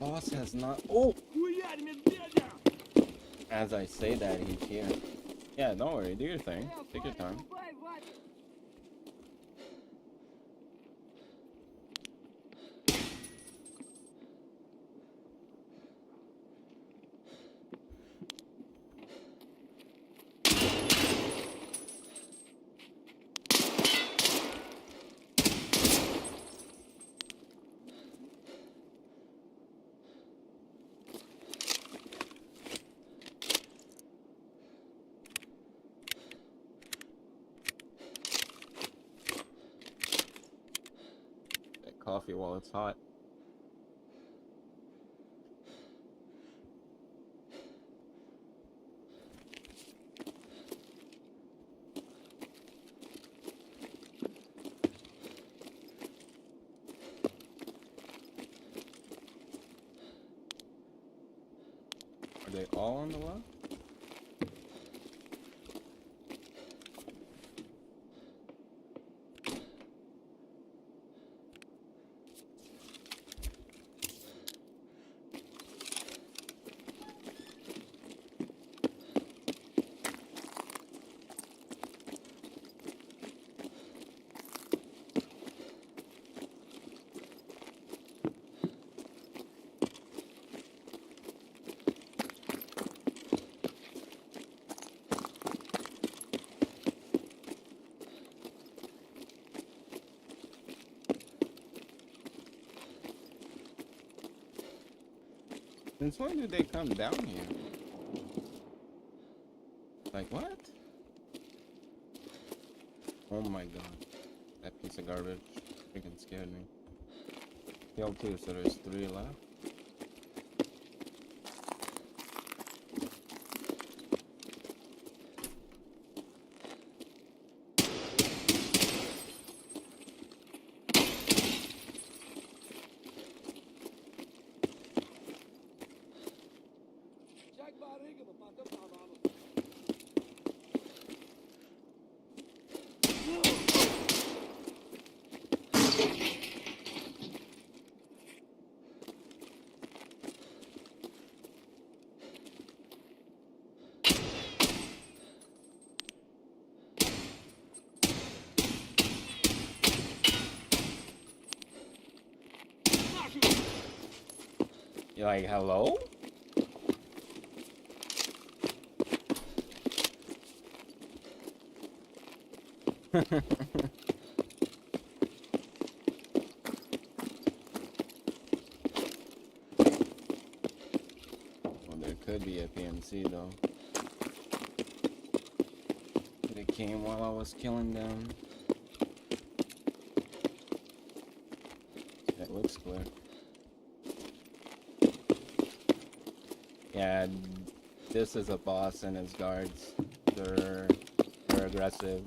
boss has not. Oh! Хуярь, медведя! As I say that, he's here. Yeah, don't worry. Do your thing. Take your time. Рубай, Вася! Get coffee while it's hot. Are they all on the left? Since when did they come down here? Like what? Oh my god. That piece of garbage freaking scared me. Killed two, so there's 3 left. Jack barriga, vou bater o cavalo. You're like, hello? Well, there could be a PMC though. They came while I was killing them. That looks clear. Yeah, this is a boss and his guards. They're aggressive.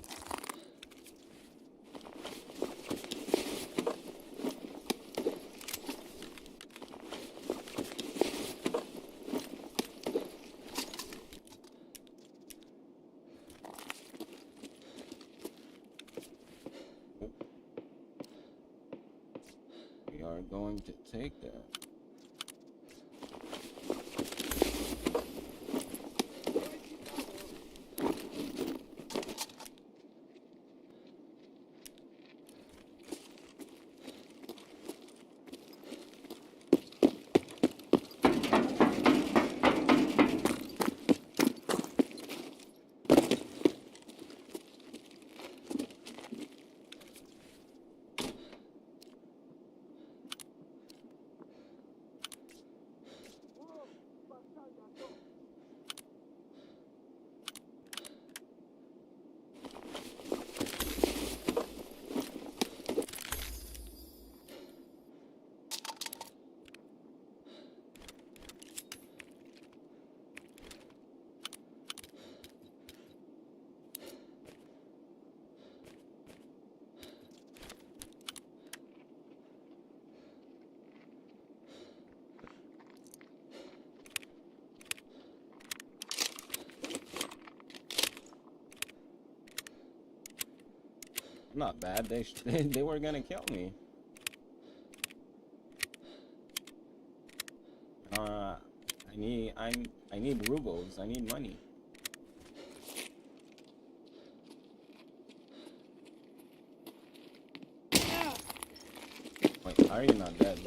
We are going to take that. Not bad. They were gonna kill me. I need rubles. I need money. Wait, how are you not dead?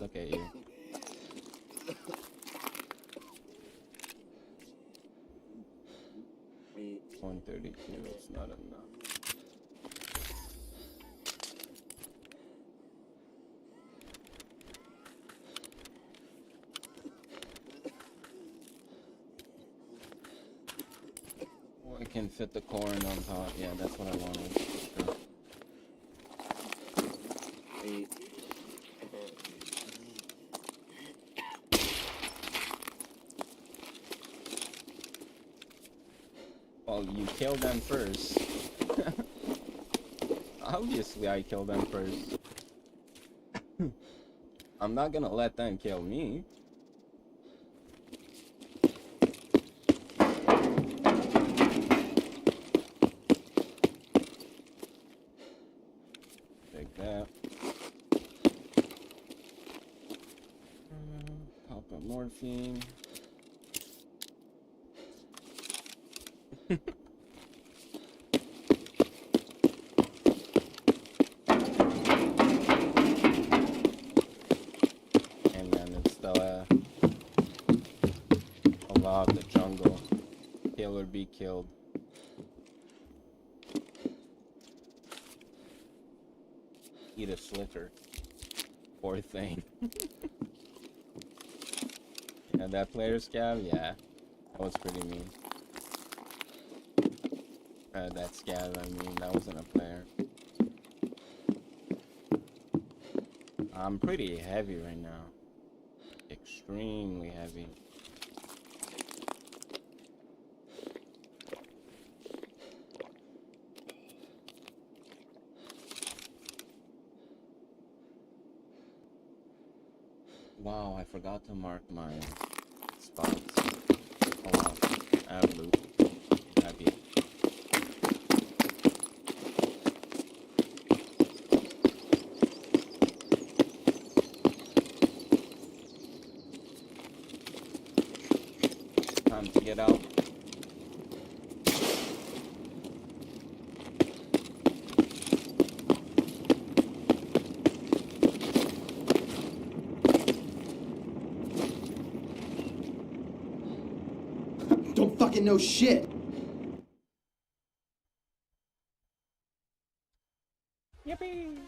Look at you. $132 is not enough. Oh, I can fit the corn on top. Yeah, that's what I wanted. Sure. Well, you kill them first. Obviously, I kill them first. I'm not gonna let them kill me. Take that. Pop up morphine. And then it's the law of the jungle. Kill or be killed. Eat a slicker. Poor thing. And that player scab, yeah, that was pretty mean. That scab, I mean, that wasn't a player. I'm pretty heavy right now. Extremely heavy. Wow, I forgot to mark my spots. Oh wow, I have loot. Happy. Time to get out. Don't fucking know shit. Yippee!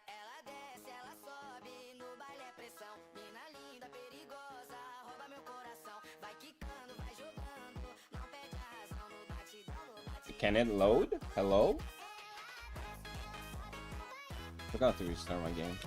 Ela desce, ela sobe, no baile é pressão. Mina linda, perigosa, rouba meu coração. Vai quicando, vai jogando, não perde a razão. No batidão, no batidão. Can it load? Hello? Forgot to restart my game.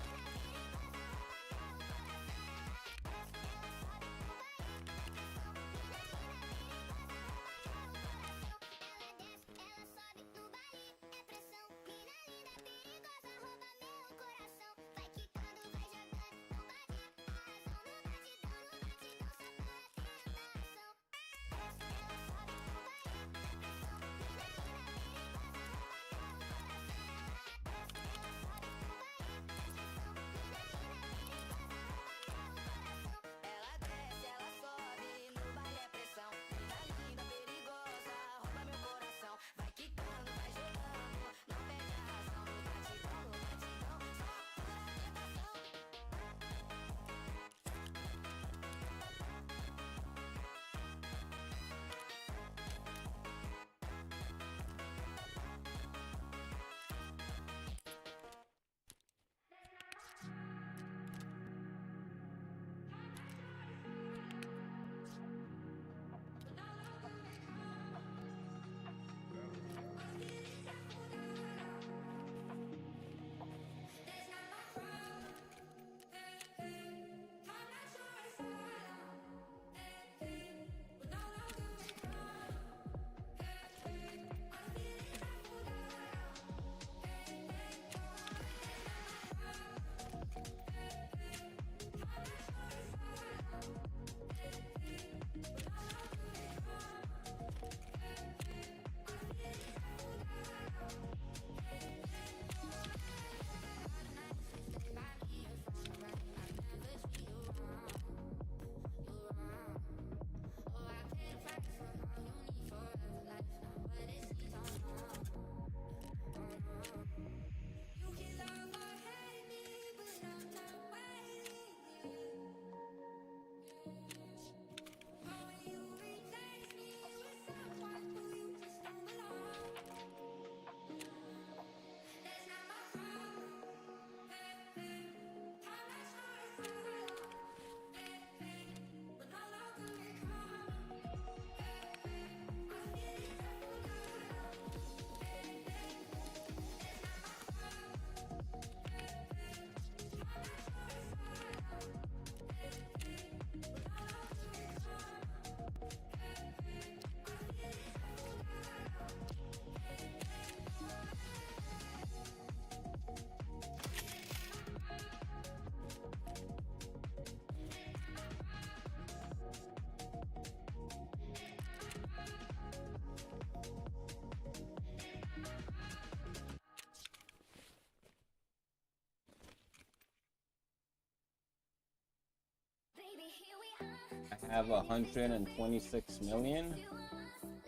have 126 million,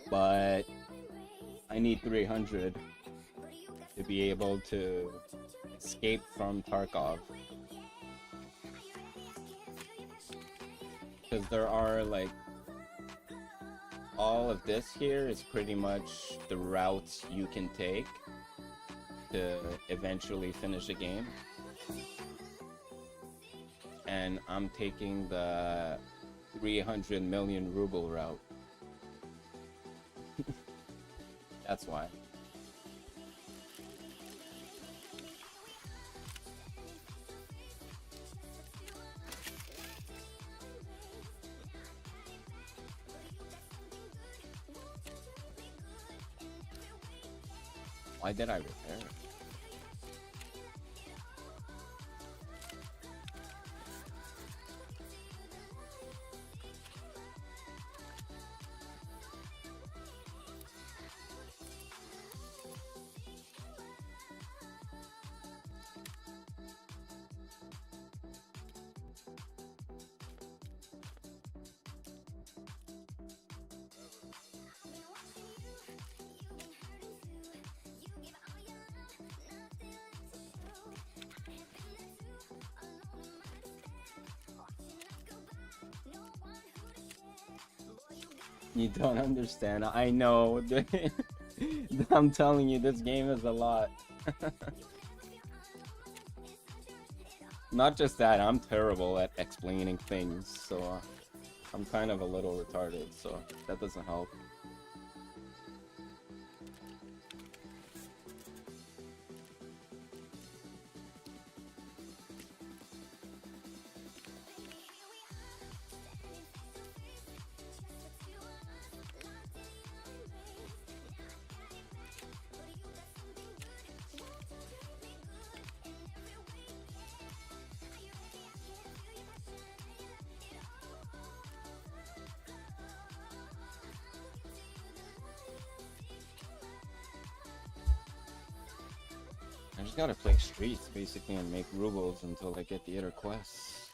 but I need 300 to be able to escape from Tarkov. Because there are like, all of this here is pretty much the routes you can take to eventually finish a game. And I'm taking the 300 million ruble route. That's why. Why did I repair it? You don't understand. I know. I'm telling you, this game is a lot. Not just that, I'm terrible at explaining things, so I'm kind of a little retarded, so that doesn't help. I just gotta play streets basically and make rubles until I get the other quests.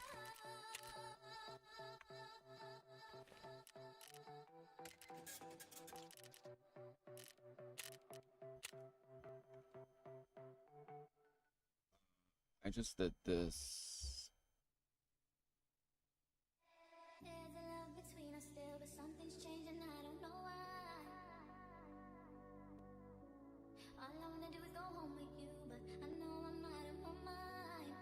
I just did this. There's a love between us still, but something's changing, I don't know why. All I wanna do is go home with you, but I know I'm out of my mind.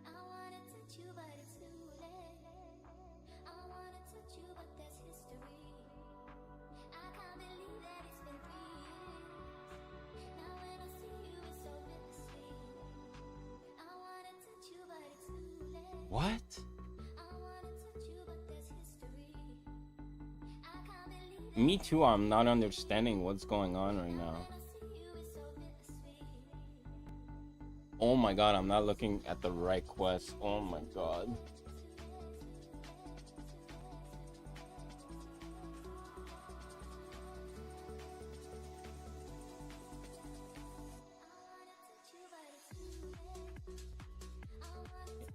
I wanna touch you, but it's too late. I wanna touch you, but there's history. I can't believe that it's been 3 years. Now when I see you, it's so bittersweet. I wanna touch you, but it's too late. What? Me too, I'm not understanding what's going on right now. Oh my god, I'm not looking at the right quest. Oh my god.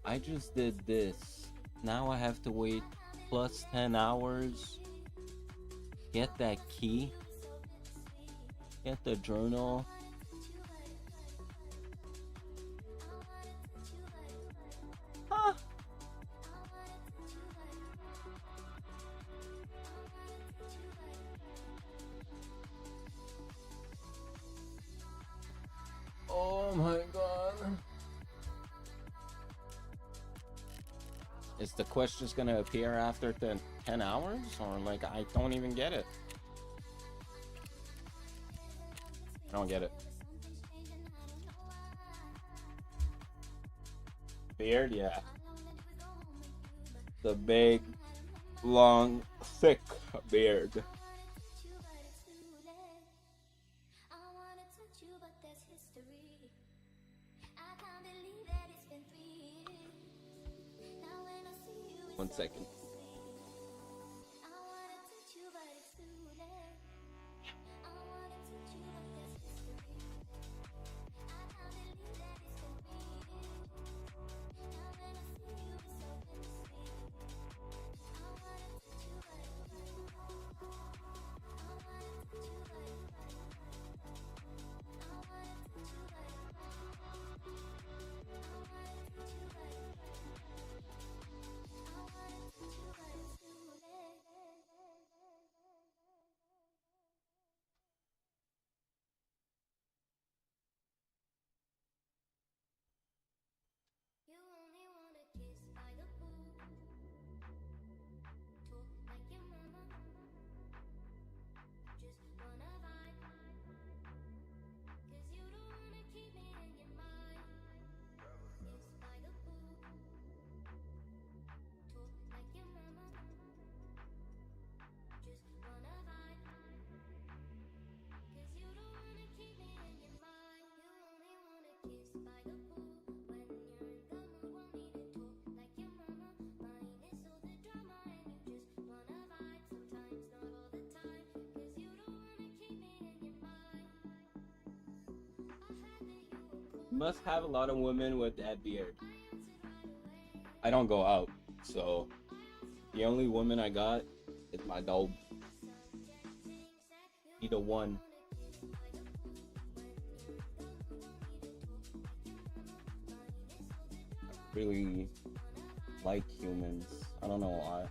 I just did this. Now I have to wait plus 10 hours. Get that key. Get the journal. Huh. Oh my god. Is the quest just gonna appear after 10 hours? Or like, I don't even get it. I don't get it. Beard, yeah. The big, long, thick beard. One second. must have a lot of women with that beard. I don't go out, so the only woman I got is my dog. Be the one. I really like humans. I don't know why.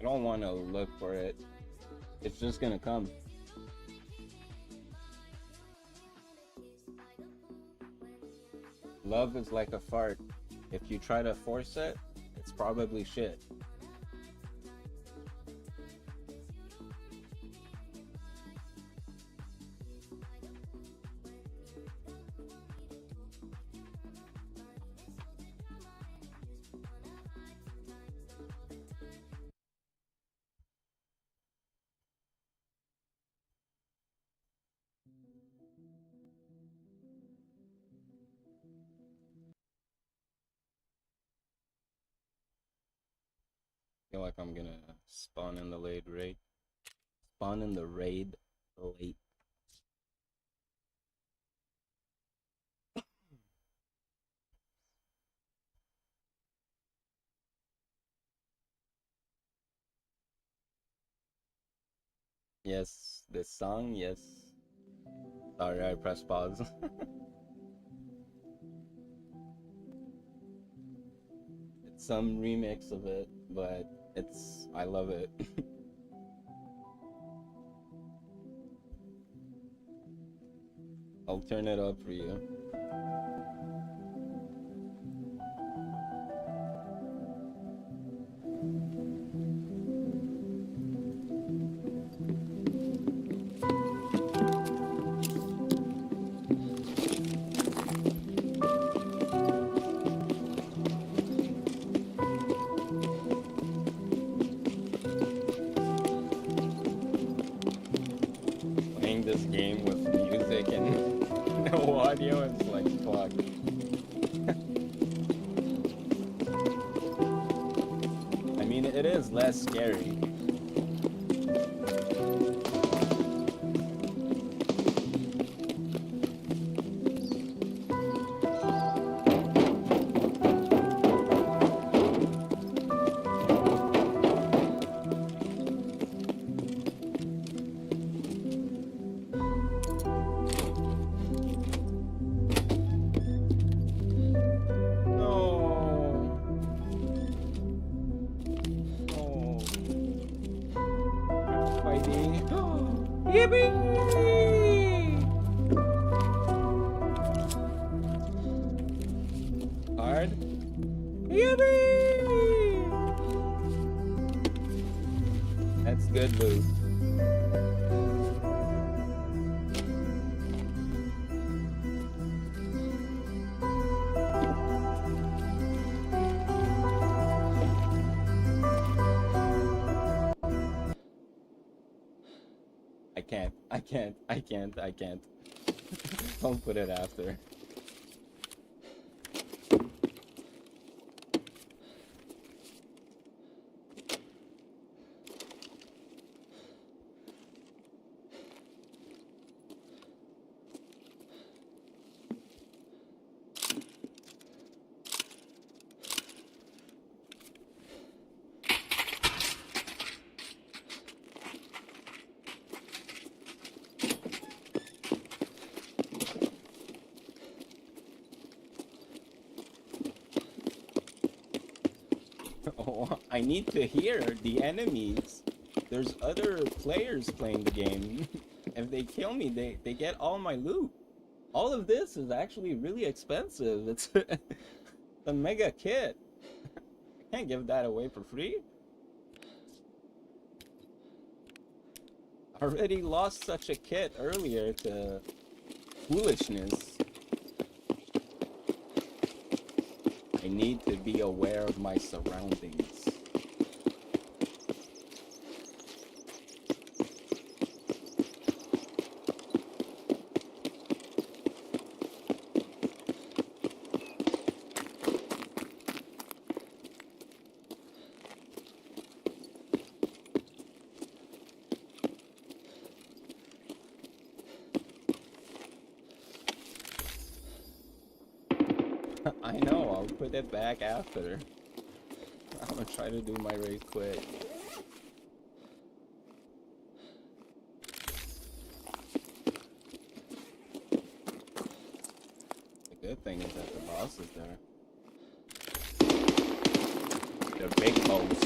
I don't want to look for it. It's just gonna come. Love is like a fart. If you try to force it, it's probably shit. Feel like I'm gonna spawn in the raid. Spawn in the raid late. Yes, this song, yes. Sorry, I pressed pause. It's some remix of it, but I love it. I'll turn it up for you. Playing this game with music and no audio is like fuck. I mean, it is less scary. Hard. Yippee! That's good loot. I can't. Don't put it after. Oh, I need to hear the enemies. There's other players playing the game. If they kill me, they get all my loot. All of this is actually really expensive. It's the mega kit. I can't give that away for free. Already lost such a kit earlier to foolishness. I need to be aware of my surroundings. I know, I'll put it back after. I'm gonna try to do my race quick. The good thing is that the boss is there. The big boss.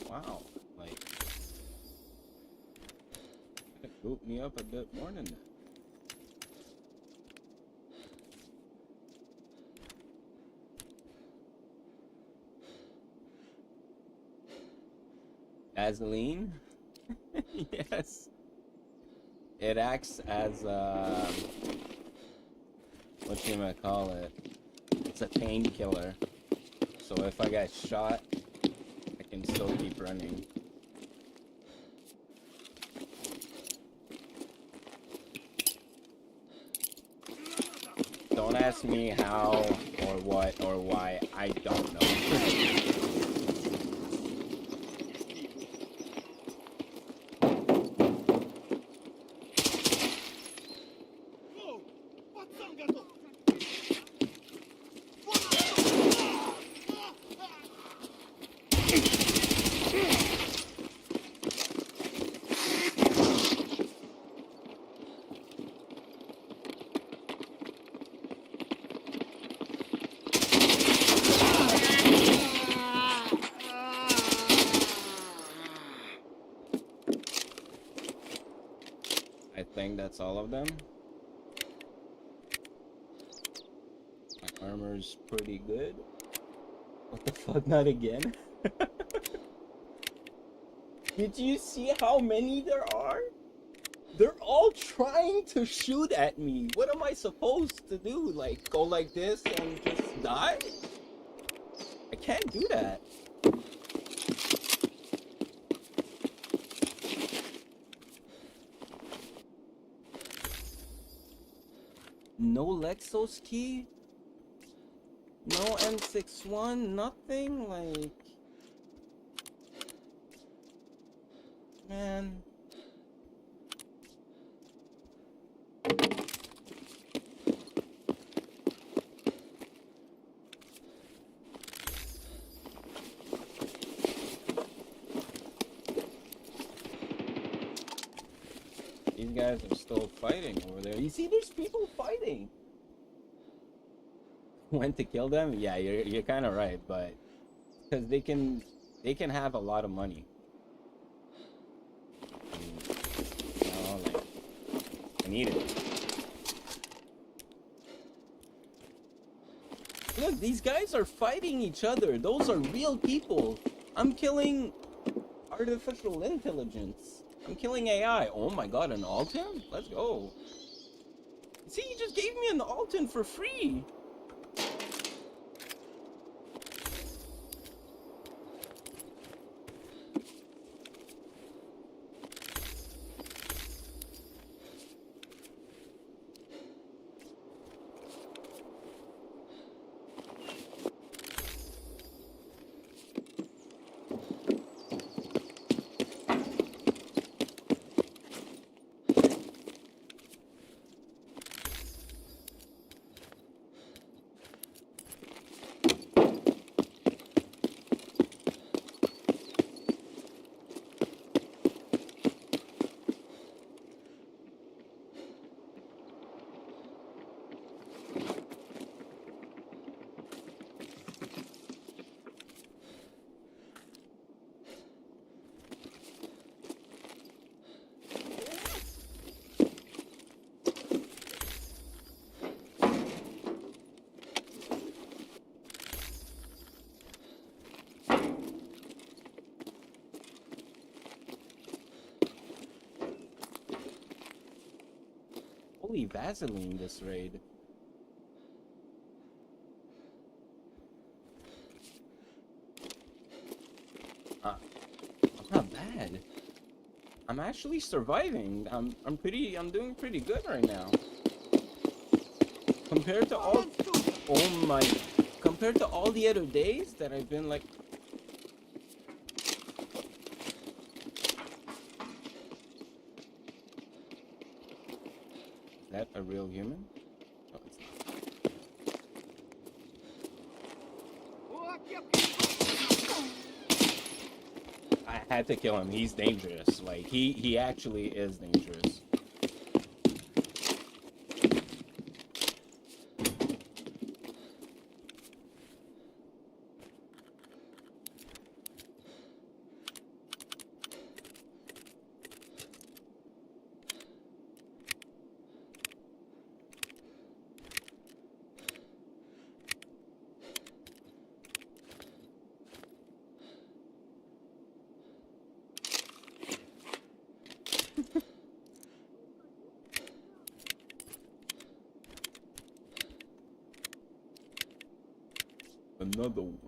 Wow, like, it booped me up a bit more than that. Vaseline? Yes. It acts as, what you might call it? It's a painkiller. So if I get shot, I can still keep running. Don't ask me how or what or why. I don't know. I think that's all of them. My armor's pretty good. What the fuck, not again? Did you see how many there are? They're all trying to shoot at me. What am I supposed to do? Like, go like this and just die? I can't do that. No Lexos key? No M61? Nothing? Like... Man... These guys are still fighting over there. You see, there's people fighting. When to kill them? Yeah, you're kind of right, but because they can have a lot of money. You know, like, I need it. Look, these guys are fighting each other. Those are real people. I'm killing artificial intelligence. I'm killing AI. Oh my god, an Alton? Let's go. See, you just gave me an Alton for free. heavily Vaseline this raid. I'm not bad. I'm actually surviving. I'm doing pretty good right now. Compared to all, oh my, compared to all the other days that I've been like. Is that a real human? No, it's not. I had to kill him. He's dangerous. Like he actually is dangerous. Another one.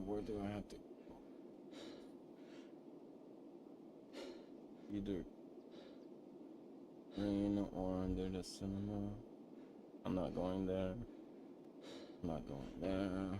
Where do I have to go? Either green or under the cinema. I'm not going there. I'm not going there.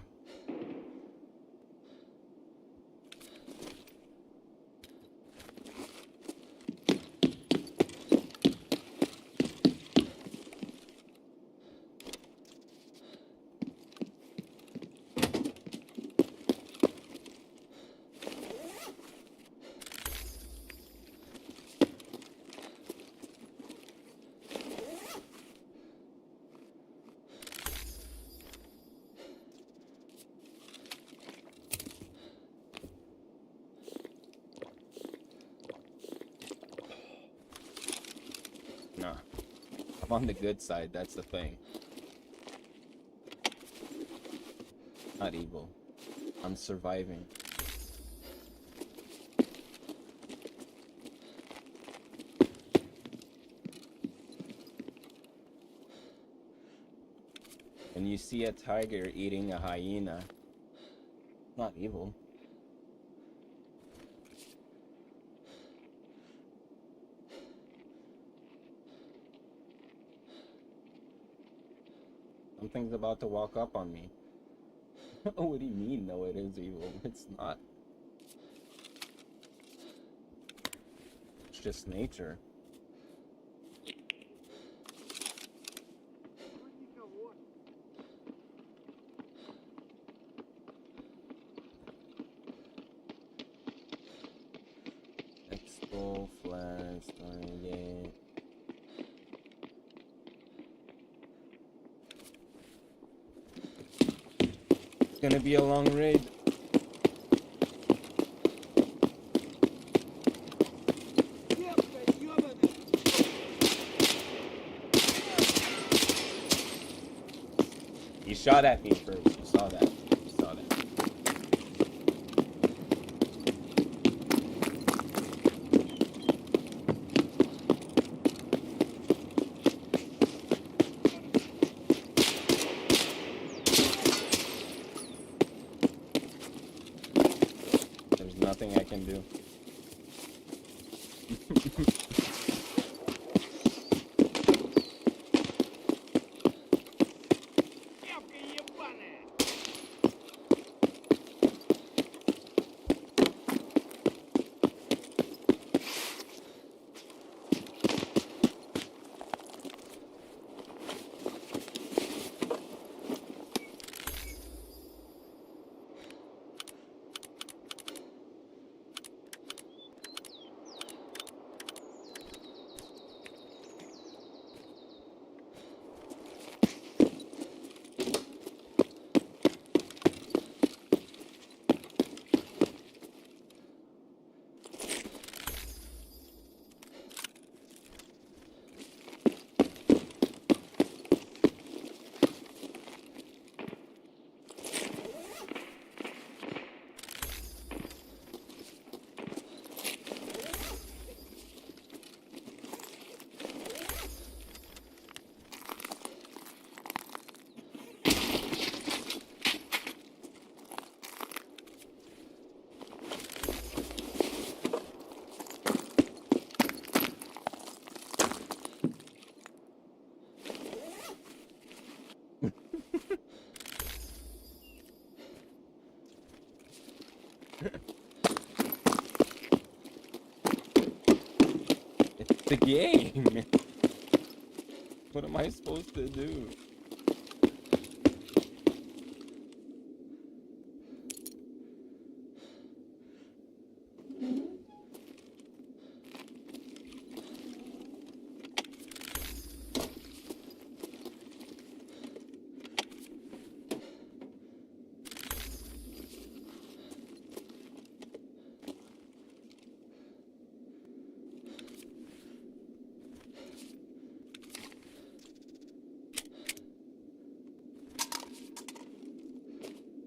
Nah, I'm on the good side, that's the thing. Not evil. I'm surviving. When you see a tiger eating a hyena, not evil. Something's about to walk up on me. What do you mean? No, it is evil. It's not. It's just nature. Expo, Flash, Stargate. It's gonna be a long raid. He shot at me first. You saw that. You saw that. There's nothing I can do. the game. What am I supposed to do?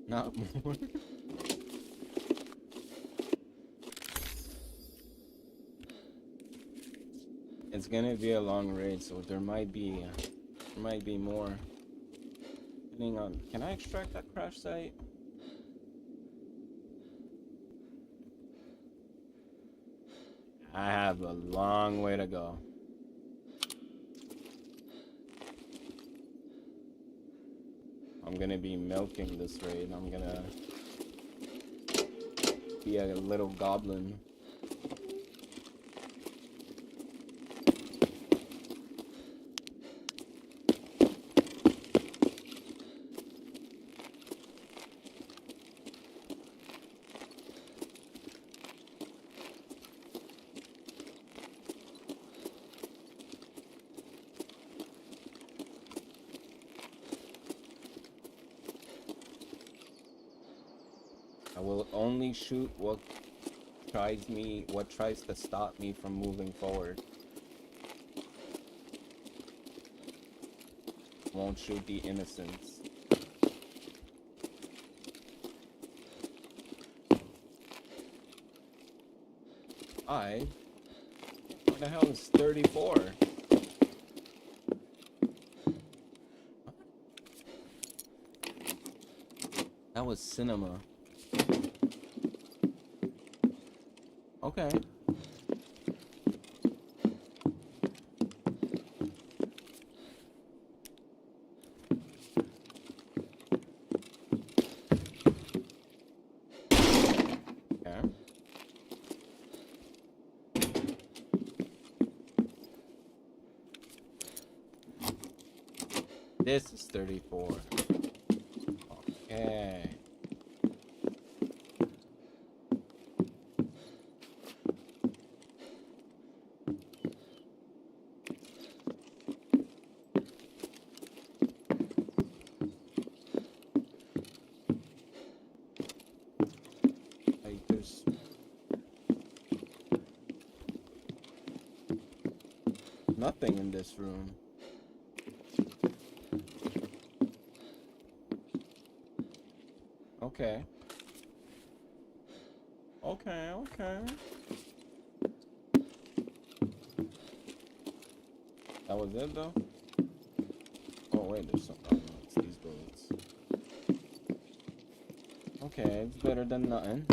Not more. It's gonna be a long raid, so there might be more. Depending on, can I extract that crash site? I have a long way to go. I'm gonna be milking this raid. I'm gonna be a little goblin. I will only shoot what tries to stop me from moving forward. Won't shoot the innocents. What the hell is 34? That was cinema. Okay. Okay. This is 34. Okay. Like, there's nothing in this room. Okay. Okay. That was it though? Oh wait, there's something. Oh, no, it's these bullets. Okay, it's better than nothing.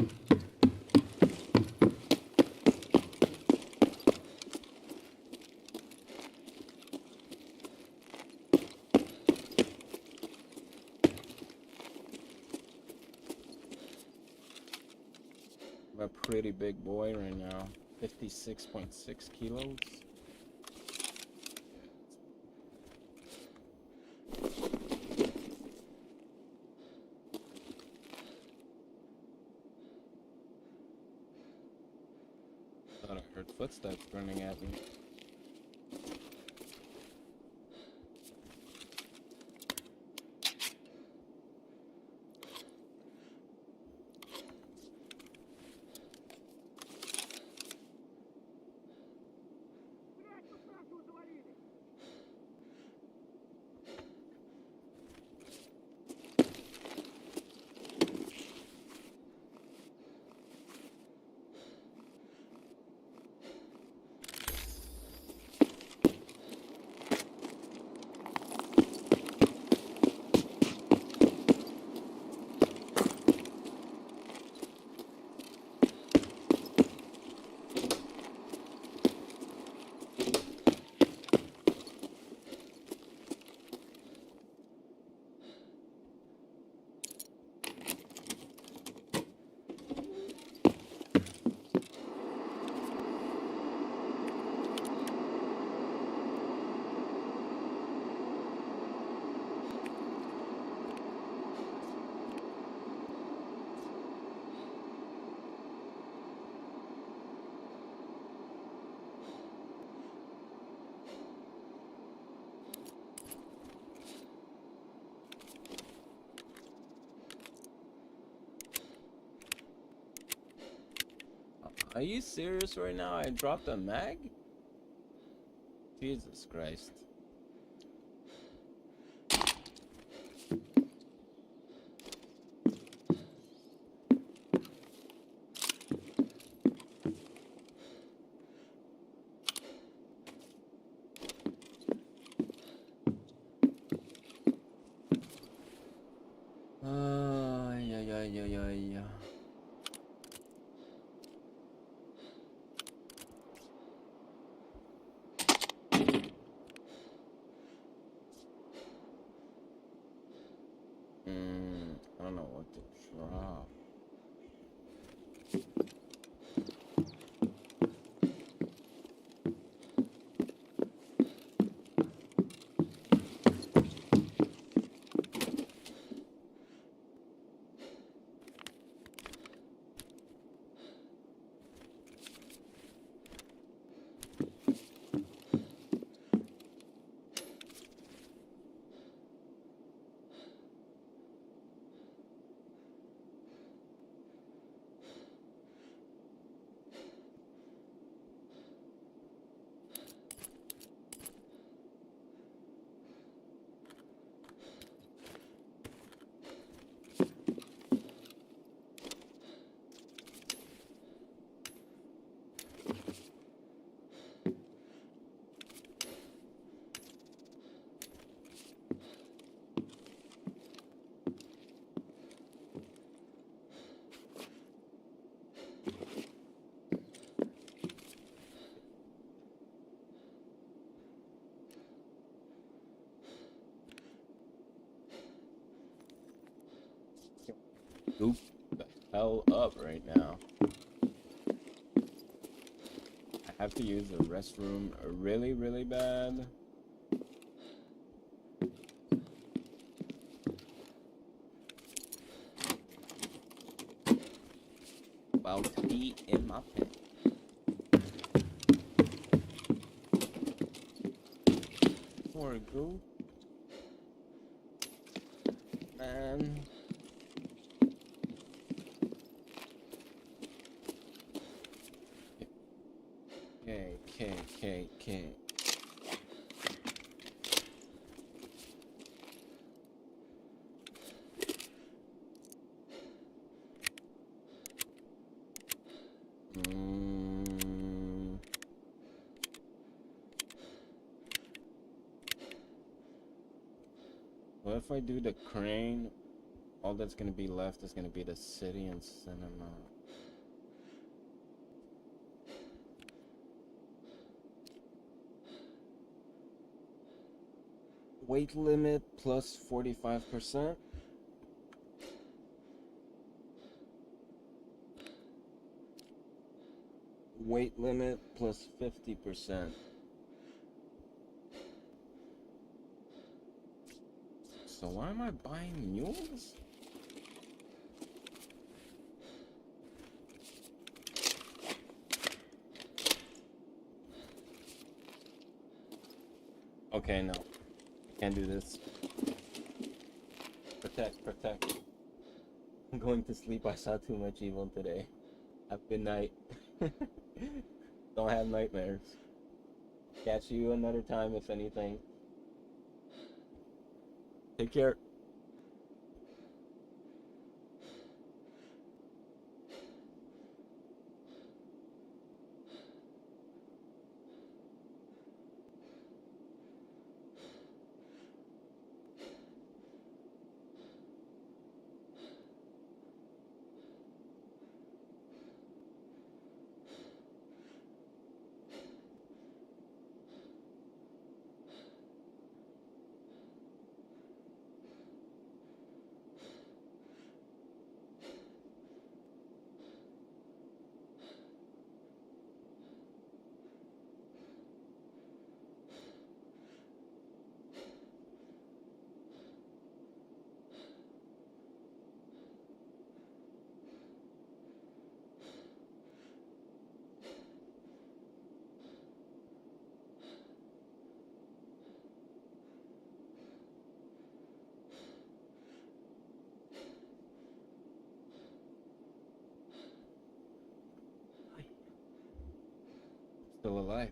I'm a pretty big boy right now. 56.6 kilos. Thought I heard footsteps running at me. Are you serious right now? I dropped a mag? Jesus Christ. Yeah, yeah, yeah, yeah, yeah. I don't know what to drop. Goop the hell up right now. I have to use the restroom really, really bad. About to be in my pit. More goop. Man. Okay. What if I do the crane? All that's gonna be left is gonna be the city and cinema. Weight limit plus 45%. Weight limit plus 50%. So why am I buying mules? Okay, no. Can't do this. Protect. I'm going to sleep. I saw too much evil today. Have a good night. Don't have nightmares. Catch you another time if anything. Take care. still alive.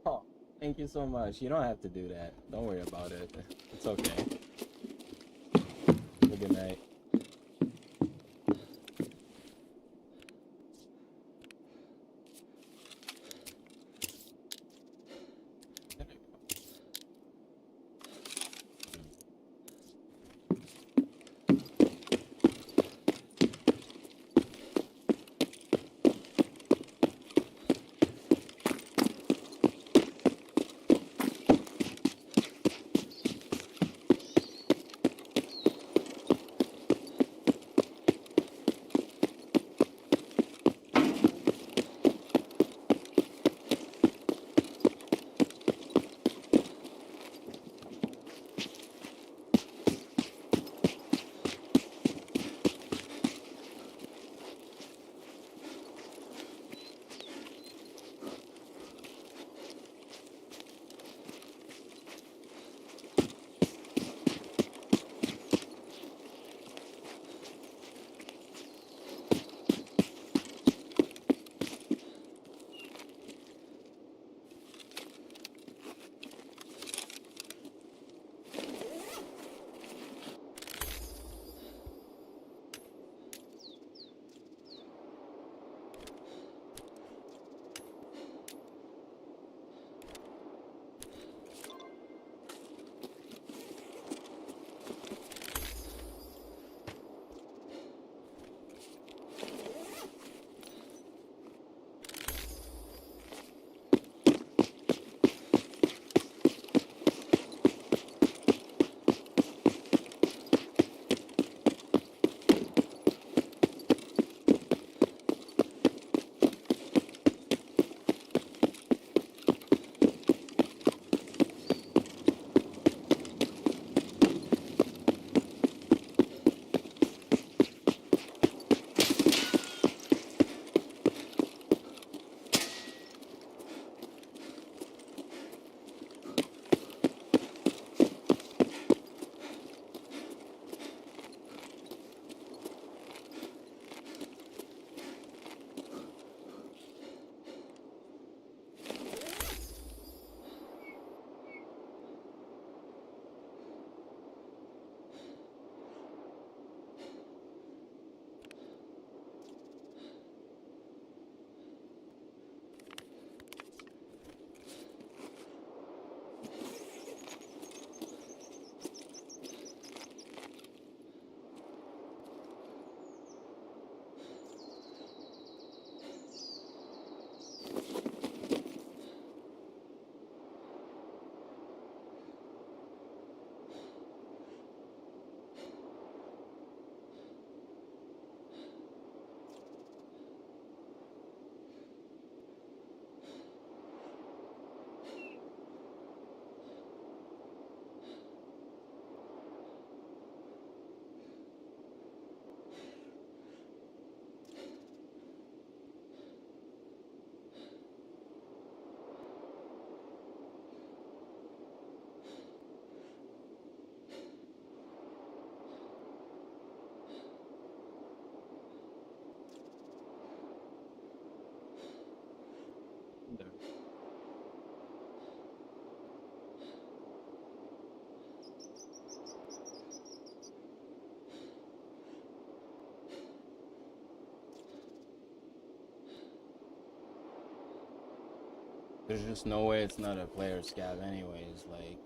Oh, thank you so much. You don't have to do that. Don't worry about it. It's okay. Good night. There. There's just no way it's not a player scav anyways, like.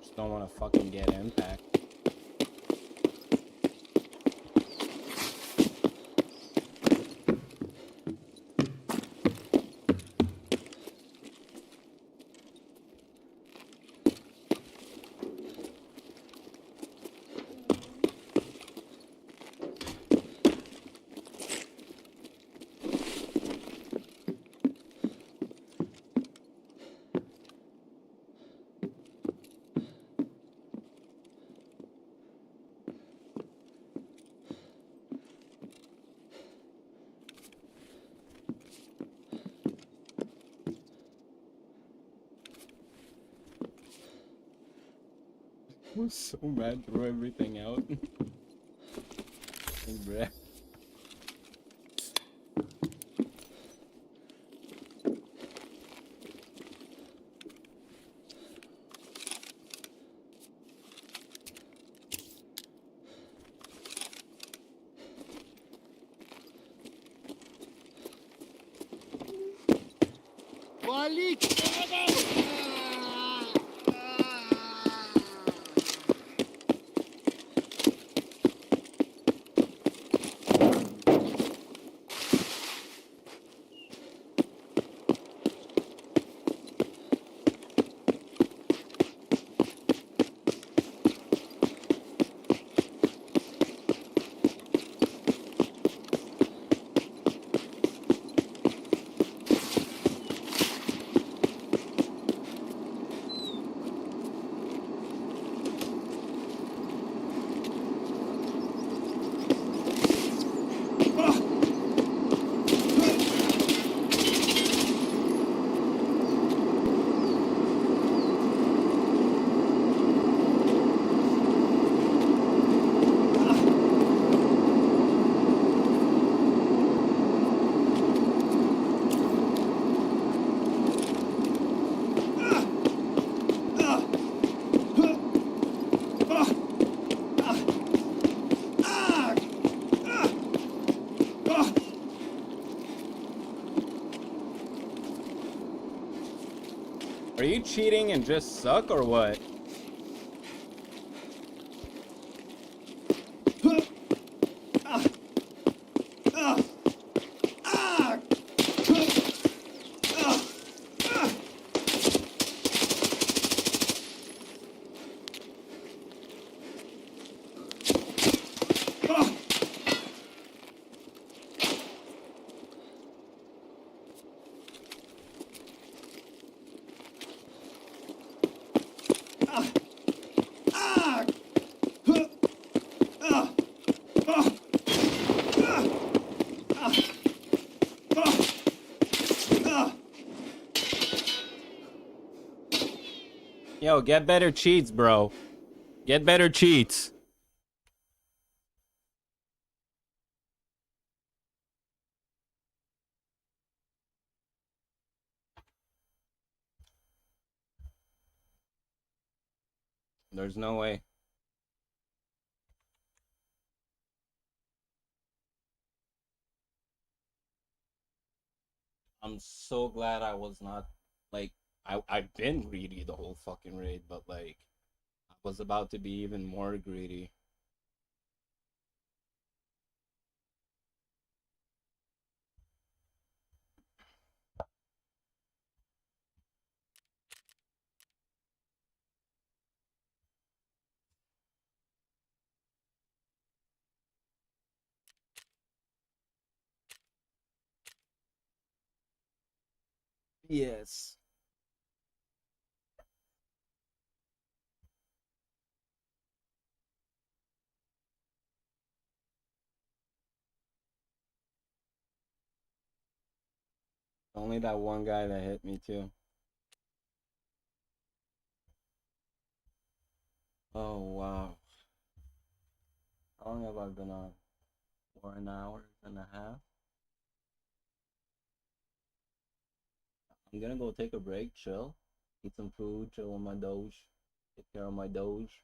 Just don't want to fucking get impact. was so mad, threw everything out. Hey, bruh. Валить надо! Are you cheating and just suck or what? Yo, get better cheats, bro. Get better cheats. There's no way. I'm so glad I was not, like, I've been greedy the whole fucking raid, but like I was about to be even more greedy. Yes. Only that one guy that hit me too. Oh wow. How long have I been on? 4 hours and a half. I'm gonna go take a break, chill, eat some food, chill on my Doge, take care of my Doge,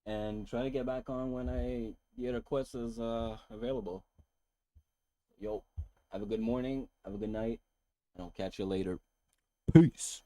and try to get back on when the other quest is available. Yo, have a good morning, have a good night, and I'll catch you later. Peace.